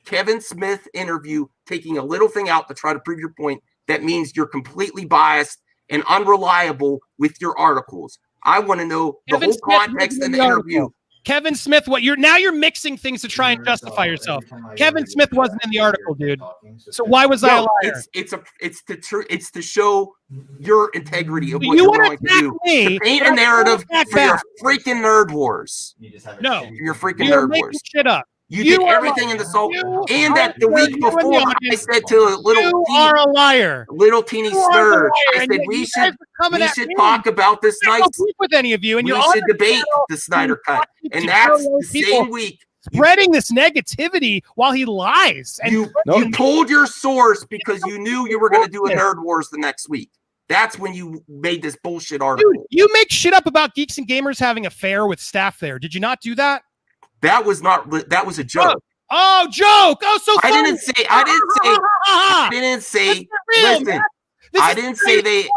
Kevin Smith interview, taking a little thing out to try to prove your point. That means you're completely biased and unreliable with your articles. I want to know the whole context in the interview. Kevin Smith, you're mixing things to try and justify yourself. Kevin Smith wasn't in the article, dude. So why was I a liar? It's to show your integrity of what you're going to do. To paint a narrative for your freaking nerd wars. No, your freaking nerd wars. Shit up. You did everything in the soul, and that the week before I said to a little are a liar, little teeny nerd. I said we should talk about this night with any of you, and we should debate the Snyder Cut, and that's the same week. Spreading this negativity while he lies. And you told your source because you knew you were going to do a nerd wars the next week. That's when you made this bullshit article. Dude, you make shit up about Geeks and Gamers having an affair with staff there. Did you not do that? That was a joke. Oh, joke. Oh, so funny. I didn't say. Listen, I didn't say they.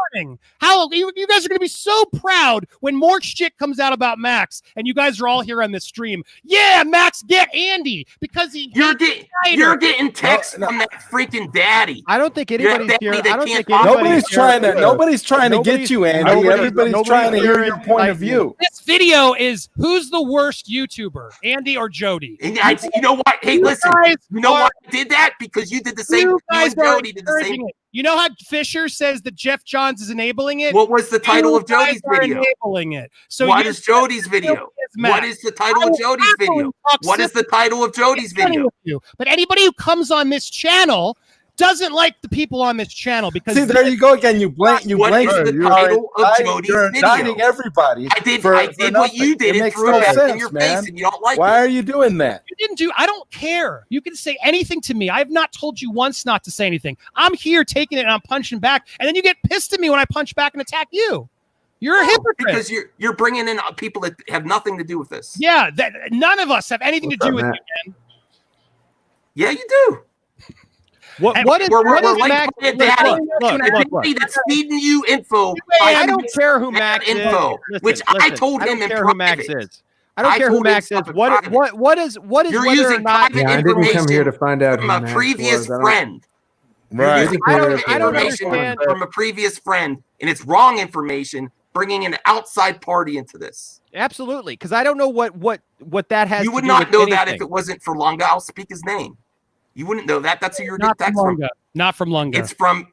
How you guys are going to be so proud when more shit comes out about Max, and you guys are all here on this stream. Yeah, Max, get Andy because you're getting texts from that freaking daddy. I don't think anybody's here. I don't think nobody's trying to get you, Andy. Everybody's trying to hear your point of view. This video is who's the worst YouTuber, Andy or Jody? And you know what? Hey, listen. You know why I did that? Because you did the same. You and Jody did the same. You know how Fisher says that Jeff Johns is enabling it? What was the title of Jody's video? Enabling it. So what is Jody's video? What is the title of Jody's video? What is the title of Jody's video? But anybody who comes on this channel doesn't like the people on this channel because see, there you go again. You blame What is the title of Jody's you're video? indicting everybody. I did what you did. It It makes threw no it back sense, in your man. face, and you don't like Why it. are you doing that? you didn't do. I don't care. You can say anything to me. I have not told you once not to say anything. I'm here taking it and I'm punching back, and then you get pissed at me when I punch back and attack you. You're a hypocrite because you're bringing in people that have nothing to do with this. Yeah, that none of us have anything to do with you, man. Yeah, you do. What is Max? Daddy that's feeding you info. I don't care who Max is. Which I told him I don't in care who Max private. is. I don't care who told him Max is. stuff in What is You're whether or using not? private I didn't come information here to find out from who a Max previous was. I don't- friend. Right. I don't Information understand. from a previous friend, and it's wrong information, bringing an outside party into this. Absolutely, because I don't know what that has. You to would do not with know anything. that if it wasn't for Lunga. I'll speak his name. You wouldn't know that. That's who you're Not getting from text from. Lunga. Not from Lunga.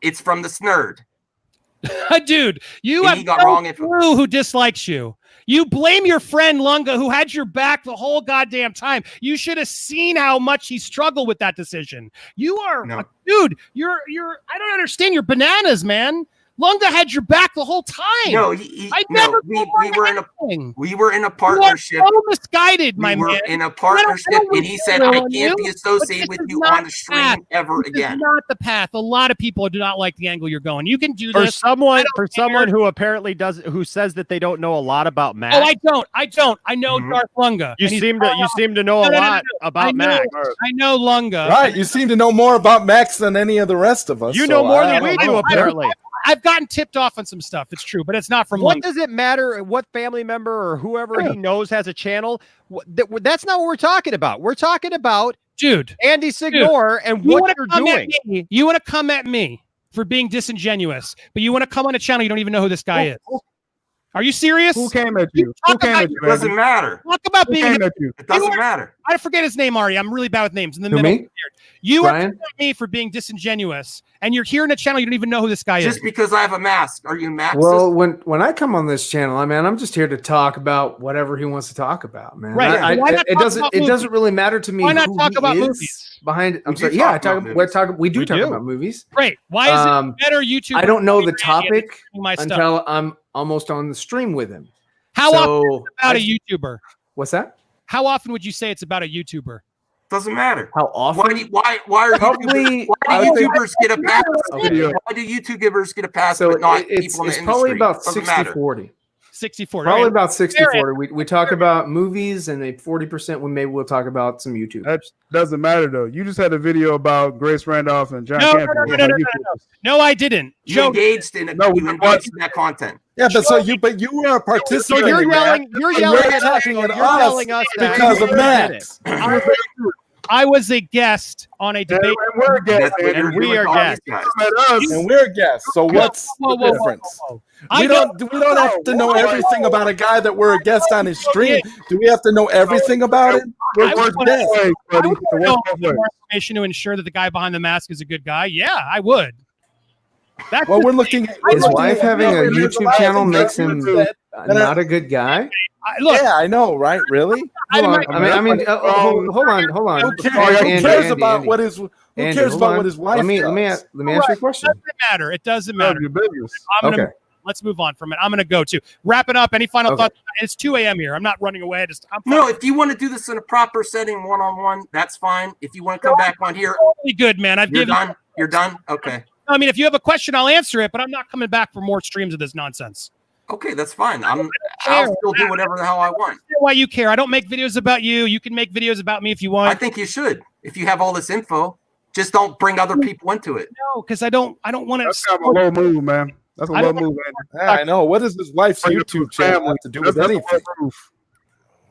It's from the Snurd. Dude, you And have he got no wrong info. clue who dislikes you. You blame your friend Lunga, who had your back the whole goddamn time. You should have seen how much he struggled with that decision. You are, dude. You're. I don't understand. You're bananas, man. Lunga had your back the whole time. No, we were in a partnership. You are so misguided, my we were man. in a partnership, and he said, "I can't be associated with you on the stream ever This again." is not the path. A lot of people do not like the angle you're going. You can do For this. someone who apparently who says that they don't know a lot about Max. Oh, I don't. I know Darth Lunga. You and he's seem to know a lot about Max. I know Lunga. Right. You seem to know more about Max than any of the rest of us. You so know more I than don't we do, know. apparently. I've gotten tipped off on some stuff. It's true, but it's not from What Lunga. does it matter what family member or whoever he knows has a channel? That's not what we're talking about. We're talking about, dude, Andy Signore and what you're doing. You want to come at me for being disingenuous, but you want to come on a channel you don't even know who this guy is. Are you serious? Who came at you? Who came at you? It doesn't matter. Talk about Who being. came at you? It doesn't matter. I forget his name, Ari. I'm really bad with names. In the Who, middle. me? You are Brian? coming at me for being disingenuous, and you're here in a channel you don't even know who this guy Just is. because I have a mask, are you Maxist? Well, when I come on this channel, I'm just here to talk about whatever he wants to talk about, man. Right. Why not It talk doesn't about doesn't really matter to me. Why not who talk he about is movies? behind it. I'm We sorry. do Yeah, talk about we do talk do. about movies. Great. Why is it better YouTube? I don't know the topic my stuff. until I'm almost on the stream with him. How So, often is it about a YouTuber? What's that? How often would you say it's about a YouTuber? Doesn't matter. How often? Why are Probably- why I do would say- YouTubers get a pass? Okay. Why do YouTubers get a pass, So but not it's people in the probably industry? about Doesn't matter. 60-40. 60-40. Probably Right. about 60-40. We talk about movies, and 40% when maybe we'll talk about some YouTube. That doesn't matter though. You just had a video about Grace Randolph and John No, Campea. No, I didn't. You engaged in it. You engaged in that content. Yeah, but you were a participant. So you're yelling. You're yelling at us. attacking You're at us telling us that because of Max. I was a guest on a debate. And we're guests. And we are guests. And we're guests. So what's the difference? We don't have to know everything about a guy that we're a guest on his stream. Do we have to know everything about it? We're guests. I would know more information to ensure that the guy behind the mask is a good guy. Yeah, I would. That's Well, we're looking at His wife having a YouTube channel makes him not a good guy. Look, yeah, I know, right? Really? Hold on. Hold on. Who cares about what his? Who cares about what his wife? Let me answer your question. It doesn't matter. It doesn't matter. Your business. Okay. Let's move on from it. I'm going to go to wrap it up. Any final thoughts? It's 2 a.m. here. I'm not running away. No, if you want to do this in a proper setting, one-on-one, that's fine. If you want to come back on here, totally good, man. You're done. Okay. I mean, if you have a question, I'll answer it, but I'm not coming back for more streams of this nonsense. Okay, that's fine. I'll still do whatever the hell I want. Why you care? I don't make videos about you. You can make videos about me if you want. I think you should. If you have all this info, just don't bring other people into it. No, because I don't want to. That's kind of a low move, man. That's a low move, man. Yeah, I know. What does his wife's YouTube channel have to do with anything?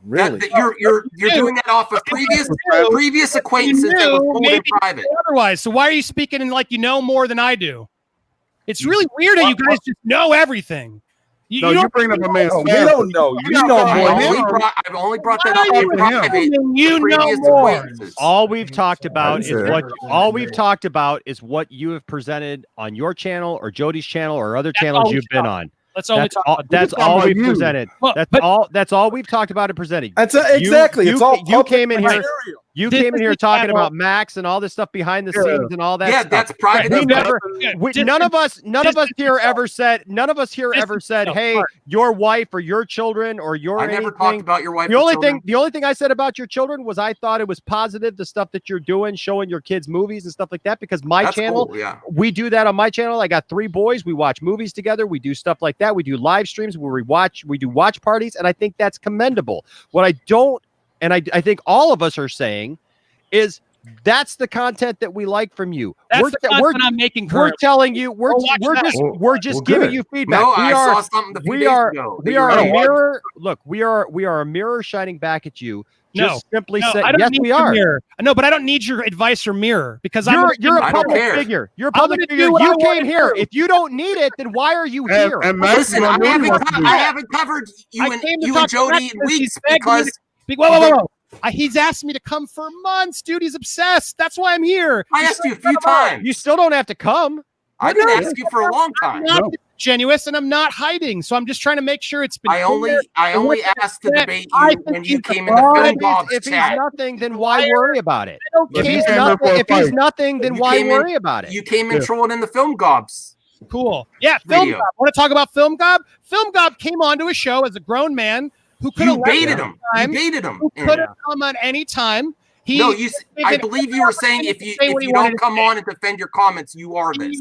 Really? You're doing that off of previous acquaintances that was told in private. Otherwise, so why are you speaking in like you know more than I do? It's really weird how you guys just know everything. You bring up a man's we don't know. You know more. I've only brought that up in private. You know more. All we've talked about is what you have presented on your channel or Jody's channel or other channels you've been on. That's all we talk about. That's all we've presented. That's all we've talked about and presented. That's exactly. You came in here. You came in here talking about Max and all this stuff behind the scenes and all that. Yeah, stuff. that's private. None of us here ever said. Hey, your wife or your children or your. I never talked about your wife. The only thing I said about your children was I thought it was positive, the stuff that you're doing, showing your kids movies and stuff like that. Because my channel, we do that on my channel. I got 3 boys. We watch movies together. We do stuff like that. We do live streams where we do watch parties, and I think that's commendable. What I don't. And I think all of us are saying is that's the content that we like from you. That's the content I'm making. We're telling you, we're just giving you feedback. No, I saw something a few days ago. We are a mirror. Look, we are a mirror shining back at you. Simply say, yes, we are. Mirror. No, but I don't need your advice or mirror because you're a public figure. You're a public figure. You came here. If you don't need it, then why are you here? And listen, I haven't covered you and Jody in weeks because. Whoa. He's asked me to come for months, dude. He's obsessed. That's why I'm here. I asked you a few times. You still don't have to come. I've been asking you for a long time. I'm not disingenuous, and I'm not hiding. So I'm just trying to make sure it's been. I only asked to debate you when you came in the film Bob's chat. If he's nothing, then why worry about it? If he's nothing, then why worry about it? You came in trolling in the film gobs. Cool. Yeah, Film Gob. Want to talk about Film Gob? Film Gob came onto a show as a grown man. Who could have baited him? You baited him. Who could have come on any time? I believe you were saying if you don't come on and defend your comments, you are this.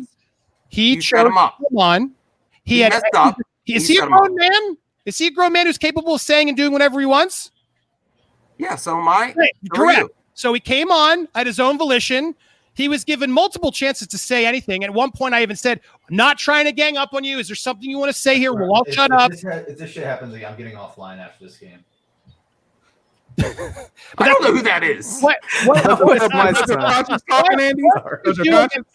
He chose to come on. He had messed up. Is he a grown man? Is he a grown man who's capable of saying and doing whatever he wants? Yeah. So am I. Correct. So he came on at his own volition. He was given multiple chances to say anything. At one point, I even said, I'm not trying to gang up on you. Is there something you want to say here? We'll all shut up. If this shit happens again, I'm getting offline after this game. I don't know who that is. What talking, Andy?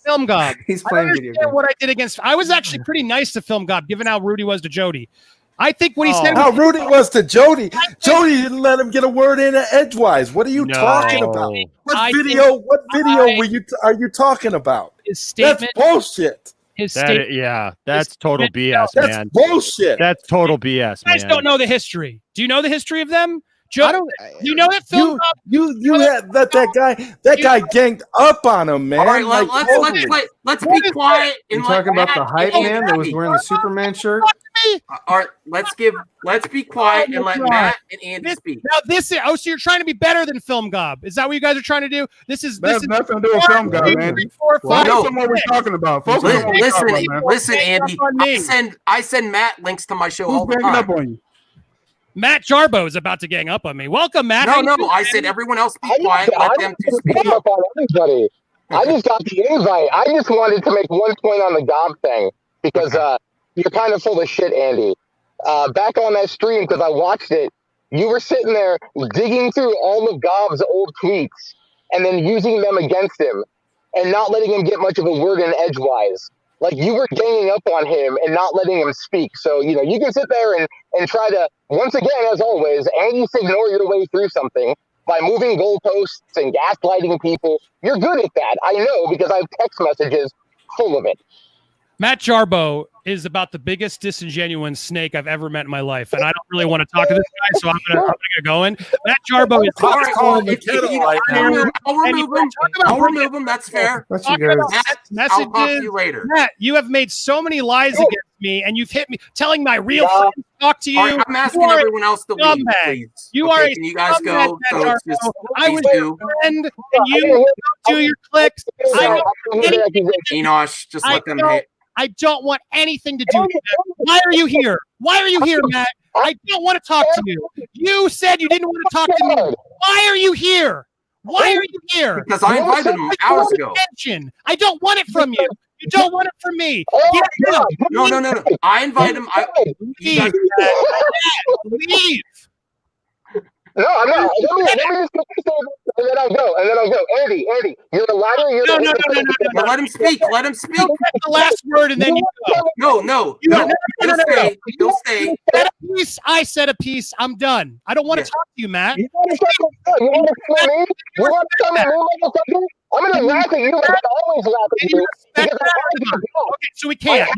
Film Gob. He's playing video games. What I did against, I was actually pretty nice to Film Gob, given how rude he was to Jody. I think what he said. How rude it was to Jody. Jody didn't let him get a word in edgewise. What are you talking about? What video are you talking about? His statement. That's bullshit. His statement. That's total BS, man. That's bullshit. That's total BS, man. You guys don't know the history. Do you know the history of them? Joe, you know that Film Gob? You had let that guy ganged up on him, man. All right, let's be quiet. You talking about the hype man that was wearing the Superman shirt? All right, let's be quiet and let Matt and Andy speak. Now so you're trying to be better than Film Gob? Is that what you guys are trying to do? This is nothing to do with Film Gob, Andy. Focus on what we're talking about. Listen, Andy. I send Matt links to my show all the time. Up on you? Matt Jarboe is about to gang up on me. Welcome, Matt. No. I said everyone else be quiet. Let them two speak. Up on everybody. I just got the invite. I just wanted to make one point on the Gob thing because you're kind of full of shit, Andy. Back on that stream, because I watched it, you were sitting there digging through all of Gob's old tweets and then using them against him and not letting him get much of a word in edgewise. Like, you were ganging up on him and not letting him speak. So, you can sit there and try to, once again, as always, ignore your way through something by moving goalposts and gaslighting people. You're good at that. I know, because I have text messages full of it. Matt Jarboe is about the biggest disingenuous snake I've ever met in my life, and I don't really want to talk to this guy, so I'm gonna go in. Matt Jarboe is. I'll remove him. That's fair. Messages. I'll talk to you later. Matt, you have made so many lies against me, and you've hit me, telling my real friends to talk to you. Right, I'm asking everyone else to leave, please. Can you guys go? I was your friend, and you do your clicks. Enosh, just let them hit. I don't want anything to do with it. Why are you here? Why are you here, Matt? I don't want to talk to you. You said you didn't want to talk to me. Why are you here? Why are you here? Because I invited him hours ago. I don't want it from you. You don't want it from me. No. I invite him. Leave. No, I'm not. Let me just and then I'll go. Andy, you're a liar. No. Let him speak. The last word, and then you go. No. He'll stay. I said a piece. I'm done. I don't want to talk to you, Matt. You want to come at me? I'm gonna laugh at you like I always laugh at you. Because Okay, so we can't.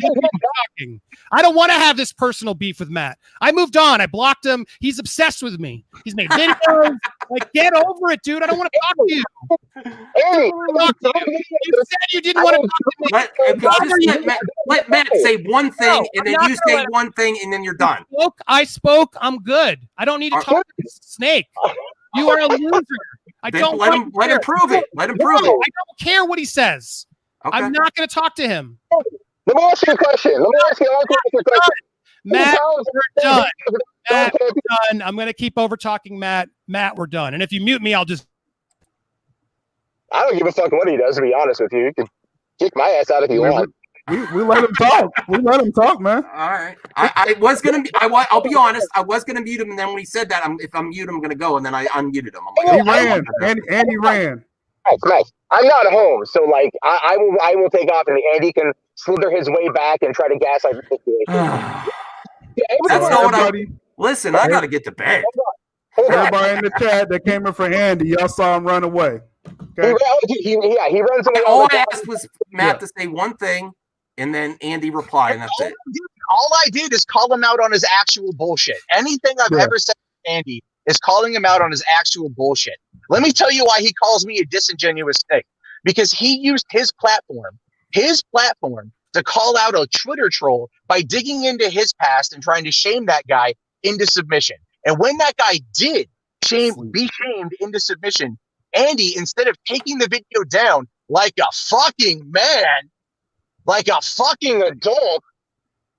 Talking. I don't want to have this personal beef with Matt. I moved on. I blocked him. He's obsessed with me. He's made videos. Like, get over it, dude. I don't want to talk to you. You said you didn't want to talk to me. Let Matt say one thing, and then you say one thing, and then you're done. I spoke. I'm good. I don't need to talk to this snake. You are a loser. Don't let him prove it. Let him prove it. I don't care what he says. Okay. I'm not going to talk to him. Let me ask you a question. Matt, we're done. Matt, we're done. I'm going to keep over talking Matt. Matt, we're done. And if you mute me, I'll just. I don't give a fuck what he does, to be honest with you. You can kick my ass out if you want. We let him talk. We let him talk, man. All right. I was gonna. I'll be honest. I was gonna mute him, and then when he said that, if I'm mute, I'm gonna go, and then I unmuted him. He ran. And he ran. Nice. I'm not home, so like I will take off, and Andy can slither his way back and try to gaslight the situation. That's not what Listen, I gotta get to bed. Everybody in the chat that came in for Andy, y'all saw him run away. Okay? He runs away. All I asked was Matt to say one thing, and then Andy replied, and that's it. All I did is call him out on his actual bullshit. Anything I've ever said to Andy is calling him out on his actual bullshit. Let me tell you why he calls me a disingenuous snake. Because he used his platform to call out a Twitter troll by digging into his past and trying to shame that guy into submission. And when that guy did be shamed into submission, Andy, instead of taking the video down like a fucking man, like a fucking adult,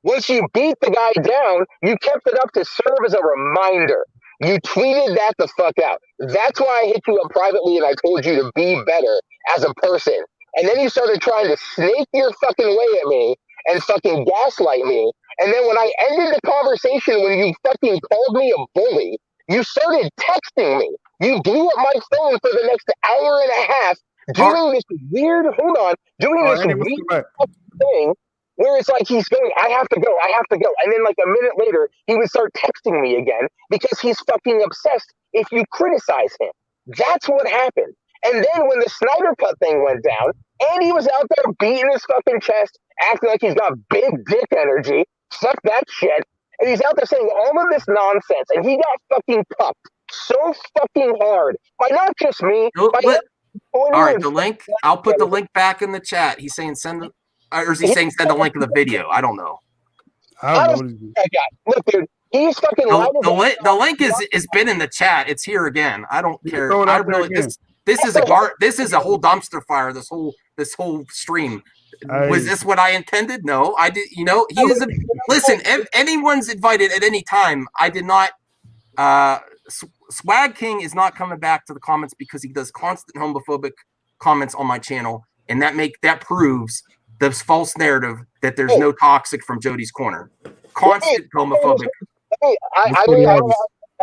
once you beat the guy down, you kept it up to serve as a reminder. You tweeted that the fuck out. That's why I hit you up privately and I told you to be better as a person. And then you started trying to snake your fucking way at me and fucking gaslight me. And then when I ended the conversation, when you fucking called me a bully, you started texting me. You blew up my phone for the next hour and a half doing this weird, weird thing where it's like he's going, I have to go. And then like a minute later, he would start texting me again because he's fucking obsessed if you criticize him. That's what happened. And then when the Snyder Cut thing went down, and he was out there beating his fucking chest, acting like he's got big dick energy, fuck that shit, and he's out there saying all of this nonsense, and he got fucking cuffed so fucking hard by not just me. All right, the link. I'll put the link back in the chat. He's saying send, or is he saying send the link to the video? I don't know. I don't know that guy. Look, dude, he's fucking. The link is been in the chat. It's here again. I don't care. I really this is a whole dumpster fire. This whole stream. Was this what I intended? No, I did. You know, he is a listen. Anyone's invited at any time. I did not. Swag King is not coming back to the comments because he does constant homophobic comments on my channel, and that proves this false narrative that there's no toxic from Jody's corner. Constant homophobic. I don't have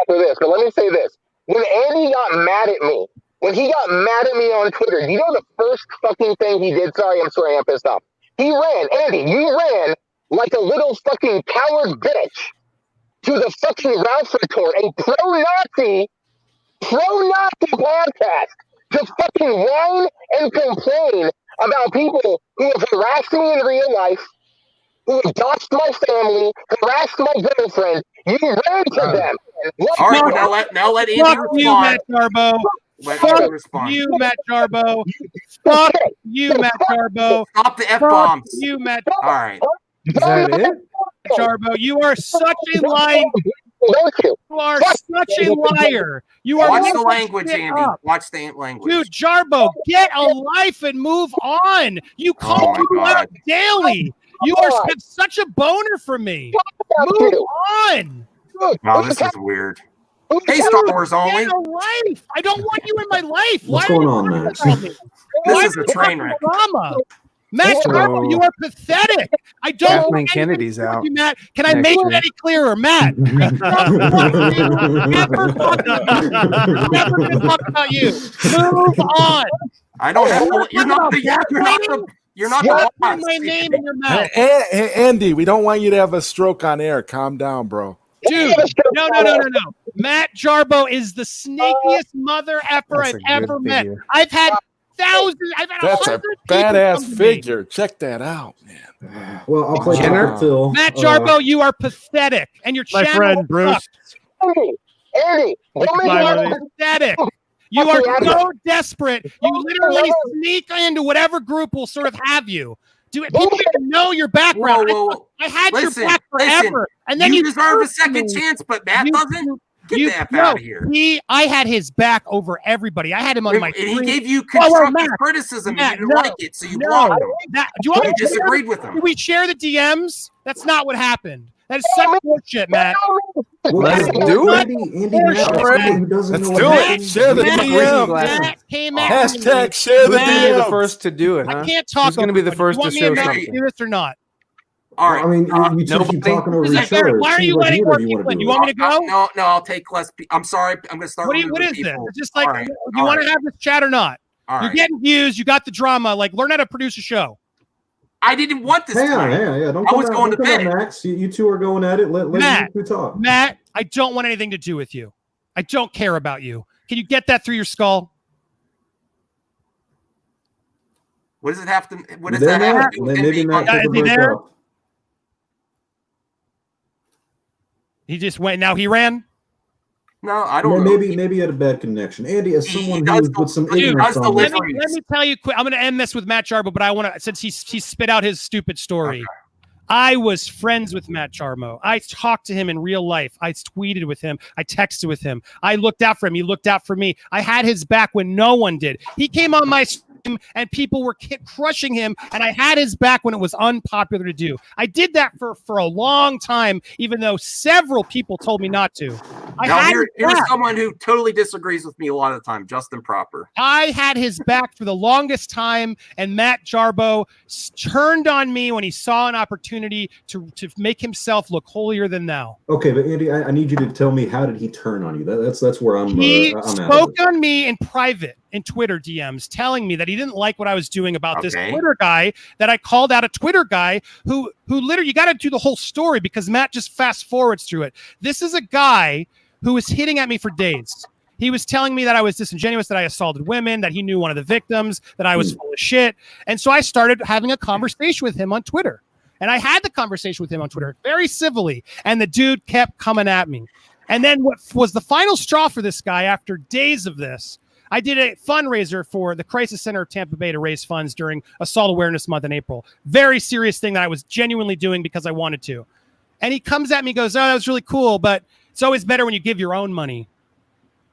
after this, but let me say this: when Andy got mad at me. When he got mad at me on Twitter, you know the first fucking thing he did? Sorry, I'm swearing, I'm pissed off. He ran, Andy, you ran like a little fucking coward bitch to the fucking Ralph report, a pro-Nazi podcast to fucking whine and complain about people who have harassed me in real life, who have doxed my family, harassed my girlfriend. You ran to them. All right, now let Andy respond. You, Matt Jarboe. Fuck you, Matt Jarboe. Fuck you, Matt Jarboe. Stop the F-bombs. Fuck you, Matt. All right. Is that it? Jarboe, you are such a lying. You are such a liar. You are. Watch the language, Andy. Watch the language. Dude, Jarboe, get a life and move on. You call people out daily. You are such a boner for me. Move on. Oh, this is weird. Hey, Star Wars only. Life. I don't want you in my life. What's going on, man? This is a train wreck. Drama. Matt Jarboe, you are pathetic. I don't. Kathleen Kennedy's out. You, Matt, can I make it any clearer, Matt? Never talk about you. Move on. I don't have. You're not the. You're not the boss. My name in your mouth. Hey, Andy, we don't want you to have a stroke on air. Calm down, bro. Dude, no. Matt Jarboe is the snakiest mother effer I've ever met. I've had thousands. I've had That's a 100 people badass come to me. figure. Check that out, man. Well, I'll play Jenner. Dr. Phil. Matt Jarboe, you are pathetic, and your My channel friend Bruce. sucks. Andy, don't make Bye, me buddy. Pathetic. You are so desperate. You literally sneak into whatever group will sort of have you. Do it. People even know your background. Whoa. I had Listen, your back forever, and then you you deserve a cursed second me. chance, but Matt You- doesn't. Get You- that no, out of here. I had his back over everybody. I had him on my. And he screen. gave you Whoa, constructive Matt, criticism, Matt, and you didn't no, like it, so you no. blocked him. Do you want You me to disagreed with him. Do we share the DMs? That's not what happened. That is such bullshit, Matt. Well, Let's Andy, do it. Andy, Matt, as someone who doesn't Let's know do what it. happened. Share the Matt, DM. Matt came at me. Hashtag share the Who's going to be the DM. first to do it, huh? I can't talk. Who's going to be the over first you. to You want me show and Matt something? do this or not? All right. I mean, you two keep talking over Is that each fair? other. Why are It you seems like letting neither more of you people want in? to You do want it. me to go? No, I'll take less. I'm sorry. I'm going to start. What is removing this? people. It's just like All right. you want to have this chat or not? All You're right. getting views. You got the drama. Like, learn how to produce a show. I didn't want this. Hang on, tonight. yeah. Don't I come was out, going don't to come out, bed. Max. You two are going at it. Let Matt, you two talk. Matt, I don't want anything to do with you. I don't care about you. Can you get that through your skull? What does it have to? What You does there, that have Matt? to do with Maybe being Matt on- took a Is he break there? off. He just went. Now he ran. No, I don't know. Maybe you had a bad connection. Andy, as someone does who with some Dude, ignorance does on Let this, me tell you quick. I'm going to end this with Matt Jarboe, but I want to, since he spit out his stupid story. I was friends with Matt Jarboe. I talked to him in real life. I tweeted with him. I texted with him. I looked out for him. He looked out for me. I had his back when no one did. He came on my stream and people were crushing him, and I had his back when it was unpopular to do. I did that for a long time, even though several people told me not to. Now, here's back. someone who totally disagrees with me a lot of the time, Justin Proper. I had his back for the longest time, and Matt Jarboe turned on me when he saw an opportunity to make himself look holier than thou. okay, but Andy, I need you to tell me, how did he turn on you? That's where I'm. He I'm spoke on me in private in Twitter DMs, telling me that he didn't like what I was doing about this Twitter guy, that I called out a Twitter guy who literally, you got to do the whole story because Matt just fast forwards through it. This is a guy who was hitting at me for days. He was telling me that I was disingenuous, that I assaulted women, that he knew one of the victims, that I was full of shit. And so I started having a conversation with him on Twitter. And I had the conversation with him on Twitter very civilly. And the dude kept coming at me. And then what was the final straw for this guy after days of this? I did a fundraiser for the Crisis Center of Tampa Bay to raise funds during Assault Awareness Month in April. Very serious thing that I was genuinely doing because I wanted to. And he comes at me, goes, "Oh, that was really cool, but it's always better when you give your own money."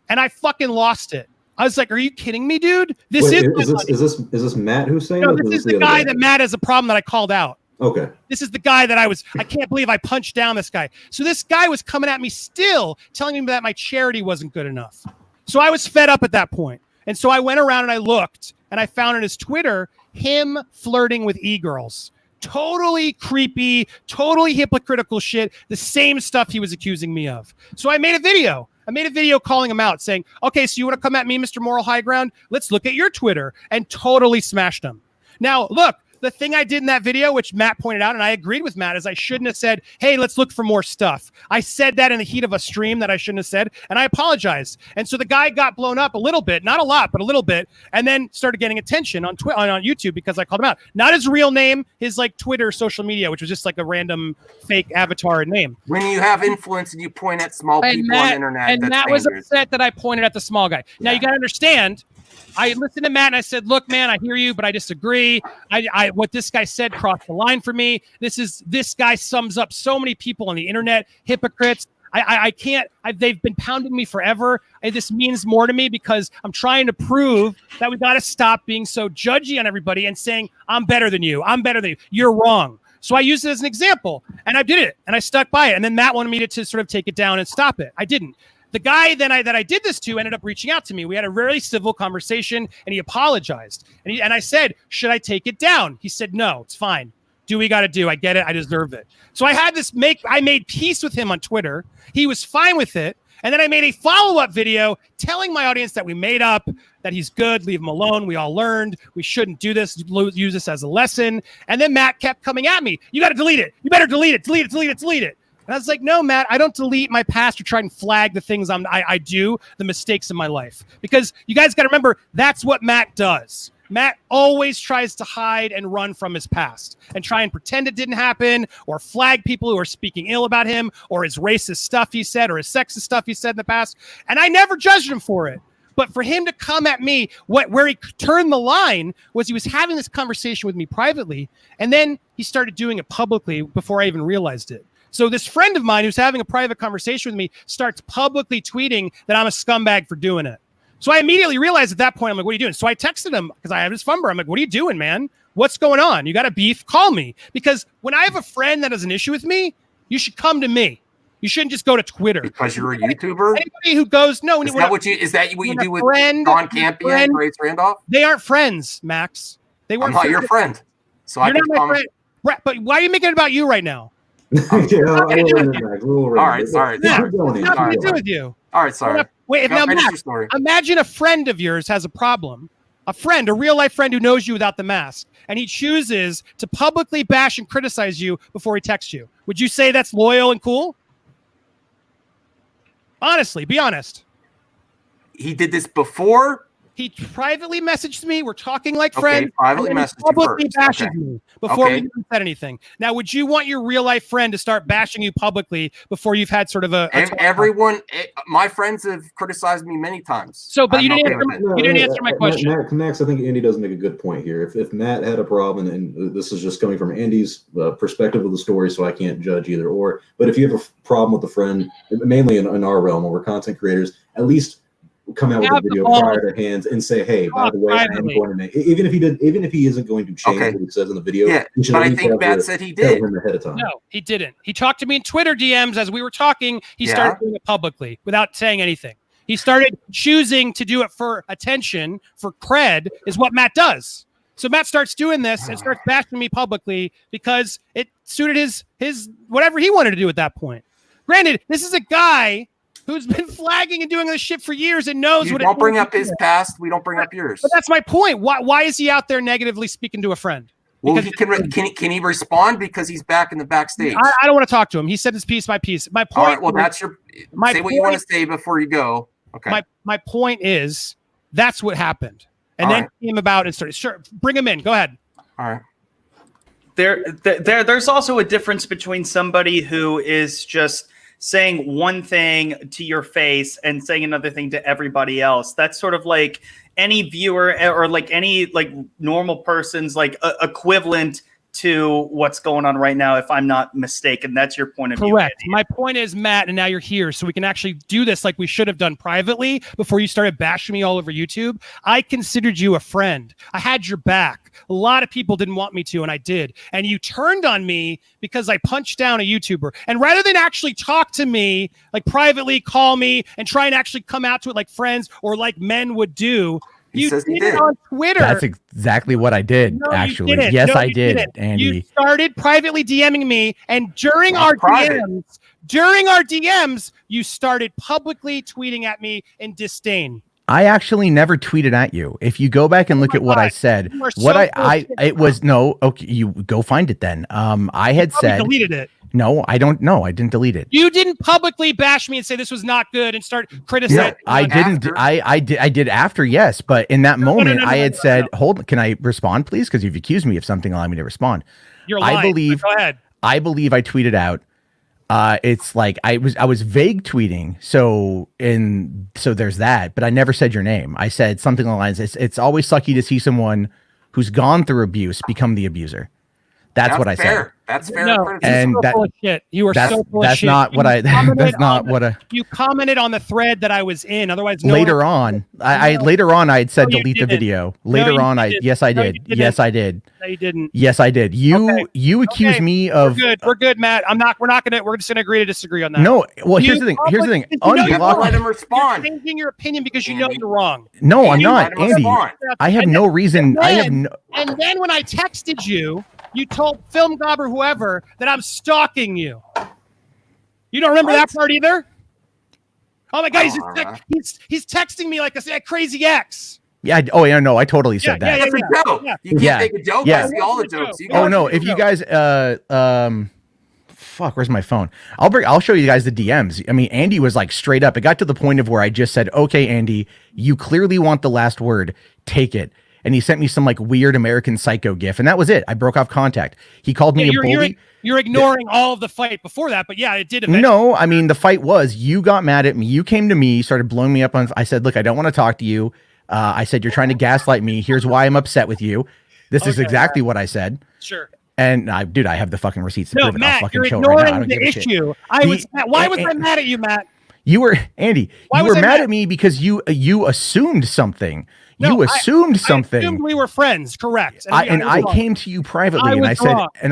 And I fucking lost it. I was like, "Are you kidding me, dude? This Wait, is is this Matt who's saying no, that? this is the guy that Matt has a problem that I called out. Okay. This is the guy that I can't believe I punched down this guy. So this guy was coming at me still, telling me that my charity wasn't good enough. So I was fed up at that point. And so I went around and I looked, and I found on his Twitter him flirting with e-girls. Totally creepy, totally hypocritical shit. The same stuff he was accusing me of. So I made a video. Calling him out, saying, "Okay, so you want to come at me, Mr. Moral High Ground? Let's look at your Twitter," and totally smashed him. Now, look, the thing I did in that video, which Matt pointed out, and I agreed with Matt, is I shouldn't have said, "Hey, let's look for more stuff." I said that in the heat of a stream that I shouldn't have said, and I apologized. And so the guy got blown up a little bit, not a lot, but a little bit, and then started getting attention on YouTube because I called him out. Not his real name, his like Twitter social media, which was just like a random fake avatar name. When you have influence and you point at small people on the internet, and that's Matt was dangerous. upset that I pointed at the small guy. Now you got to understand, I listened to Matt and I said, "Look, man, I hear you, but I disagree. I what this guy said crossed the line for me. This guy sums up so many people on the internet, hypocrites. I can't. They've been pounding me forever. And this means more to me because I'm trying to prove that we got to stop being so judgy on everybody and saying I'm better than you. I'm better than you. You're wrong." So I used it as an example, and I did it, and I stuck by it. And then Matt wanted me to sort of take it down and stop it. I didn't. The guy that I did this to ended up reaching out to me. We had a very civil conversation, and he apologized. And I said, "Should I take it down?" He said, "No, it's fine. Do what we got to do. I get it. I deserve it." So I made peace with him on Twitter. He was fine with it. And then I made a follow-up video telling my audience that we made up, that he's good, leave him alone. We all learned. We shouldn't do this, use this as a lesson. And then Matt kept coming at me. "You got to delete it. You better delete it. Delete it, delete it, delete it." And I was like, "No, Matt, I don't delete my past or try and flag the things I do, the mistakes in my life." Because you guys got to remember, that's what Matt does. Matt always tries to hide and run from his past and try and pretend it didn't happen or flag people who are speaking ill about him or his racist stuff he said or his sexist stuff he said in the past. And I never judged him for it. But for him to come at me, where he turned the line was he was having this conversation with me privately, and then he started doing it publicly before I even realized it. So this friend of mine who's having a private conversation with me starts publicly tweeting that I'm a scumbag for doing it. So I immediately realized at that point, I'm like, what are you doing? So I texted him because I have his phone number. I'm like, what are you doing, man? What's going on? You got a beef? Call me. Because when I have a friend that has an issue with me, you should come to me. You shouldn't just go to Twitter. Because you're a YouTuber? Anybody who goes, no. Is that what you do with John Campea and Grace Randolph? They aren't friends, Max. They weren't. I'm not your friend. So you're not my friend. But why are you making it about you right now? All right, sorry. Nothing to do with you. All right, sorry. Wait, now, Max, imagine a friend of yours has a problem. A friend, a real-life friend who knows you without the mask, and he chooses to publicly bash and criticize you before he texts you. Would you say that's loyal and cool? Honestly, be honest. He did this before? He privately messaged me. We're talking like friends. Privately messaged publicly you bashes first. me before we even said anything. Now, would you want your real life friend to start bashing you publicly before you've had sort of a everyone? My friends have criticized me many times. So, but you didn't answer my question. Max, I think Andy does make a good point here. If Matt had a problem, and this is just coming from Andy's perspective of the story, so I can't judge either or. But if you have a problem with a friend, mainly in our realm, where we're content creators, at least come out with a video prior to hands and say, hey, by the way, I am going to make, even if he isn't going to change what he says in the video. Yeah, but I think Matt said he did. Ahead of time. No, he didn't. He talked to me in Twitter DMs as we were talking. He started doing it publicly without saying anything. He started choosing to do it for attention, for cred, is what Matt does. So Matt starts doing this and starts bashing me publicly because it suited his whatever he wanted to do at that point. Granted, this is a guy who's been flagging and doing this shit for years and knows what it is. You don't bring up his past. We don't bring up yours. But that's my point. Why is he out there negatively speaking to a friend? Well, can he respond because he's back in the backstage? I don't want to talk to him. He said it's piece by piece. My point. All right, well, that's your. Say what you want to say before you go. Okay. My point is that's what happened, and then he came about and started. Sure, bring him in. Go ahead. All right. There's also a difference between somebody who is just saying one thing to your face and saying another thing to everybody else. That's sort of like any viewer or like any like normal person's like equivalent to what's going on right now, if I'm not mistaken. That's your point of view. Correct. My point is, Matt, and now you're here, so we can actually do this like we should have done privately before you started bashing me all over YouTube. I considered you a friend. I had your back. A lot of people didn't want me to, and I did. And you turned on me because I punched down a YouTuber. And rather than actually talk to me, like privately call me and try and actually come out to it like friends or like men would do, you did it on Twitter. That's exactly what I did, No, actually. you didn't. Yes, No, I you did, didn't. Andy. You started privately DMing me, and during our DMs, you started publicly tweeting at me in disdain. I actually never tweeted at you. If you go back and look at what I said, it was no. Okay, you go find it then. I had said deleted it. No, I don't know. I didn't delete it. You didn't publicly bash me and say this was not good and start criticizing. No, I didn't. I did after, yes, but in that moment, I had said, "Hold, can I respond, please?" Because you've accused me of something. Allow me to respond. You're lying. Go ahead. I believe I tweeted out. It's like I was vague tweeting. So there's that, but I never said your name. I said something along the lines. It's always sucky to see someone who's gone through abuse become the abuser. That's what I said. That's fair. No, and so full of shit. You were so full of shit. That's not what I. That's not what I. You commented on the thread that I was in. Otherwise, later on, I had said delete the video. Later on, yes, I did. Yes, I did. No, you didn't. Yes, I did. You accused me of. We're good, Matt. We're just gonna agree to disagree on that. No. Well, here's the thing. Unblock. Let him respond. You're changing your opinion because you know you're wrong. No, I'm not, Andy. I have no reason. And then when I texted you, you told Film Gob or whoever that I'm stalking you. You don't remember that part either? Oh my God, he's texting me like a crazy ex. Yeah. Oh yeah. No, I totally said that. That's a joke. You can't make a joke. Yeah. I see all the jokes. Oh no. If you guys, fuck, where's my phone? I'll show you guys the DMs. I mean, Andy was like straight up. It got to the point of where I just said, "Okay, Andy, you clearly want the last word. Take it." and he sent me some like weird American Psycho gif, and that was it. I broke off contact. He called me a bully. You're ignoring all of the fight before that, but yeah, it did eventually. No, I mean, the fight was, you got mad at me. You came to me, started blowing me up on. I said, look, I don't want to talk to you. I said, you're trying to gaslight me. Here's why I'm upset with you. This is exactly what I said. Sure. And I have the fucking receipts to No, prove it. I'll Matt, fucking you're show it right now. I ignoring don't the give a shit. issue. Why was I mad at you, Matt? You were, Andy, Why you was were I mad mad? at me because you assumed something. No, You assumed something. I assumed we were friends, correct? I came to you privately and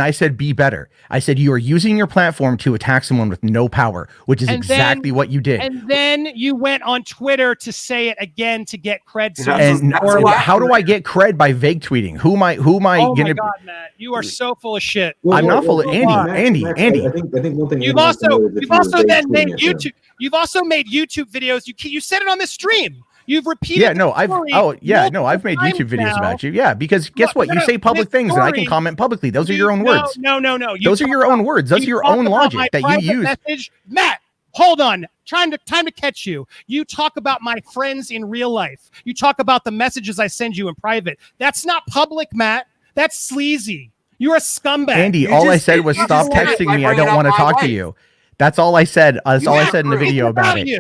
I said, be better. I said, you are using your platform to attack someone with no power, which is exactly what you did. And then you went on Twitter to say it again to get cred. And how do I get cred by vague tweeting? Who am I Oh my gonna? God, Matt, you are so full of shit. I'm not full of Andy. I think one thing You've also made YouTube. You've also made YouTube videos. You said it on this stream. You've repeated. I've made YouTube videos about you. Yeah, because guess what? You say public things and I can comment publicly. Those are your own words. No. Those are your own words. Those are your own logic that you use. Message. Matt, hold on. Time to catch you. You talk about my friends in real life. You talk about the messages I send you in private. That's not public, Matt. That's sleazy. You're a scumbag. Andy, all I said was stop texting me. I don't want to talk to you. That's all I said. That's all I said in the video about it.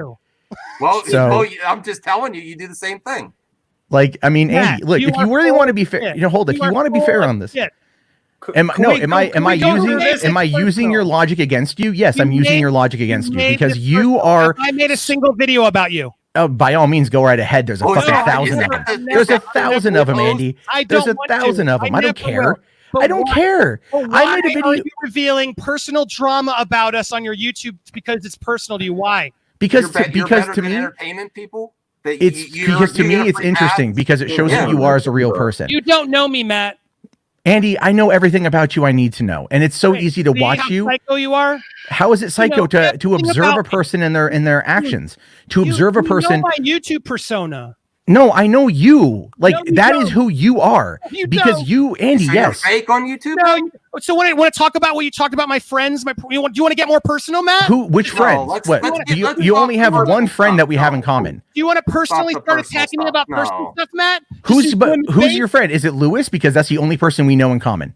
Well, I'm just telling you, you do the same thing. Like, I mean, Matt, Andy, look, you if you are really full want to of be fair, shit. hold it. If you want to be fair on this, am I using your logic against you? Yes, I'm using your logic against you because you are. I made a single video about you. By all means, go right ahead. There's a fucking 1,000 of them. There's 1,000 of them, Andy. There's 1,000 of them. I don't care. I don't care. I made a video. Are you revealing personal drama about us on your YouTube because it's personal to you? Why? Because to me, entertainment people. Because to me, it's interesting because it shows who you are as a real person. You don't know me, Matt. Andy, I know everything about you I need to know, and it's so easy to watch how you. Psycho you are. How is it psycho to observe a person in their actions? To observe a person. You know my YouTube persona. No, I know you. Like that is who you are. Because you, Andy, So yes. you're fake on YouTube? No. So when I want to talk about what you talked about my friends, do you want to get more personal, Matt? Which friends? You only have one friend that we have in common. Do you want to personally start attacking me about personal stuff, Matt? Who's your friend? Is it Lewis? Because that's the only person we know in common.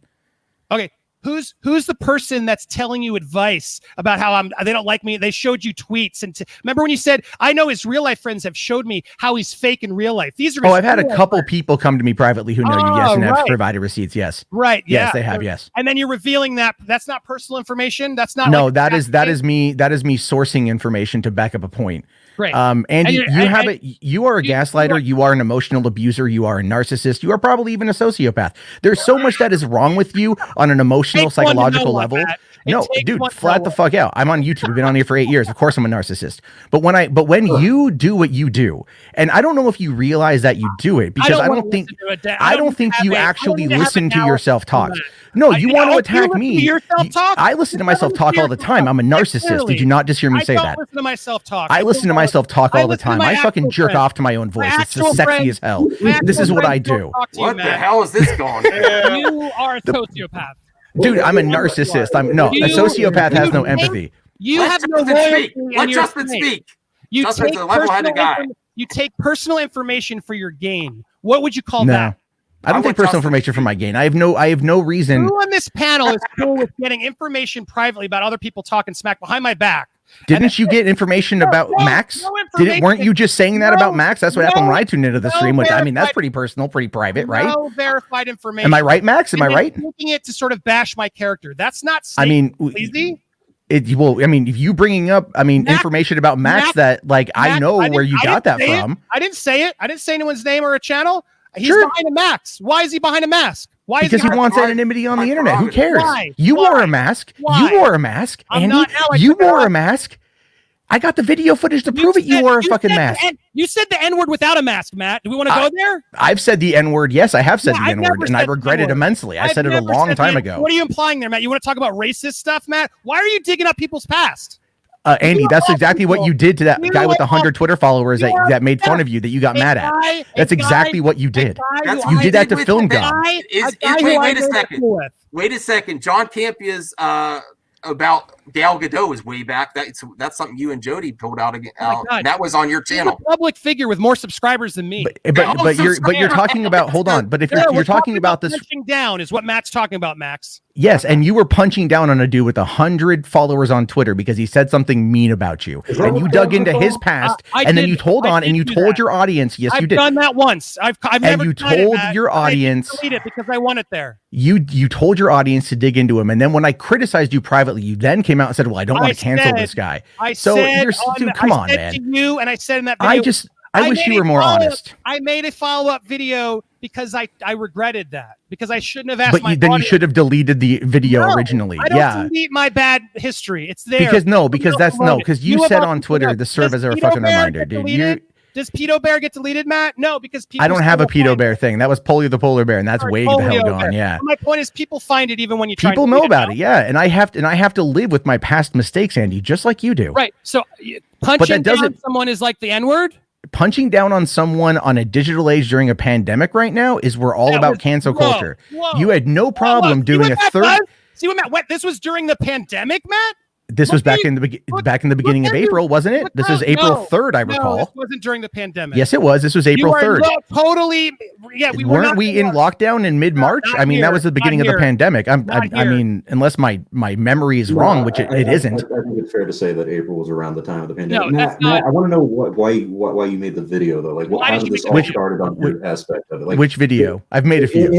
Okay. Who's the person that's telling you advice about how they don't like me? They showed you tweets and remember when you said I know his real life friends have showed me how he's fake in real life. These are I've had a couple people come to me privately who know you, yes, and have provided receipts. Yes, right. Yes, they have. Yes, and then you're revealing that's not personal information. That's not. No, that is me sourcing information to back up a point. Great. Andy, you are a gaslighter. You are an emotional abuser. You are a narcissist. You are probably even a sociopath. There's so much that is wrong with you on an emotional, psychological level. No, dude, flat the fuck out. I'm on YouTube. I've been on here for 8 years. Of course, I'm a narcissist. But when you do what you do, and I don't know if you realize that you do it because I don't think you actually listen to yourself talk. No, you want to attack me. I listen to myself talk all the time. I'm a narcissist. Did you not just hear me say that? I don't listen to myself talk. I listen to myself talk all the time. I fucking jerk off to my own voice. It's just sexy as hell. This is what I do. What the hell is this going on? You are a sociopath. Dude, I'm a narcissist. A sociopath has no empathy. You have no loyalty. Let Justin speak. Justin's a level-headed guy. You take personal information for your gain. What would you call that? I don't take personal information for my gain. I have no reason. Who on this panel is cool with getting information privately about other people talking smack behind my back? Didn't you get information about Max? Weren't you just saying that about Max? That's what happened when I tuned into the stream, which I mean, that's pretty personal, pretty private, right? No verified information. Am I right, Max? Am I right? Taking it to sort of bash my character. That's not easy. If you bringing up, information about Max that, like, I know where you got that from. I didn't say it. I didn't say anyone's name or a channel. He's behind a mask. Why is he behind a mask? Why? Because he wants anonymity on the internet. Who cares? You wore a mask. You wore a mask. Andy, you wore a mask. I got the video footage to prove it. You wore a fucking mask. You said the N-word without a mask, Matt. Do we want to go there? I've said the N-word. Yes, I have said the N-word, and I regret it immensely. I said it a long time ago. What are you implying there, Matt? You want to talk about racist stuff, Matt? Why are you digging up people's past? Andy, that's exactly what you did to that guy with 100 Twitter followers that made fun of you that you got mad at. That's exactly what you did. You did that to Film God. Wait a second. John Campea's about Gal Gadot is way back. That's something you and Jody pulled out again. That was on your He's channel. a public figure with more subscribers than me. But you're talking about. Hold on. But if you're talking about this, punching down is what Matt's talking about, Max. yes, and you were punching down on a dude with 100 followers on Twitter because he said something mean about you, and you dug into his past, and then you told your audience. Yes, you did. I've done that once. I've never. And you tried it, told Matt. your audience. I delete it because I want it there. You told your audience to dig into him, and then when I criticized you privately, you then came out and said, "Well, I don't want to cancel this guy." Come on, man. To you, and I said in that video, I wish you were more honest. I made a follow-up video because I regretted that because I shouldn't have asked. But then you should have deleted the video originally. I don't delete my bad history. It's there. Because you said on Twitter the serve as a fucking reminder, dude. Does Pedo Bear get deleted, Matt? No, because people I don't have a Pedo Bear thing. That was Polly the Polar Bear, and that's way the hell gone. Yeah. My point is, people find it even when you try. People know about it. Yeah, and I have to live with my past mistakes, Andy, just like you do. Right. So punching down someone is like the N-word. Punching down on someone on a digital age during a pandemic right now is we're all about cancel culture. You had no problem doing a third. See what Matt? This was during the pandemic, Matt. This was back in the beginning of April, wasn't it? This was April 3rd, I recall. No, this wasn't during the pandemic. Yes, it was. This was April 3rd. Totally. Yeah, weren't we in lockdown in mid-March? I mean, that was the beginning of the pandemic. I mean, unless my memory is wrong, which it isn't. I think it's fair to say that April was around the time of the pandemic. Matt, I want to know why you made the video though. Like, how did this all started on your aspect of it? Like, which video? I've made a few. Any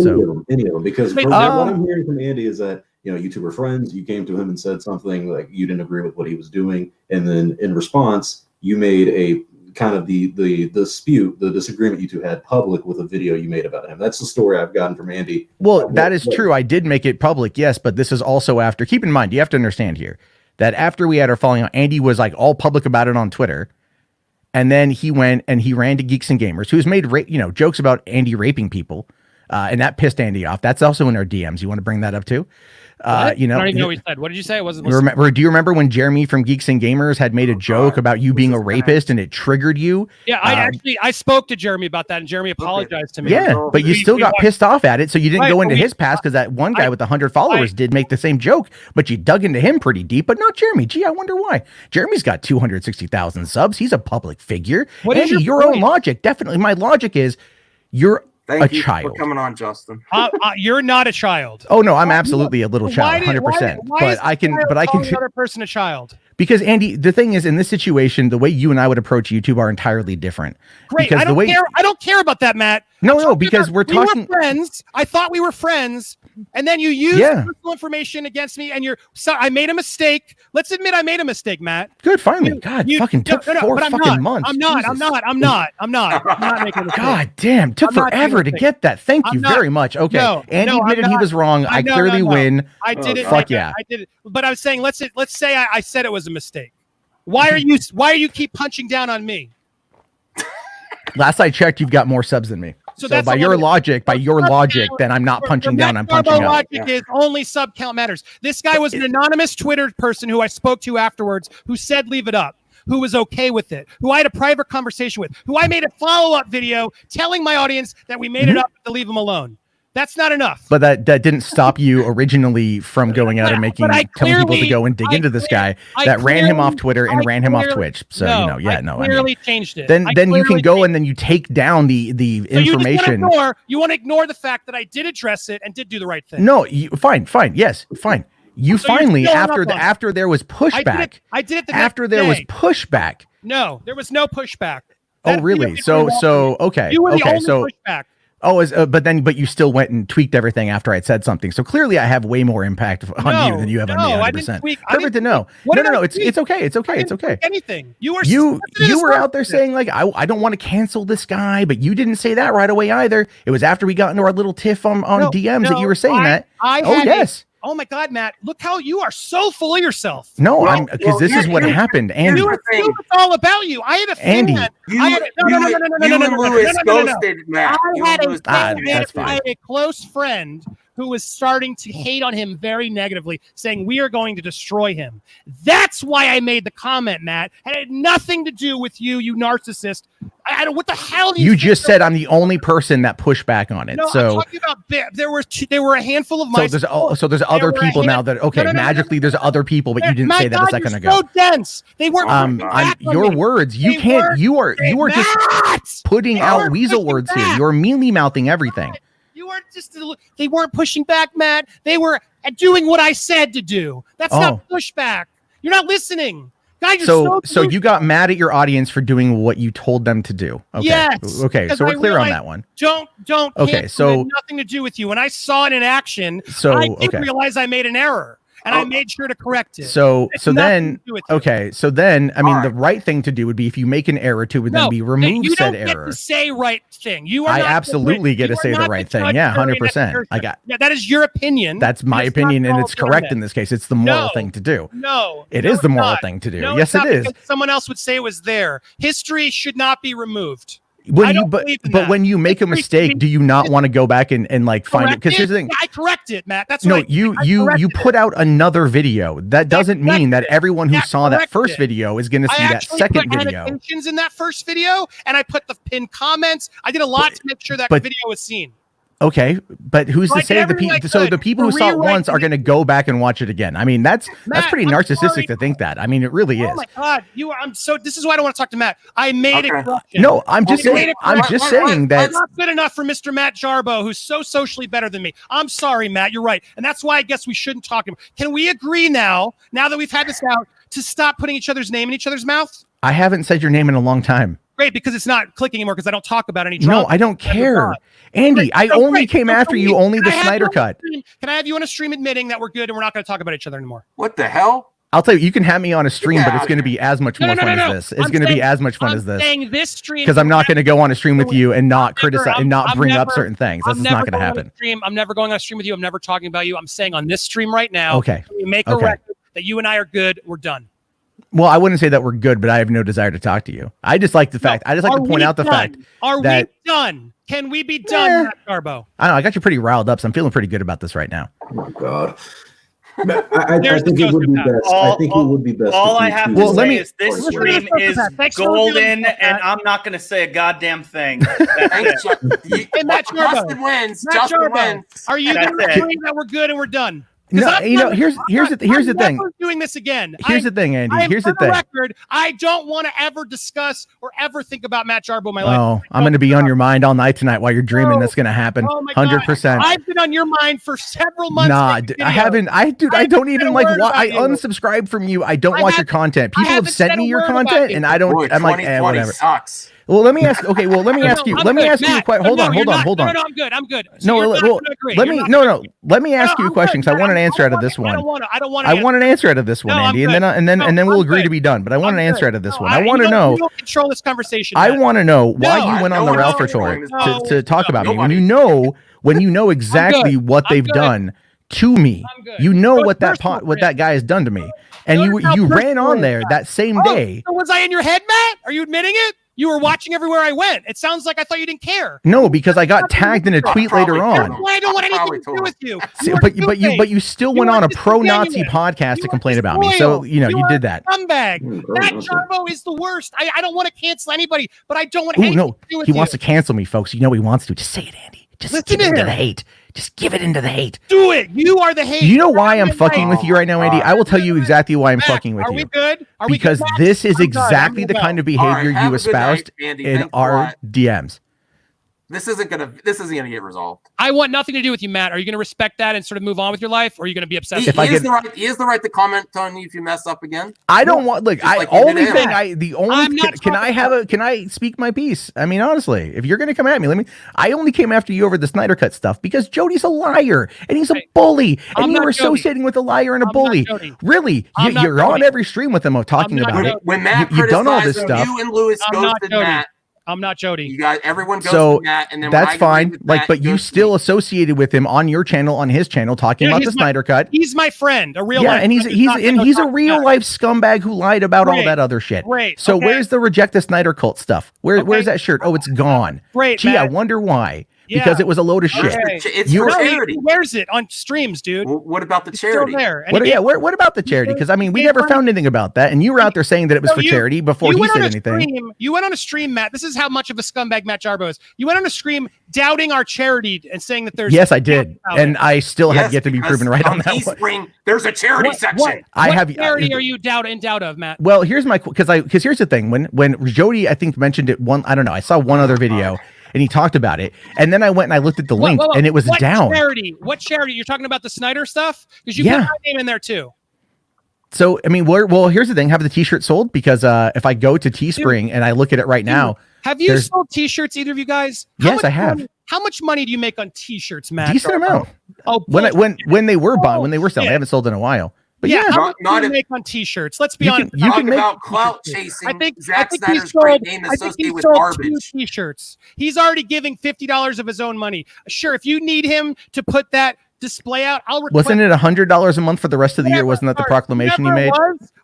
of them, because what I'm hearing from Andy is that, YouTuber friends, you came to him and said something like you didn't agree with what he was doing, and then in response, you made a kind of the dispute, the disagreement you two had public with a video you made about him. That's the story I've gotten from Andy. Well, that is true. I did make it public, yes, but this is also after. Keep in mind, you have to understand here that after we had our falling out, Andy was like all public about it on Twitter, and then he went and he ran to Geeks and Gamers, who's made jokes about Andy raping people, and that pissed Andy off. That's also in our DMs. You want to bring that up too? I don't even know what he said. What did you say? I wasn't listening. Do you remember when Jeremy from Geeks and Gamers had made a joke about you being a rapist and it triggered you? Yeah, I spoke to Jeremy about that, and Jeremy apologized to me. Yeah, but you still got pissed off at it, so you didn't go into his past because that one guy with 100 followers did make the same joke, but you dug into him pretty deep, but not Jeremy. Gee, I wonder why. Jeremy's got 260,000 subs. He's a public figure. Andy, your own logic. Definitely, my logic is you're Thank you child. for coming on, Justin. You're not a child. Oh no, I'm absolutely a little child, 100%. But I can another person a child. Because Andy, the thing is, in this situation, the way you and I would approach YouTube are entirely different. Great. I don't care about that, Matt. No, because we're talking. We were friends. I thought we were friends, and then you used personal information against me, and I made a mistake. Let's admit I made a mistake, Matt. Good, finally. Fucking took 4 fucking months. I'm not making a mistake. God damn, took forever to get that. Thank you very much. Okay, Andy admitted he was wrong. I clearly win. I did it. Fuck yeah. I did it. But I was saying, let's say I said it was a mistake. Why are you keep punching down on me? Last I checked, you've got more subs than me. So by your logic, then I'm not punching down. I'm punching up. Logic is only sub count matters. This guy was an anonymous Twitter person who I spoke to afterwards, who said leave it up, who was okay with it, who I had a private conversation with, who I made a follow-up video telling my audience that we made it up to leave him alone. That's not enough. But that didn't stop you originally from going out and telling people to go and dig into this guy that ran him off Twitter and ran him off Twitch. So I clearly changed it. Then you can go and then you take down the information. You want to ignore the fact that I did address it and did do the right thing. No, fine, yes, fine. You finally after there was pushback. I did it after there was pushback. No, there was no pushback. Oh, really? So okay. You were the only pushback. Oh, but you still went and tweaked everything after I'd said something. So clearly, I have way more impact on you than you have on me. 100%. Perfect to know. No. It's okay. It's okay. Anything. You were out there saying like I don't want to cancel this guy, but you didn't say that right away either. It was after we got into our little tiff on DMs that you were saying that. Yes. Oh my God, Matt! Look how you are so full of yourself. No, because this is what happened, Andy. It's all about you. I had a fan. Andy, I had a close friend who was starting to hate on him very negatively, saying we are going to destroy him. That's why I made the comment, Matt. It had nothing to do with you narcissist. I don't. What the hell? Do You just said I'm the only person that pushed back on it. No, so I'm talking about there were a handful of my. So there's other people now that magically there's other people, but you didn't say that a second ago. So dense. They weren't. Your words. You can't. You are just putting out weasel words here. You're mealy mouthing everything. You weren't just. They weren't pushing back, Matt. They were doing what I said to do. That's not pushbach. You're not listening. God, so you got mad at your audience for doing what you told them to do. Okay. Yes. Okay. So we're clear on that one. Don't. Okay. So nothing to do with you. When I saw it in action, I didn't realize I made an error. And I made sure to correct it. So then, I mean, the right thing to do would be if you make an error to it, then be remove said error. You don't get to say right thing. You are. I absolutely get to say the right thing. Yeah, 100%. Yeah, that is your opinion. That's my opinion, and it's correct in this case. It's the moral thing to do. No, it is the moral thing to do. Yes, it is. Someone else would say it was there. History should not be removed. But when you make a mistake, do you not want to go back and like find it? Because here's the thing. I correct it, Matt. That's you put out another video. That doesn't mean that everyone who saw that first video is going to see that second video. Annotations in that first video, and I put the pinned comments. I did a lot to make sure that video was seen. Okay, but who's to say the people who saw it once are going to go back and watch it again? I mean, that's pretty narcissistic to think that. I mean, it really is. Oh my God, this is why I don't want to talk to Matt. I made it. No, I'm just saying that it's not good enough for Mr. Matt Jarboe, who's so socially better than me. I'm sorry, Matt. You're right, and that's why I guess we shouldn't talk to him. Can we agree now that we've had this out, to stop putting each other's name in each other's mouths? I haven't said your name in a long time. Great, because it's not clicking anymore because I don't talk about any drama. No, I don't care. Andy, I only came after you, only the Snyder Cut. Can I have you on a stream admitting that we're good and we're not going to talk about each other anymore? What the hell? I'll tell you, you can have me on a stream, but it's going to be as much more fun as this. It's going to be as much fun as this. This stream because I'm not going to go on a stream with you and not criticize and not bring up certain things. That's not going to happen. I'm never going on a stream with you. I'm never talking about you. I'm saying on this stream right now. Okay. We make a record that you and I are good. We're done. Well, I wouldn't say that we're good, but I have no desire to talk to you. I just like the fact. I just like to point out the fact. Are we done? Can we be done, Matt Jarboe? I don't know. I got you pretty riled up, so I'm feeling pretty good about this right now. Oh my God. I think it would be best. I think it would be best. All I have to say is this stream is golden, and I'm not going to say a goddamn thing. Hey, Matt Jarboe. Justin wins. Justin wins. Are you going to agree that we're good and we're done? No, here's the thing. I'm doing this again. Here's the thing, Andy. Here's the thing. Record, I don't want to ever discuss or ever think about Matt Jarboe in my life. Oh, I'm going to be on your mind all night tonight while you're dreaming. That's going to happen. 100%. I've been on your mind for several months. Nah, I haven't. I don't even like. I unsubscribed from you. I don't watch your content. People have sent me your content, and I don't. I'm like, whatever. Sucks. Well, let me ask. Okay, well, let me ask you. Let me ask you a question. Hold on. No, I'm good. So let me ask you a question because I want an answer out of this one. I want an answer out of this one, Andy, and then we'll agree to be be done, but I want an answer out of this one. I want to know. You don't control this conversation. I want to know why you went on the Ralph tour to talk about me when you know exactly what they've done to me. You know what that guy has done to me, and you ran on there that same day. So was I in your head, Matt? Are you admitting it? You were watching everywhere I went. It sounds like I thought you didn't care. No, because I got tagged in a tweet later on. I don't want anything to do with you. But you still went on a pro-Nazi podcast to complain about me. So you did that. Scumbag. Matt Jarboe is the worst. I don't want to cancel anybody, but I don't want anything to do with you. He wants to cancel me, folks. You know he wants to. Just say it, Andy. Just give it into the hate. Just give it into the hate. Do it. You are the hate. You know why I'm fucking with you right now, Andy? I will tell you exactly why I'm fucking with you. Are we good? Because this is exactly the kind of behavior you espoused in our DMs. This isn't gonna get resolved. I want nothing to do with you, Matt. Are you gonna respect that and sort of move on with your life, or are you gonna be obsessed? He has the right to comment on you if you mess up again. I don't want. Look, can I speak my piece? I mean, honestly, if you're gonna come at me, I only came after you over the Snyder Cut stuff because Jody's a liar and he's a bully, and you were associating with a liar and a bully. Really, you're on every stream with him talking about it. When Matt you've done all this stuff. You and Lewis ghosted Matt. I'm not Jody. You got everyone goes to Matt, and then that's fine. But you still associated with him on your channel, on his channel, talking about the Snyder Cut. He's my friend, a real life. And he's a real life scumbag who lied about all that other shit. So where's the reject the Snyder Cult stuff? Where's that shirt? Oh, it's gone. Great. Gee, Matt. I wonder why. because Yeah. it was a load of shit. It's You for were- charity. He wears it on streams, dude. What about the It's still charity? there. And What, he yeah, gave- what about the charity? Because I mean, we gave never money. found anything about that, and you were out there saying that it was So for charity before you he went said on a anything. Stream, you went on a stream, Matt. This is how much of a scumbag Matt Jarboe is. You went on a stream doubting our charity and saying that there's. Yes, I did, and I still have yet to be because proven right on on that one. Teespring, there's a charity section. What charity are you in doubt of, Matt? Well, here's my because here's the thing. When Jody, I think, mentioned it one, I don't know, I saw one other video and he talked about it, and then I went and I looked at the link and it was what down. Charity? What charity? You're talking about the Snyder stuff? Because you Yeah. put my name in there too. So I mean, well, here's the thing: have the T-shirt sold? Because if I go to Teespring and I look at it right now, Have you there's sold T-shirts? Either of you guys? Yes, I have. How much money do you make on T-shirts, Matt? decent amount. Oh, when they were buying, when they were selling, I haven't sold in a while. But yeah, how much do you make on T-shirts? Let's be You honest. can- you can make- about clout chasing. I think Zack he Snyder's sold, great name I think he associated with sold garbage. 2 T-shirts. He's already giving $50 of his own money. Sure, if you need him to put that display out, I'll request. wasn't it $100 a month for the rest of the year? Wasn't that the proclamation he made?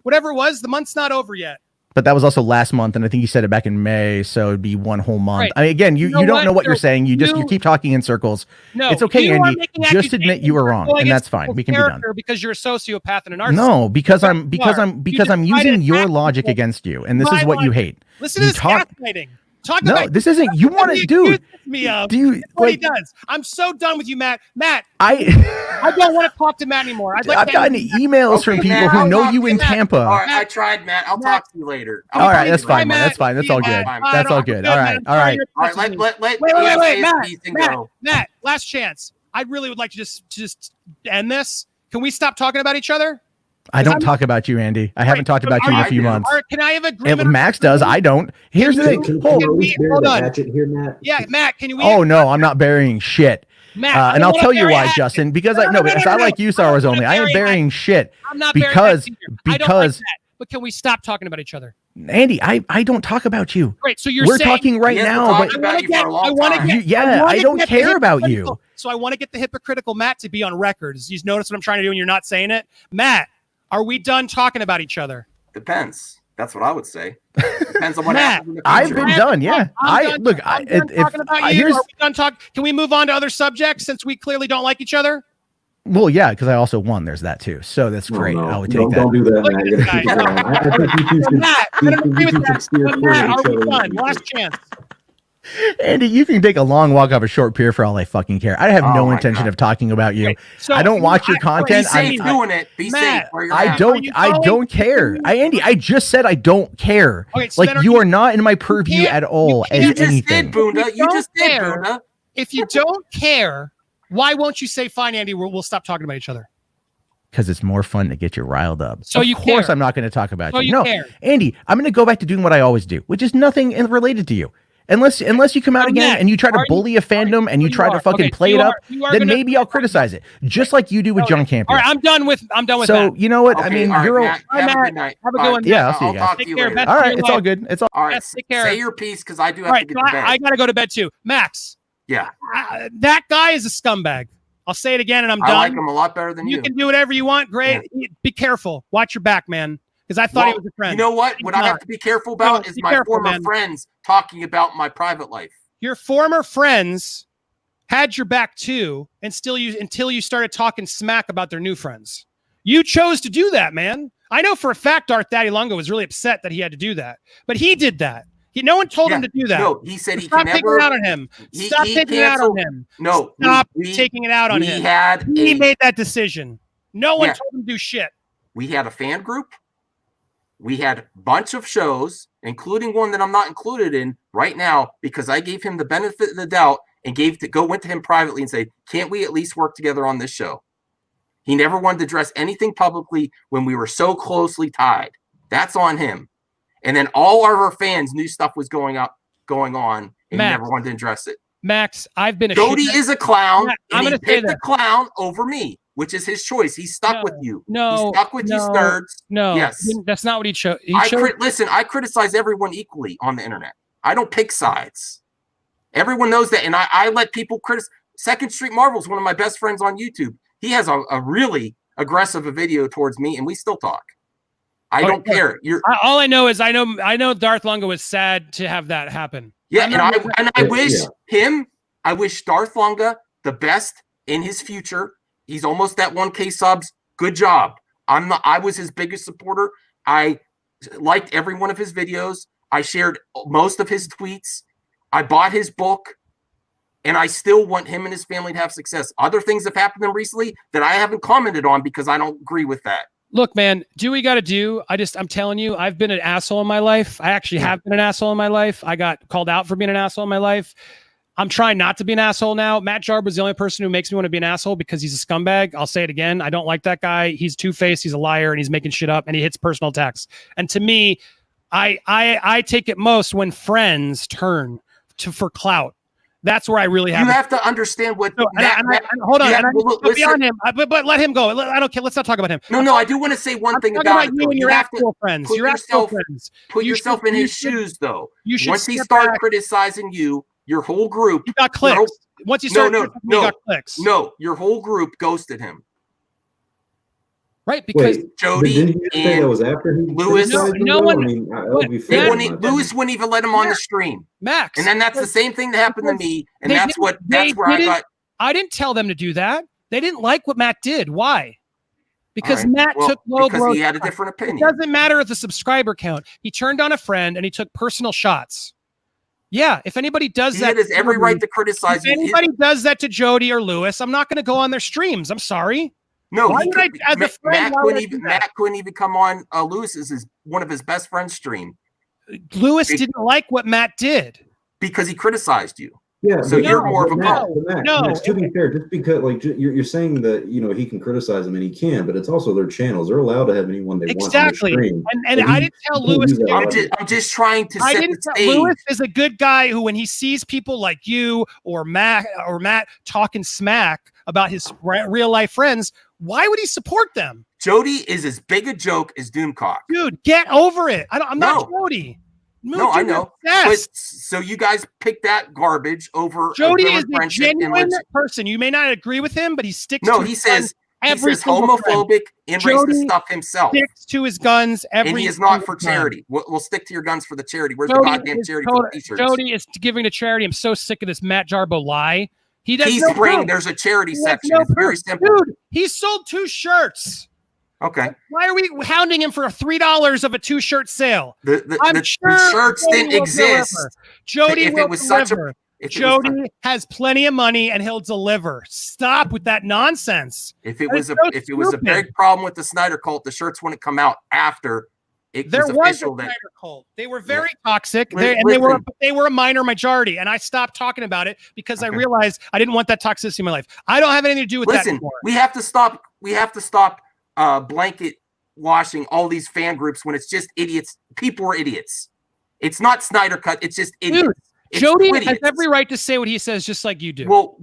Whatever it was, the month's not over yet. But that was also last month, and I think he said it back in May, so it'd be one whole month. Right. I mean, again, you You know don't what? know what you're No, saying. You you- keep talking in circles. No, it's okay, you are Andy. making Just admit you were wrong, accusations and that's against fine. people's We can be done. character because you're a sociopath and a narcissist. No, because I'm You using decided your to logic act against you, and this my is what you logic. hate. Listen You to this talk- gaslighting. Talk No, about this isn't. You want to, dude. me of. Dude, That's what he like- does. I'm so done with you, Matt. Matt, I don't want to talk to Matt anymore. I'd like I've to gotten emails from people Matt, who I'll know talk you to in Matt. Tampa. All right, I tried, Matt. I'll talk to you later. All right, that's fine, man. Matt. That's fine. That's all good. Matt. That's all I'm good. good, All man. right, I'm all sorry right. you're All right, listening. let Wait, Matt, last chance. I really would like to just end this. Can we stop talking about each other? I don't talk about you, Andy. I haven't talked about you in a few months. Can I have a And agreement? Max does. I don't. Here's the thing. Hold on. Here, Matt. Yeah, Matt, can we? Oh no, I'm not burying shit. Matt, And I'll I tell wanna you bury why, Hatchet. Justin. Because I like you, Star Wars only. I am burying shit. I'm not burying because Hatchet either. I don't like because that. But can we stop talking about each other? Andy, I don't talk about you. Great. So you're We're saying talking right now, but I don't care about you. So I want to get the hypocritical Matt to be on records. You notice what I'm trying to do, and you're not saying it, Matt. Are we done talking about each other? Depends. That's what I would say. Depends on what Matt, happens in the I've future. been done. Yeah, I'm done talking about you. here's Are we done talking? Can we move on to other subjects since we clearly don't like each other? well, yeah, because I also won. There's that too. So that's great. I would take that. Don't do that, Look Matt. at You're this gonna keep guy. going. I think you two should, Matt, I don't agree with you that. should steer But clear Matt, of are each we other. done? Last chance. Andy, you can take a long walk off a short pier for all I fucking care. I have Oh no my intention God. of talking about you. So I don't watch your Be content. safe doing it. Be Matt, safe. Where you're I at. don't care. Andy, I just said I don't care. Okay, so then like you are not in my purview at all as You just anything. did, Bunda. You don't just did, care. Bunda. If you don't care, why won't you say, fine, Andy, we'll stop talking about each other? Because it's more fun to get you riled up. So of you course care. I'm not going to talk about So you. you No, care. Andy, I'm going to go back to doing what I always do, which is nothing related to you. Unless you come out again Matt, and you try to are you- bully a fandom and you try to fucking play it up, then maybe I'll criticize it, just like you do with John Campea. All right, I'm done with So that. you know what? I Okay, mean, all right, you're Matt, Hi, have a Matt. good night. Have a All good right, one. Yeah, I'll see you guys. talk to Take you care. later. Best all of right. your It's all life. good. It's all. All right, Yes, take care. say your piece because I do have to All get right, to bed. I got to go to bed too. Max, Yeah, that guy is a scumbag. I'll say it again, and I'm I done. like him a lot better than you. You can do whatever you want. Great. Be careful. Watch your back, man. Because I thought he Well, was a friend. You know what? What I have not. to be careful about No, is be my careful, former man. friends talking about my private life. Your former friends had your back too, and still until you started talking smack about their new friends. You chose to do that, man. I know for a fact Darth Daddy Lungo was really upset that he had to do that, but he did that. No one told him to do that. No, he said he Stop can taking never. it out on him. Stop taking it out on him. No, Stop taking it out on him. He made that decision. No one Yeah. told him to do shit. We had a fan group. We had a bunch of shows, including one that I'm not included in right now because I gave him the benefit of the doubt and went to him privately and said, "Can't we at least work together on this show?" He never wanted to address anything publicly when we were so closely tied. That's on him. And then all of our fans knew stuff was going on, and he Max, never wanted to address it. Max, I've been a Jody is a clown, Matt, and I'm he gonna say picked the that. clown over me, which is his choice. He's stuck with you. No, He's stuck with you, Sturds. No, Yes. that's not what he chose. Listen, I criticize everyone equally on the internet. I don't pick sides. Everyone knows that, and I let people criticize. Second Street Marvel's one of my best friends on YouTube. He has a really aggressive video towards me, and we still talk. I don't care. All I know is I know Darth Lungo was sad to have that happen. Yeah, and I wish him. I wish Darth Lunga the best in his future. He's almost at 1K subs. Good job. I was his biggest supporter. I liked every one of his videos. I shared most of his tweets. I bought his book. And I still want him and his family to have success. Other things have happened to him recently that I haven't commented on because I don't agree with that. Look, man, do what you got to do. I'm telling you, I've been an asshole in my life. I actually have been an asshole in my life. I got called out for being an asshole in my life. I'm trying not to be an asshole now. Matt Jarboe is the only person who makes me want to be an asshole because he's a scumbag. I'll say it again. I don't like that guy. He's two-faced. He's a liar, and he's making shit up, and he hits personal attacks. And to me, I take it most when friends turn for clout. That's where I really have. You have to understand what. Hold on. Beyond him, but let him go. I don't care. Let's not talk about him. No. I do want to say one thing about you and your actual friends. Put yourself in his shoes, though. Once he started criticizing you, your whole group. You got clicks. Once you started, you got clicks. No, your whole group ghosted him. Right, because Jody and that was after he Lewis. No one. Lewis wouldn't even let him on the stream. Max, and then that's the same thing that happened to me, and that's where I got. I didn't tell them to do that. They didn't like what Matt did. Why? Because right. Matt took low blows. Because he had a different opinion. It doesn't matter if the subscriber count. He turned on a friend and he took personal shots. Yeah, if anybody does that, he has every right to criticize. If anybody does that to Jody or Lewis, I'm not going to go on their streams. I'm sorry. No, Matt couldn't even come on Lewis's one of his best friends' stream. Lewis didn't like what Matt did because he criticized you. Yeah, so you're more of a Max, to be fair, just because you're saying that he can criticize them and he can, but it's also their channels. They're allowed to have anyone they want on the stream. And I didn't tell Lewis. I'm just trying to. I didn't tell Lewis is a good guy who, when he sees people like you or Matt talking smack about his real life friends, why would he support them? Jody is as big a joke as Doomcock. Dude, get over it. I'm not Jody. No, I know. But, so you guys pick that garbage over. Jody is a genuine person. You may not agree with him, but he sticks. No, to he says every homophobic and racist stuff himself. Sticks to his guns every. And he is not for charity. We'll stick to your guns for the charity. Where's the goddamn charity for the t-shirts? Jody is giving to charity. I'm so sick of this Matt Jarboe lie. There's a charity section. It's very simple. Dude, he sold 2 shirts. Okay. Why are we hounding him for $3 of a 2-shirt sale? The shirts didn't exist. Jody will deliver. Jody has plenty of money and he'll deliver. Stop with that nonsense. If it was a big problem with the Snyder Cult, the shirts wouldn't come out after it was official. A Snyder Cult. They were very toxic. They were a minor majority, and I stopped talking about it because I realized I didn't want that toxicity in my life. I don't have anything to do with that anymore. We have to stop blanket washing all these fan groups when it's just idiots. People are idiots. It's not Snyder Cut. It's just idiots. Dude, Jody has every right to say what he says, just like you do. Well,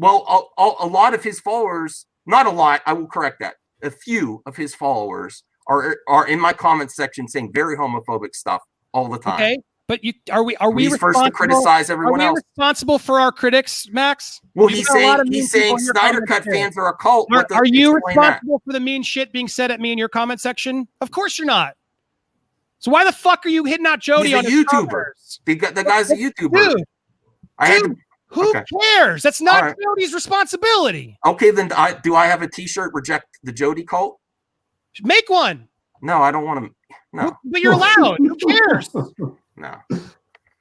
a lot of his followers, not a lot, I will correct that. A few of his followers are in my comment section saying very homophobic stuff all the time. Okay, but are we He's first to criticize everyone else. Responsible for our critics, Max? Well, he's saying Snyder Cut fans are a cult. Are you responsible for the mean shit being said at me in your comment section? Of course you're not. So why the fuck are you hitting out Jody? He's a YouTuber. The guy's a YouTuber. Dude, who cares? That's not Jody's responsibility. Okay, then do I have a T-shirt reject the Jody cult? Make one. No, I don't want to. No, but you're allowed. Who cares? No.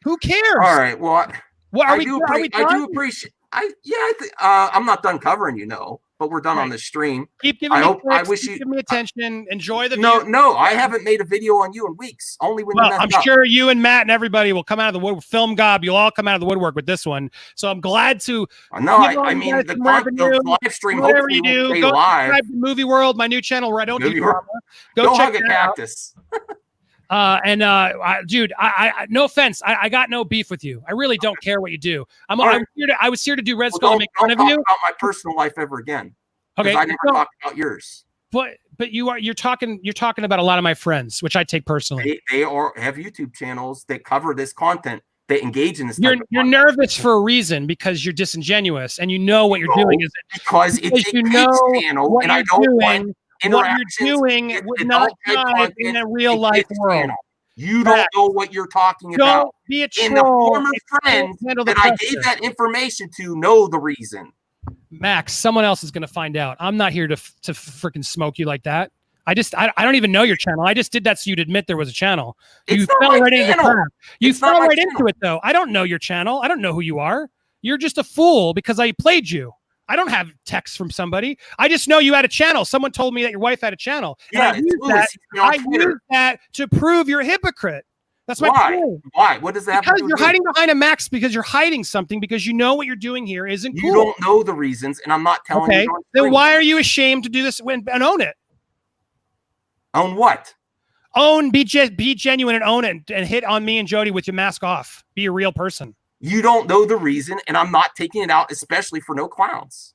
Who cares? All right. Well, I do appreciate. I'm not done covering you, but we're done on this stream. Keep giving me clicks, give me attention. Enjoy the view. No, I haven't made a video on you in weeks. Only when I'm sure you and Matt and everybody will come out of the woodwork. Film Gob, you'll all come out of the woodwork with this one. So I'm glad to. No, I mean the live stream. Hopefully you will stay go live. Subscribe to Movie World, my new channel where I don't do drama. Go check hug a cactus. Dude, I no offense, I got no beef with you. I really don't care what you do. I was here to do Red Skull and make fun of you. Don't talk about my personal life ever again. Okay, I never talk about yours. But you're talking about a lot of my friends, which I take personally. They have YouTube channels that cover this content. They engage in this. You're nervous for a reason because you're disingenuous and you know what you're doing is because it's a kids channel and I don't want what you're doing would not thrive in a real life world. You don't know what you're talking about. Don't be a And the troll. former friends that I gave that information to know the reason. Max, someone else is going to find out. I'm not here to freaking smoke you like that. I don't even know your channel. I just did that so you'd admit there was a channel. You fell right into the trap. You fell right into it, though. I don't know your channel. I don't know who you are. You're just a fool because I played you. I don't have texts from somebody. I just know you had a channel. Someone told me that your wife had a channel. Yeah, and I used that to prove you're a hypocrite. That's my point. Why? What does that have to Because do you're with hiding behind a Max because you're hiding something because you know what you're doing here isn't cool. You don't know the reasons, and I'm not telling okay. you. Then why are you ashamed to do this and own it? Own what? Be genuine and own it and hit on me and Jody with your mask off. Be a real person. You don't know the reason, and I'm not taking it out, especially for no clowns.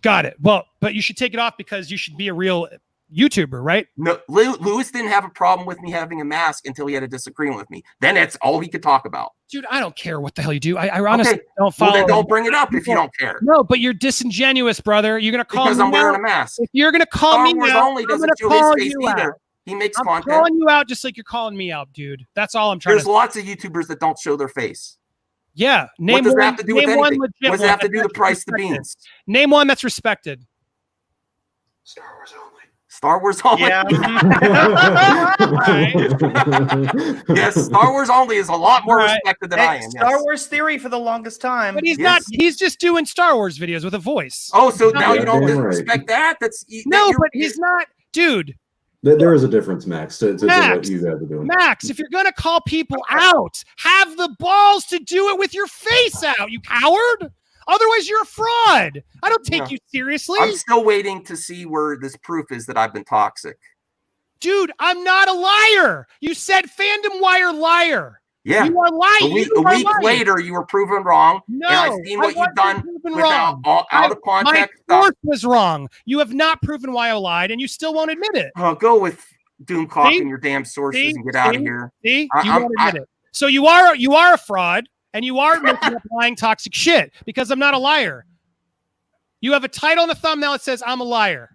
Got it. Well, but you should take it off because you should be a real YouTuber, right? No, Lewis didn't have a problem with me having a mask until he had a disagreement with me. Then that's all he could talk about. Dude, I don't care what the hell you do. I honestly don't follow. Well, then don't bring it up if you don't care. No, but you're disingenuous, brother. You're gonna call because me I'm wearing out. a mask. If you're gonna call me Wars out, only I'm doesn't gonna show call his face you either. out. He makes I'm content. calling you out just like you're calling me out, dude. That's all I'm trying There's to. lots of YouTubers that don't show their face. Yeah, name what does one, that have to do with name one anything? legit What does that have to one do with that's price the respected. beans? Name one that's respected. Star Wars only. Yeah. Yes, Star Wars only is a lot more respected than I am. Star Yes. Wars Theory for the longest time. But he's not. He's just doing Star Wars videos with a voice. Oh, so now you don't damn right. respect that? That's No, but he's not, dude. There is a difference, Max, to Max, what you guys are doing. Max, if you're gonna call people out, have the balls to do it with your face out, you coward. Otherwise, you're a fraud. I don't take No. you seriously. I'm still waiting to see where this proof is that I've been toxic. Dude, I'm not a liar. You said fandom wire liar. Yeah. You are lying. A week You are lying. later, you were proven wrong. No, and I've seen what I you've done wasn't proven without wrong. out of context My stuff. source was wrong. You have not proven why I lied, and you still won't admit it. Oh, go with Doomcock See? and your damn sources See? and get out of See? here. See, I- you I'm- won't admit it. So you are a fraud, and you are making up lying toxic shit because I'm not a liar. You have a title in the thumbnail that says I'm a liar.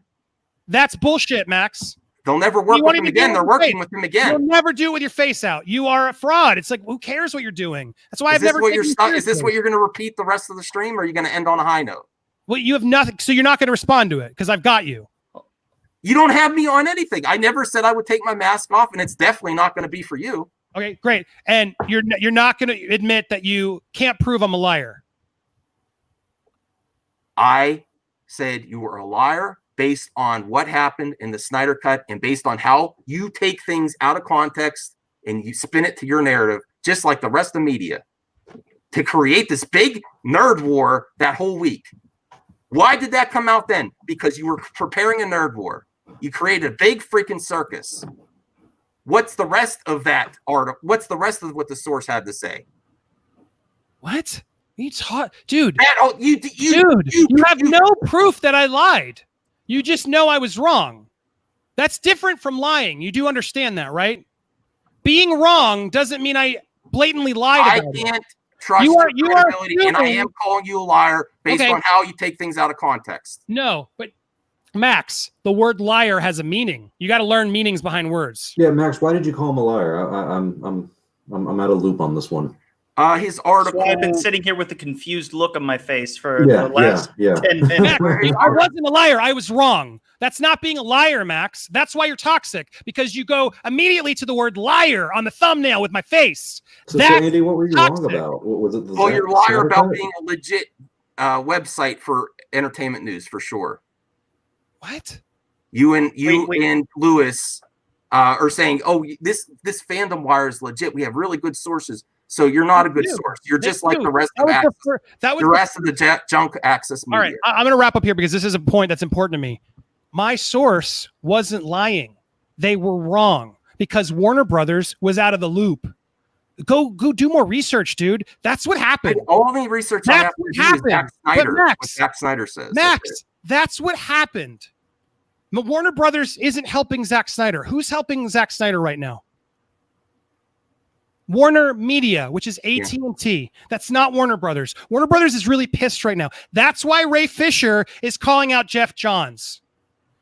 That's bullshit, Max. They'll never work You with won't him even do it again. They're with your working face. with him again. You'll never do it with your face out. You are a fraud. It's like, who cares what you're doing? That's why Is I've this never what taken you're you stuck? Is this seriously. what you're going to repeat the rest of the stream, or are you going to end on a high note? Well, you have nothing, so you're not going to respond to it because I've got you. You don't have me on anything. I never said I would take my mask off, and it's definitely not going to be for you. Okay, great. And you're not going to admit that you can't prove I'm a liar. I said you were a liar based on what happened in the Snyder Cut and based on how you take things out of context and you spin it to your narrative, just like the rest of media, to create this big nerd war that whole week. Why did that come out then? Because you were preparing a nerd war. You created a big freaking circus. What's the rest of that article? What's the rest of what the source had to say? What? It's hot, dude. You have no proof that I lied. You just know I was wrong. That's different from lying. You do understand that, right? Being wrong doesn't mean I blatantly lied about it. I can't trust You are- your you are credibility, and I assuming- am calling you a liar based Okay. on how you take things out of context. No, but Max, the word liar has a meaning. You got to learn meanings behind words. Yeah, Max, why did you call him a liar? I'm out of loop on this one. His article. So I've been sitting here with a confused look on my face for Yeah, the last yeah. 10 minutes. Max, I wasn't a liar. I was wrong. That's not being a liar, Max. That's why you're toxic, because you go immediately to the word liar on the thumbnail with my face. So, That's Andy, what were you toxic. wrong about? What was it? Well, you're a liar about being a legit website for entertainment news for sure. What? You and Lewis are saying, "Oh, this fandom wire is legit. We have really good sources." So you're not a good source. You're just like the rest of the rest of the junk access media. All right, I'm going to wrap up here because this is a point that's important to me. My source wasn't lying. They were wrong because Warner Brothers was out of the loop. Go do more research, dude. That's what happened. The only research I have to do is Zack Snyder. But What Zack Snyder says. Max, that's what happened. Warner Brothers isn't helping Zack Snyder. Who's helping Zack Snyder right now? Warner Media, which is AT&T. That's not Warner Brothers. Warner Brothers is really pissed right now. That's why Ray Fisher is calling out Jeff Johns.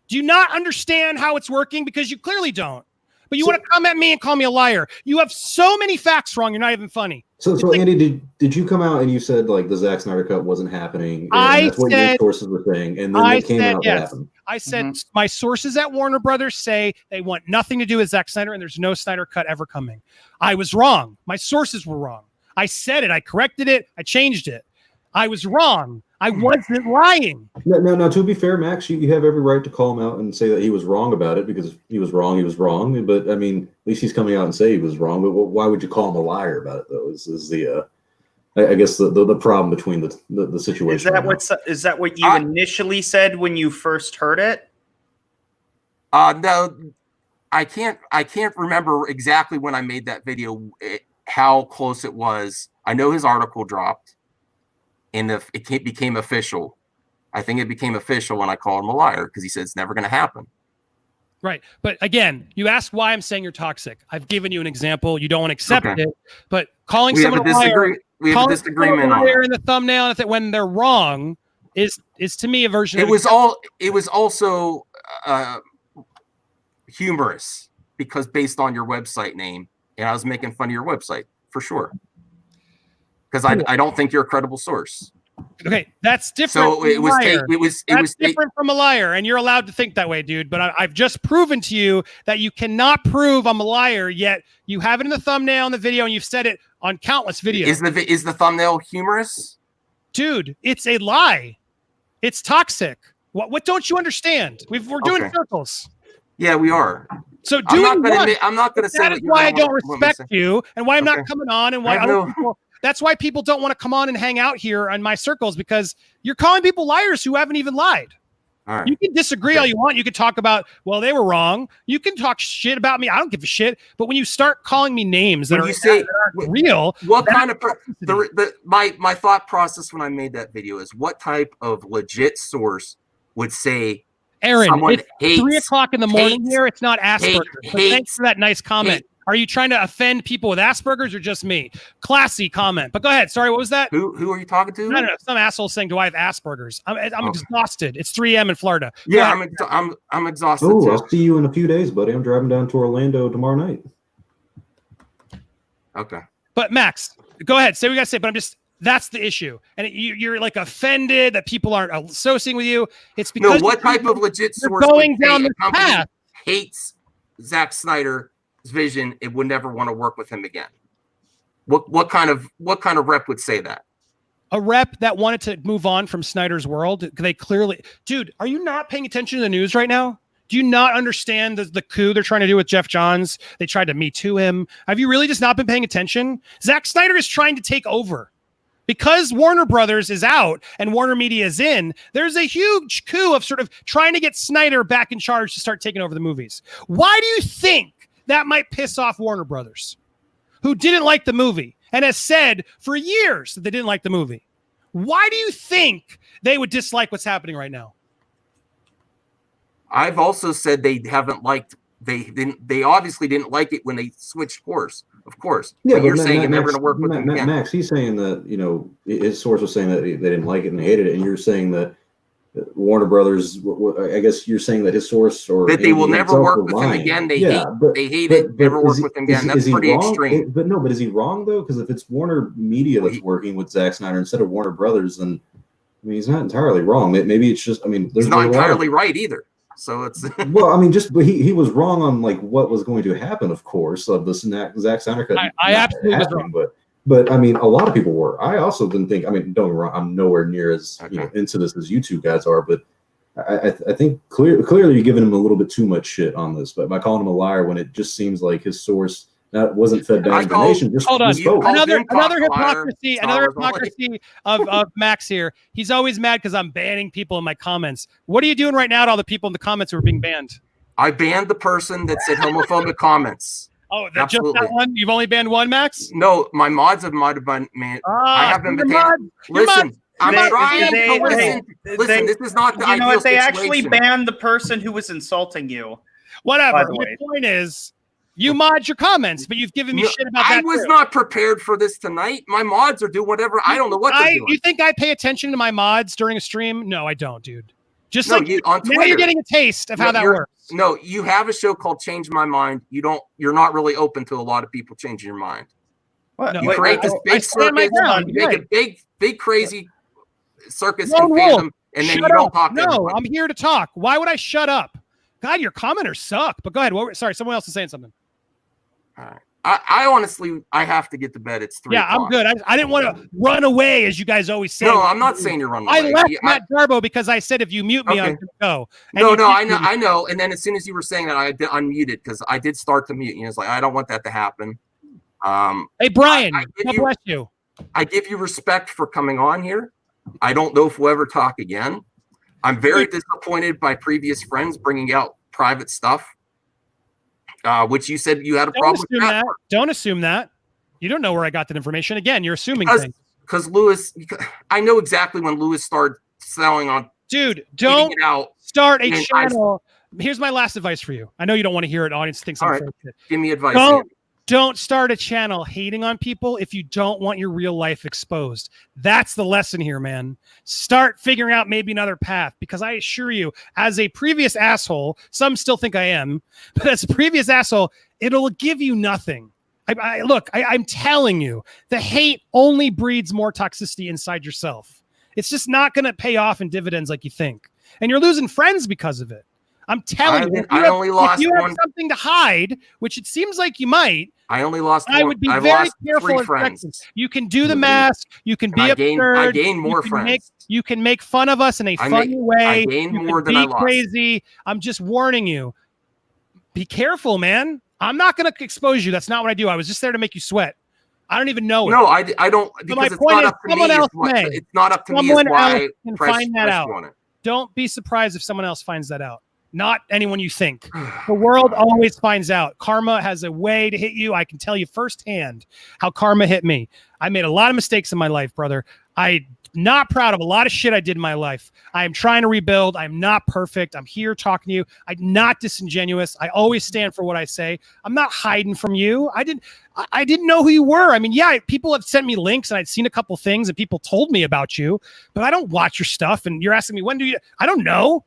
Do you not understand how it's working? Because you clearly don't. but you want to come at me and call me a liar. You have so many facts wrong. You're not even funny. So Andy, did you come out and you said like the Zack Snyder cut wasn't happening? And that's what your sources were saying, and then it came out that happened. I said my sources at Warner Brothers say they want nothing to do with Zack Snyder, and there's no Snyder cut ever coming. I was wrong. My sources were wrong. I said it. I corrected it. I changed it. I was wrong. I wasn't lying. No. To be fair, Max, you have every right to call him out and say that he was wrong about it because he was wrong. He was wrong. But I mean, at least he's coming out and say he was wrong. But why would you call him a liar about it, though? Is the I guess the problem between the situation. Is that what you initially said when you first heard it? No, I can't remember exactly when I made that video. How close it was. I know his article dropped. And if it became official, I think it became official when I called him a liar because he said it's never going to happen. Right. But again, you ask why I'm saying you're toxic. I've given you an example. You don't want to accept it. But calling someone a liar, we have a disagreement on in the thumbnail when they're wrong is to me a version. It was also humorous because based on your website name, and I was making fun of your website for sure. Because I don't think you're a credible source. Okay, that's different. So it was different from a liar, and you're allowed to think that way, dude. But I've just proven to you that you cannot prove I'm a liar. Yet you have it in the thumbnail in the video, and you've said it on countless videos. Is the thumbnail humorous? Dude, it's a lie. It's toxic. What don't you understand? We're doing circles. Yeah, we are. So I'm not going to say that is why I don't respect you, and why I'm not coming on, and why that's why people don't want to come on and hang out here on my circles because you're calling people liars who haven't even lied. All right. You can disagree all you want. You can talk about, well, they were wrong. You can talk shit about me. I don't give a shit. But when you start calling me names that aren't real, what kind of my thought process when I made that video is what type of legit source would say, Aaron, it's hates, 3 o'clock in the morning here. It's not Asperger's. But thanks for that nice comment. Are you trying to offend people with Asperger's or just me? Classy comment. But go ahead. Sorry, what was that? Who are you talking to? No. Some asshole saying, "Do I have Asperger's?" I'm exhausted. It's 3 a.m. in Florida. Yeah, I'm exhausted. Oh, too. I'll see you in a few days, buddy. I'm driving down to Orlando tomorrow night. Okay. But Max, go ahead. Say what you got to say. But that's the issue. And you're like offended that people aren't associating with you. It's because what type of legit source going down the path hates Zack Snyder's vision, it would never want to work with him again. What kind of rep would say that? A rep that wanted to move on from Snyder's world. They clearly, dude, are you not paying attention to the news right now? Do you not understand the coup they're trying to do with Jeff Johns? They tried to Me Too him. Have you really just not been paying attention? Zack Snyder is trying to take over. Because Warner Brothers is out and Warner Media is in, there's a huge coup of sort of trying to get Snyder back in charge to start taking over the movies. Why do you think that might piss off Warner Brothers, who didn't like the movie and has said for years that they didn't like the movie? Why do you think they would dislike what's happening right now? I've also said they obviously didn't like it when they switched course, of course. Yeah, but you're saying you're never going to work with them again. Max, he's saying that, his source was saying that they didn't like it and they hated it, and you're saying that Warner Brothers, I guess you're saying that his source or that they will never work with him again. They hate it. Never work with him again. That's pretty extreme. But is he wrong though? Because if it's Warner Media that's working with Zack Snyder instead of Warner Brothers, then he's not entirely wrong. Maybe it's just he's not entirely right either. So it's but he was wrong on like what was going to happen. Of course, of the Zack Snyder cut. I absolutely was wrong. But a lot of people were. I also didn't think. Don't get me wrong. I'm nowhere near as into this as you two guys are. But I think clearly you're giving him a little bit too much shit on this. But by calling him a liar when it just seems like his source wasn't fed down information. Hold on. Another hypocrisy. Another hypocrisy of Max here. He's always mad because I'm banning people in my comments. What are you doing right now to all the people in the comments who are being banned? I banned the person that said homophobic comments. Oh, just that one? You've only banned one, Max? No, my mods have been banned. I have been banned. Listen, I'm trying to listen. Listen, this is not the ideal situation. They actually banned the person who was insulting you. Whatever. My point is, you mod your comments, but you've given me shit about that. I was not prepared for this tonight. My mods are doing whatever. I don't know what they're doing. You think I pay attention to my mods during a stream? No, I don't, dude. Just No, like you on now Twitter. you're getting a taste of how that works. No, you have a show called Change My Mind. You're not really open to a lot of people changing your mind. What? You create this big circus, you make a big crazy circus and fandom, and then you don't talk to everyone. I'm here to talk. Why would I shut up? God, your commenters suck. But go ahead. Sorry, someone else is saying something. All right. I honestly, I have to get to bed. It's 3 Yeah, o'clock. I'm good. I didn't want to run away, as you guys always say. No, I'm not saying you're running I away. left Matt Jarboe because I said if you mute me, I'm going to go. And I know. And then as soon as you were saying that, I unmuted because I did start to mute. And it's like, I don't want that to happen. Hey, Brian, God bless you. I give you respect for coming on here. I don't know if we'll ever talk again. I'm very disappointed by previous friends bringing out private stuff. Which you said you had a problem with that. Don't assume that. You don't know where I got that information. Again, you're assuming things. Because Lewis, I know exactly when Lewis started selling on. Dude, don't start a channel. Here's my last advice for you. I know you don't want to hear it. Audience thinks I'm full of shit. Give me advice. Don't start a channel hating on people if you don't want your real life exposed. That's the lesson here, man. Start figuring out maybe another path, because I assure you, as a previous asshole, some still think I am, but as a previous asshole, it'll give you nothing. I'm telling you, the hate only breeds more toxicity inside yourself. It's just not going to pay off in dividends like you think. And you're losing friends because of it. I'm telling you, if you have something to hide, which it seems like you might, I only lost I would be very careful and friends. You can do the mask. You can be absurd. I gained more friends. You can make fun of us in a funny way. I gained more than I lost. Crazy. I'm just warning you. Be careful, man. I'm not going to expose you. That's not what I do. I was just there to make you sweat. I don't even know it. No, I don't. Because it's not up to me. It's not up to me. Someone else why can press, find that press out. on it. Don't be surprised if someone else finds that out. Not anyone you think. The world always finds out. Karma has a way to hit you. I can tell you firsthand how karma hit me. I made a lot of mistakes in my life, brother. I'm not proud of a lot of shit I did in my life. I am trying to rebuild. I'm not perfect. I'm here talking to you. I'm not disingenuous. I always stand for what I say. I'm not hiding from you. I didn't know who you were. I mean, yeah, people have sent me links and I'd seen a couple things and people told me about you, but I don't watch your stuff. And you're asking me, when do you? I don't know.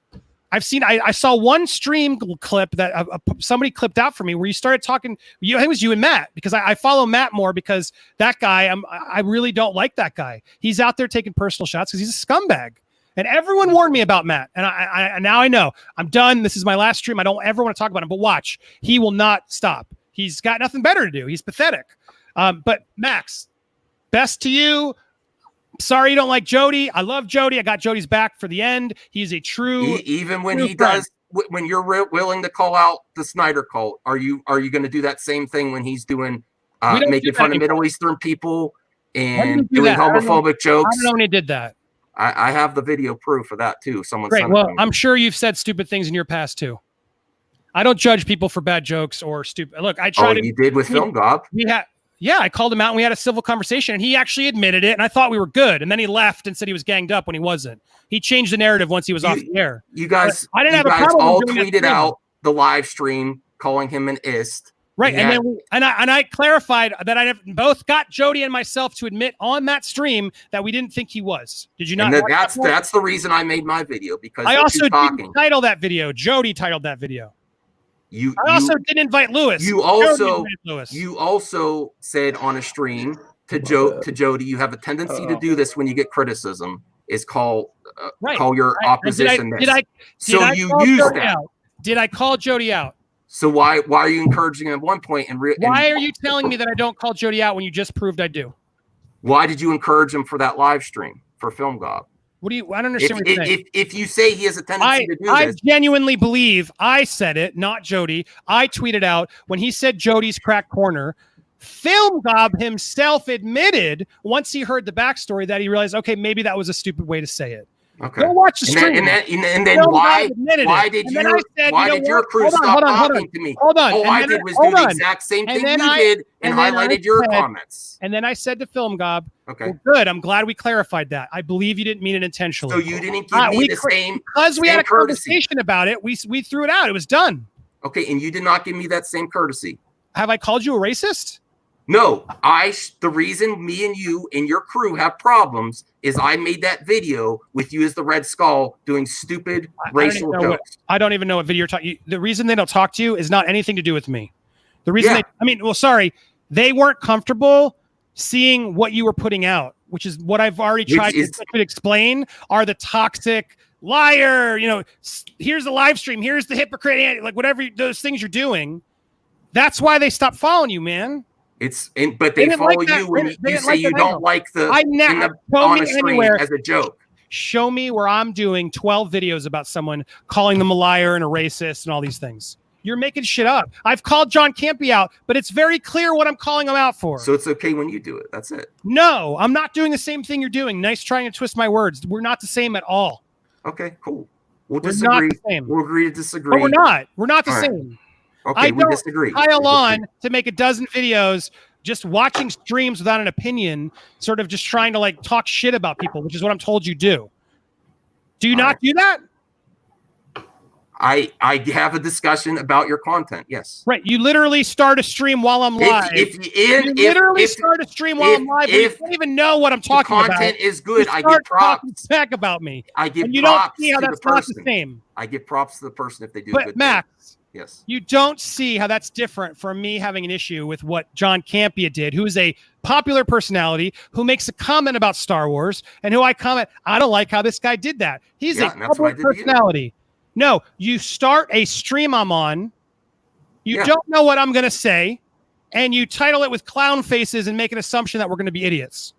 I saw one stream clip that somebody clipped out for me where you started talking. I think it was you and Matt, because I follow Matt more because that guy, I really don't like that guy. He's out there taking personal shots because he's a scumbag. And everyone warned me about Matt. And I now I know. I'm done. This is my last stream. I don't ever want to talk about him. But watch, he will not stop. He's got nothing better to do. He's pathetic. But Max, best to you. Sorry you don't like Jody. I love Jody. I got Jody's back for the end. He's a true. Even when he does, when you're willing to call out the Snyder cult, are you going to do that same thing when he's doing making fun of Middle Eastern people and doing homophobic jokes? I don't know when he did that. I have the video proof of that too. Someone Great. sent Well, it to me. I'm sure you've said stupid things in your past too. I don't judge people for bad jokes or stupid. Look, I tried. You did with Film Gob. Yeah, I called him out and we had a civil conversation and he actually admitted it and I thought we were good. And then he left and said he was ganged up when he wasn't. He changed the narrative once he was off the air. You guys, I didn't have a problem all doing that tweeted to him. out the live stream calling him an ist. Right. And then I clarified that I both got Jody and myself to admit on that stream that we didn't think he was. Did you not? And that's the reason I made my video, because I also didn't title that video. Jody titled that video. I also didn't invite Lewis. You also said on a stream to Jody, you have a tendency to do this when you get criticism. Is call your opposition. Did I call Jody out? So why are you encouraging him at one point? Why are you telling me that I don't call Jody out when you just proved I do? Why did you encourage him for that live stream for Film Gob? I don't understand what you're saying. If you say he has a tendency to do this. I genuinely believe I said it, not Jody. I tweeted out when he said Jody's crack corner. Film Gob himself admitted once he heard the backstory that he realized, okay, maybe that was a stupid way to say it. Okay. Go watch the stream. And then why did your crew stop talking to me? Hold on. All I did was do the exact same thing you did and highlighted your comments. And then I said to Film Gob, okay, well, good. I'm glad we clarified that. I believe you didn't mean it intentionally. So you didn't give me the same because we had a conversation about it. We threw it out. It was done. Okay, and you did not give me that same courtesy. Have I called you a racist? No, the reason me and you and your crew have problems is I made that video with you as the Red Skull doing stupid racial jokes. I don't even know what video you're talking. The reason they don't talk to you is not anything to do with me. The reason they weren't comfortable seeing what you were putting out, which is what I've already tried to explain, are the toxic liar, here's the live stream, here's the hypocrite, like whatever those things you're doing. That's why they stopped following you, man. But they follow you when you say you don't like on a stream as a joke. Show me where I'm doing 12 videos about someone calling them a liar and a racist and all these things. You're making shit up. I've called John Campea out, but it's very clear what I'm calling him out for. So it's okay when you do it. That's it. No, I'm not doing the same thing you're doing. Nice trying to twist my words. We're not the same at all. Okay, cool. We'll disagree. We'll agree to disagree. But we're not. We're not the same. Okay, we disagree. Pile on to make a dozen videos just watching streams without an opinion, sort of just trying to like talk shit about people, which is what I'm told you do. Do you not do that? I have a discussion about your content. Yes. Right. You literally start a stream while I'm live. You literally start a stream while I'm live. You don't even know what I'm talking about. Content is good. I give props. Back about me. I give and you props don't see how to that's the not person. the same. I give props to the person if they do but good. Max, yes. You don't see how that's different from me having an issue with what John Campea did, who is a popular personality who makes a comment about Star Wars and who I don't like how this guy did that. He's a public personality. No, you start a stream I'm on, you don't know what I'm going to say, and you title it with clown faces and make an assumption that we're going to be idiots.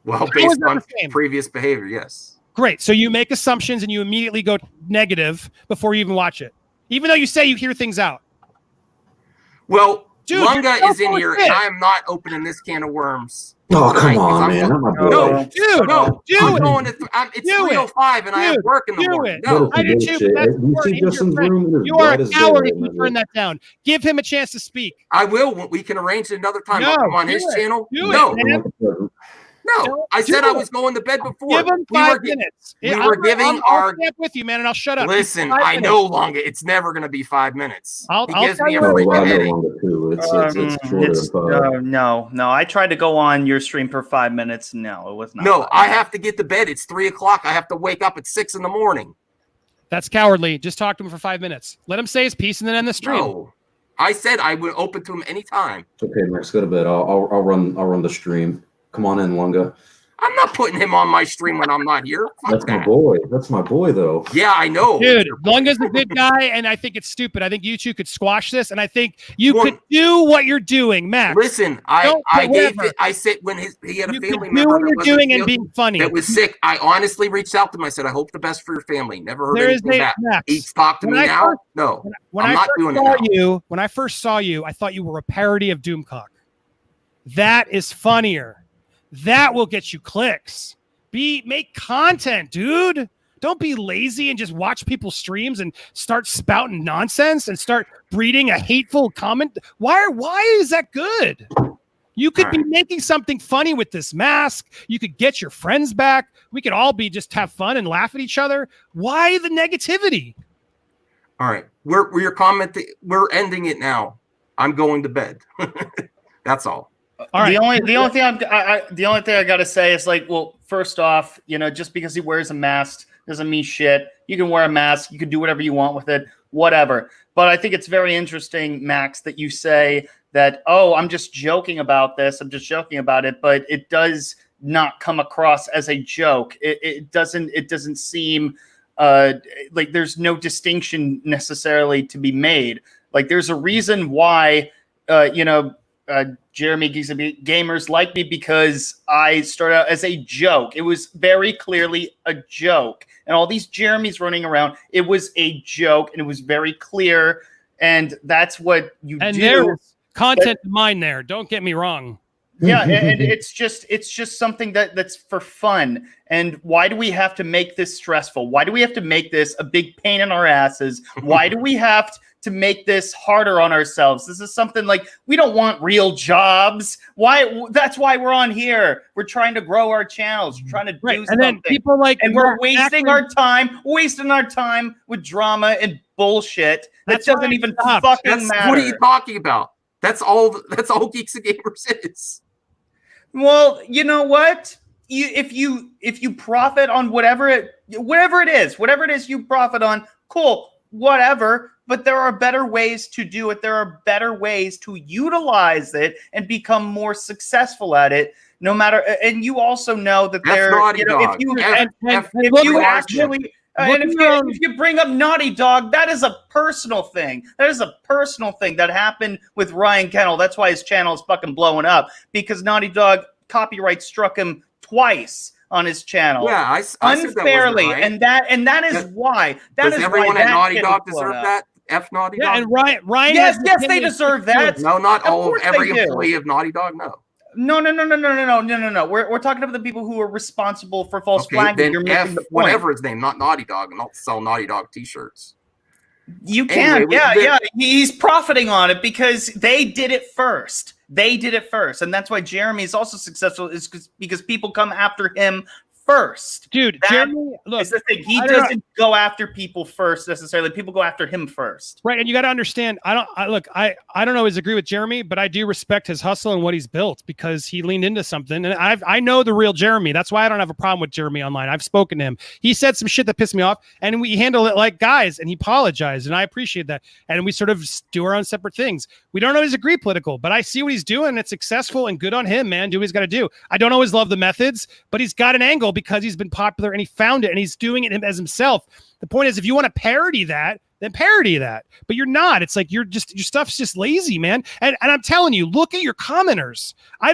Well, based on previous behavior, yes. Great. So you make assumptions and you immediately go negative before you even watch it, even though you say you hear things out. Well, Dude, Lunga is in here, and I am not opening this can of worms. Oh, come on, man. I'm not no, dude, no, do I'm it. going to it's 3:05 and I have work in the morning. No, I do too. But that's you are a coward if you turn that down. Give him a chance to speak. I will. We can arrange it another time. I'll come on his channel. No, I said I was going to bed before. Give him 5 minutes. We were giving I'll camp with you, man, and I'll shut up. Listen, I know Longa. It's never going to be 5 minutes. I'll gives tell me you a freaking headache. No. I tried to go on your stream for 5 minutes. No, it was not. No, I have to get to bed. It's 3:00. I have to wake up at 6 in the morning. That's cowardly. Just talk to him for 5 minutes. Let him say his piece and then end the stream. No, I said I would open to him anytime. Okay, Max, go to bed. I'll run the stream. Come on in, Lunga. I'm not putting him on my stream when I'm not here. That's my boy. That's my boy, though. Yeah, I know. Dude, Lunga's a good guy, and I think it's stupid. I think you two could squash this, and I think you could do what you're doing, Max. Listen, I said when he had a family member what you're doing and being funny. that was sick, I honestly reached out to him. I said, I hope the best for your family. Never heard anything back. He's talked to me now. No, I'm not doing it now. When I first saw you, I thought you were a parody of Doomcock. That is funnier. That will get you clicks. Make content, dude. Don't be lazy and just watch people's streams and start spouting nonsense and start breeding a hateful comment. Why is that good? You could be making something funny with this mask. You could get your friends back. We could all just have fun and laugh at each other. Why the negativity? All right. We're commenting. We're ending it now. I'm going to bed. That's all. All right. The only thing I gotta say is well, first off, just because he wears a mask doesn't mean shit. You can wear a mask, you can do whatever you want with it, whatever. But I think it's very interesting, Max, that you say that, I'm just joking about this, I'm just joking about it, but it does not come across as a joke. It doesn't seem like there's no distinction necessarily to be made. Like there's a reason why Jeremy Gamers like me because I started out as a joke. It was very clearly a joke. And all these Jeremys running around, it was a joke and it was very clear. And that's what you do. And there's content to mine there. Don't get me wrong. Yeah, and it's just something that's for fun. And why do we have to make this stressful? Why do we have to make this a big pain in our asses? Why do we have to make this harder on ourselves? This is something we don't want real jobs. Why? That's why we're on here. We're trying to grow our channels. We're trying to do something. And then people and we're wasting our time with drama and bullshit that doesn't even fucking matter. What are you talking about? That's all Geeks and Gamers is. Well, you know what? If you profit on whatever it is you profit on, cool, whatever. But there are better ways to do it. There are better ways to utilize it and become more successful at it. No matter, and you also know that if you bring up Naughty Dog, that is a personal thing. That is a personal thing that happened with Ryan Kennel. That's why his channel is fucking blowing up, because Naughty Dog copyright struck him twice on his channel. Yeah, I unfairly, right. and that is why. That Does is everyone why at Naughty Dog deserve that? F Naughty Dog. Yeah, and Ryan. Yes, they deserve that. No, not all. Every they do. employee of Naughty Dog. No. No. We're talking about the people who are responsible for false flagging. Then You're missing the point. whatever his name, not Naughty Dog, and I'll sell Naughty Dog T-shirts. You can, yeah. He's profiting on it because they did it first. And that's why Jeremy is also successful, is because people come after him first. Dude, Jeremy, look, is the thing. He doesn't go after people first necessarily. People go after him first. Right, and you got to understand. I don't always agree with Jeremy, but I do respect his hustle and what he's built, because he leaned into something. And I know the real Jeremy. That's why I don't have a problem with Jeremy online. I've spoken to him. He said some shit that pissed me off, and we handle it like guys, and he apologized, and I appreciate that. And we sort of do our own separate things. We don't always agree political, but I see what he's doing. It's successful, and good on him, man. Do what he's got to do. I don't always love the methods, but he's got an angle because he's been popular and he found it and he's doing it as himself. The point is, if you want to parody that, then parody that. But you're not. It's like your stuff's just lazy, man. And I'm telling you, look at your commenters. I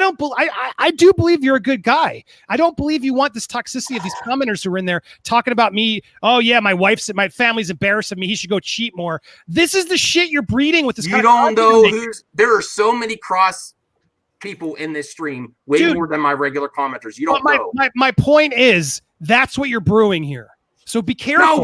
do believe you're a good guy. I don't believe you want this toxicity of these commenters who are in there talking about me. Oh yeah, my family's embarrassed of me. He should go cheat more. This is the shit you're breeding with this. You don't know there are so many cross people in this stream, way more than my regular commenters. You don't know. My point is, that's what you're brewing here. So be careful. No,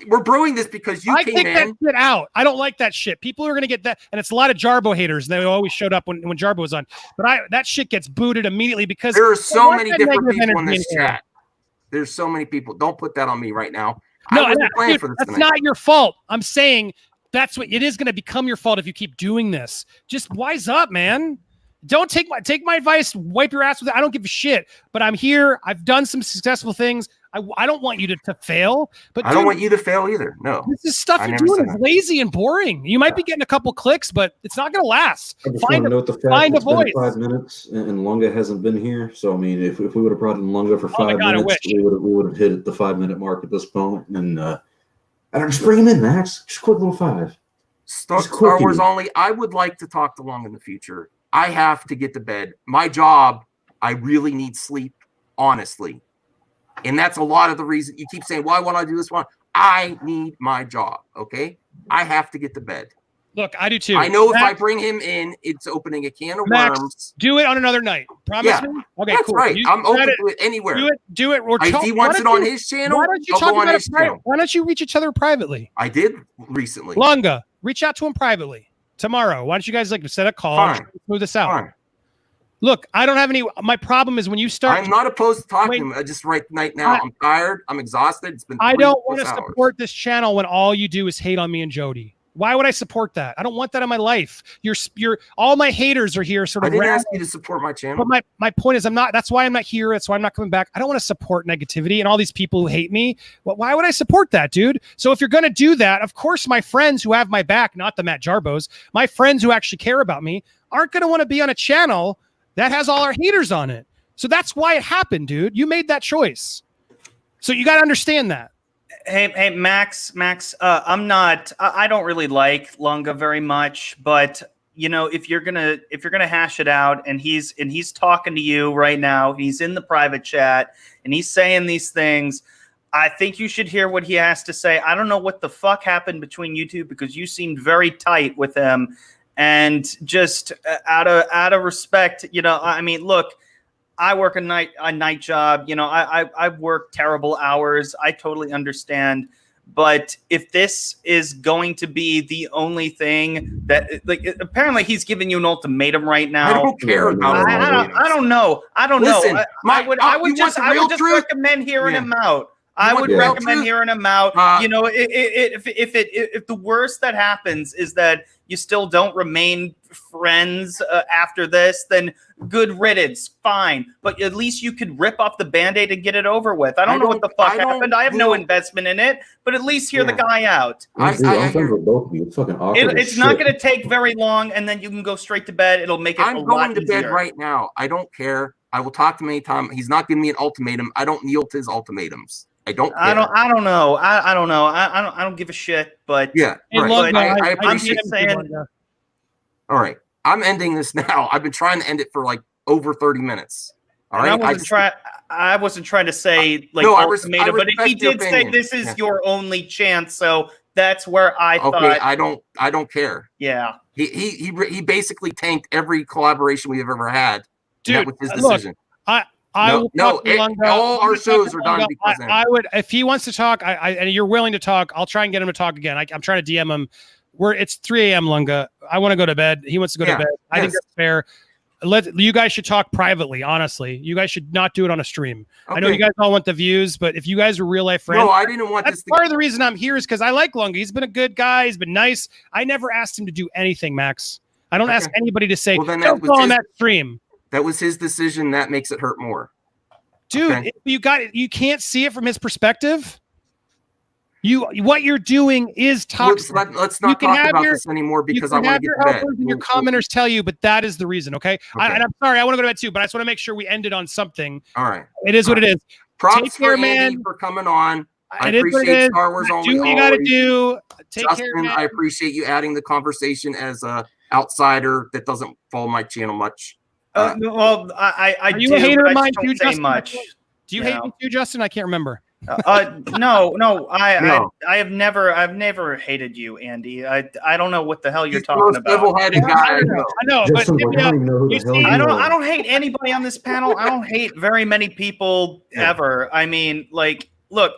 we're brewing this because you came in. That shit out. I don't like that shit. People are going to get that, and it's a lot of Jarboe haters. They always showed up when Jarboe was on. But that shit gets booted immediately because there are so many different people in this chat. There's so many people. Don't put that on me right now. No, that's not your fault. I'm saying that's what it is going to become your fault if you keep doing this. Just wise up, man. Don't take my advice. Wipe your ass with it. I don't give a shit. But I'm here. I've done some successful things. I don't want you to fail. But I don't want you to fail either. No. This is stuff you're doing is lazy and boring. You might be getting a couple clicks, but it's not going to last. Find a voice. 5 minutes, and Lunga hasn't been here. So I mean, if we would have brought in Lunga for 5 minutes, we would have hit the 5 minute mark at this point. And I don't just bring him in, Max. Just quick little 5. Star Wars only. I would like to talk to Long in the future. I have to get to bed. My job, I really need sleep, honestly. And that's a lot of the reason you keep saying, why won't I do this one? I need my job, okay? I have to get to bed. Look, I do too. I know if I bring him in, it's opening a can of worms. Do it on another night. Promise me? Okay, that's cool. Right. I'm open to it anywhere. Do it. If he wants it on his channel, why don't you talk about it privately? Why don't you reach each other privately? I did recently. Lunga, reach out to him privately tomorrow. Why don't you guys set a call and move this out? Fine. Look, I don't have any. My problem is when you start. I'm not opposed to talking. Just right now, I'm tired. I'm exhausted. It's been. I don't want to support this channel when all you do is hate on me and Jody. Why would I support that? I don't want that in my life. You're all my haters are here. Sort of. I didn't ask you to support my channel. But my point is, I'm not. That's why I'm not here. That's why I'm not coming back. I don't want to support negativity and all these people who hate me. Well, why would I support that, dude? So if you're gonna do that, of course, my friends who have my back, not the Matt Jarboes, my friends who actually care about me, aren't gonna want to be on a channel that has all our haters on it. So that's why it happened, dude. You made that choice. So you got to understand that. Hey, Max, I don't really like Lunga very much, but you know, if you're gonna hash it out, and he's talking to you right now, he's in the private chat, and he's saying these things, I think you should hear what he has to say. I don't know what the fuck happened between you two, because you seemed very tight with him. And just out of respect, you know, I mean, look, I work a night job. You know, I work terrible hours. I totally understand. But if this is going to be the only thing that, like, apparently he's giving you an ultimatum right now. I don't care about I don't know. Listen, I would just recommend hearing him out. I would Yeah. recommend hearing him out. You know, if the worst that happens is that you still don't remain friends after this, then good riddance, fine. But at least you could rip off the Band-Aid and get it over with. I don't know what the fuck happened. I have no investment in it, but at least hear the guy out. I'm friends with both of you. It's fucking awkward. It's not going to take very long, and then you can go straight to bed. It'll make it a lot going to easier. bed right now. I don't care. I will talk to him anytime. He's not giving me an ultimatum. I don't kneel to his ultimatums. I don't care. I don't know. I don't know. I don't give a shit. But yeah, right. I appreciate I'm just saying. All right, I'm ending this now. I've been trying to end it for like over 30 minutes. All right, I wasn't trying to say like no, ultimatum, but he did say this is your only chance. So that's where I thought. Okay, I don't care. Yeah, he basically tanked every collaboration we've ever had. Dude, that was his decision. All our shows are done because I would, if he wants to talk, and you're willing to talk, I'll try and get him to talk again. I'm trying to DM him. It's 3 a.m. Lunga. I want to go to bed. He wants to go to bed. I think that's fair. You guys should talk privately. Honestly, you guys should not do it on a stream. I know you guys all want the views, but if you guys are real life friends, no, I didn't want that's part of the reason I'm here is because I like Lunga. He's been a good guy. He's been nice. I never asked him to do anything, Max. I don't ask anybody to say, don't go on that stream. That was his decision. That makes it hurt more. Dude, you can't see it from his perspective. What you're doing is toxic. Let's not talk about this anymore because I want to get to bed. And your commenters tell you, but that is the reason. Okay. And I'm sorry, I want to go to bed too, but I just want to make sure we ended on something. All right. It is what it is. Props Take care, for Andy man. for coming on. I It is what it appreciate is. Star Wars only. Do what you got to do. Take Justin, care, man. I appreciate you adding the conversation as a outsider that doesn't follow my channel much. Well, I Are you do, a hater but of I mine just too, don't say Justin? much. Do you hate me too, Justin? I can't remember. No. I've never hated you, Andy. I don't know what the hell you're talking about. Level-headed guy. I know, but I don't hate anybody on this panel. I don't hate very many people ever. I mean, like, look,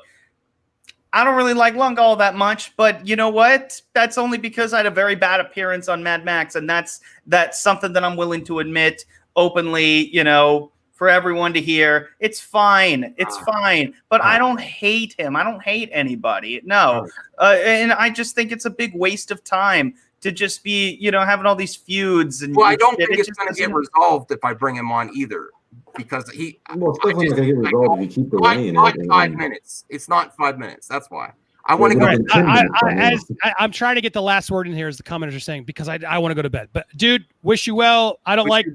I don't really like Lung all that much, but you know what? That's only because I had a very bad appearance on Mad Max, and that's something that I'm willing to admit openly, you know, for everyone to hear. It's fine. It's fine. But I don't hate him. I don't hate anybody. No. And I just think it's a big waste of time to just be, you know, having all these feuds. And I don't think it's going to get resolved if I bring him on either. Because it's definitely going to get resolved if you keep delaying it. 5 minutes. It's not 5 minutes. That's why. I want to go. I'm trying to get the last word in here, as the commenters are saying, because I want to go to bed. But dude, wish you well. I don't like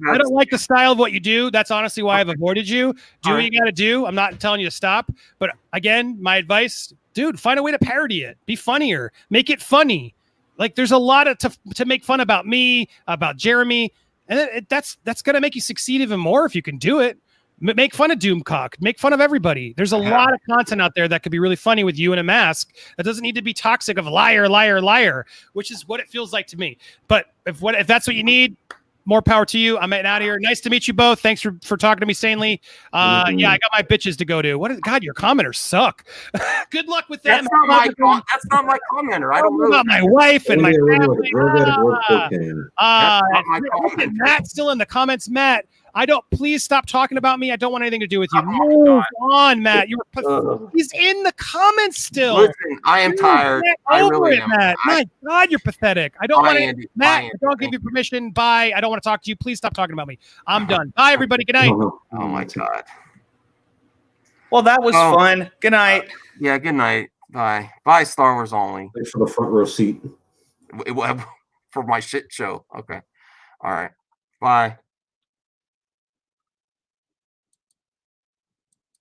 the style of what you do. That's honestly why I've avoided you. Do what you got to do. I'm not telling you to stop. But again, my advice, dude, find a way to parody it. Be funnier. Make it funny. Like there's a lot to make fun about me, about Jeremy, and that's gonna make you succeed even more if you can do it. Make fun of Doomcock. Make fun of everybody. There's a lot of content out there that could be really funny with you in a mask. That doesn't need to be toxic of liar, liar, liar, which is what it feels like to me. But if that's what you need, more power to you. I'm out of here. Nice to meet you both. Thanks for talking to me sanely. Yeah, I got my bitches to go to. God, your commenters suck. Good luck with them. That's not my commenter. I don't know about my wife and my family. my Matt's still in the comments. Matt, please stop talking about me. I don't want anything to do with you. Move on, Matt. He's in the comments still. Listen, I am tired. I really am. Matt. My God, you're pathetic. I don't want to. Andy. Matt, I don't give you permission. Bye. I don't want to talk to you. Please stop talking about me. I'm done. Bye, everybody. Good night. Oh my God. Well, that was fun. Good night. Yeah, good night. Bye. Bye, Star Wars only. Thanks for the front row seat. For my shit show. Okay. All right. Bye.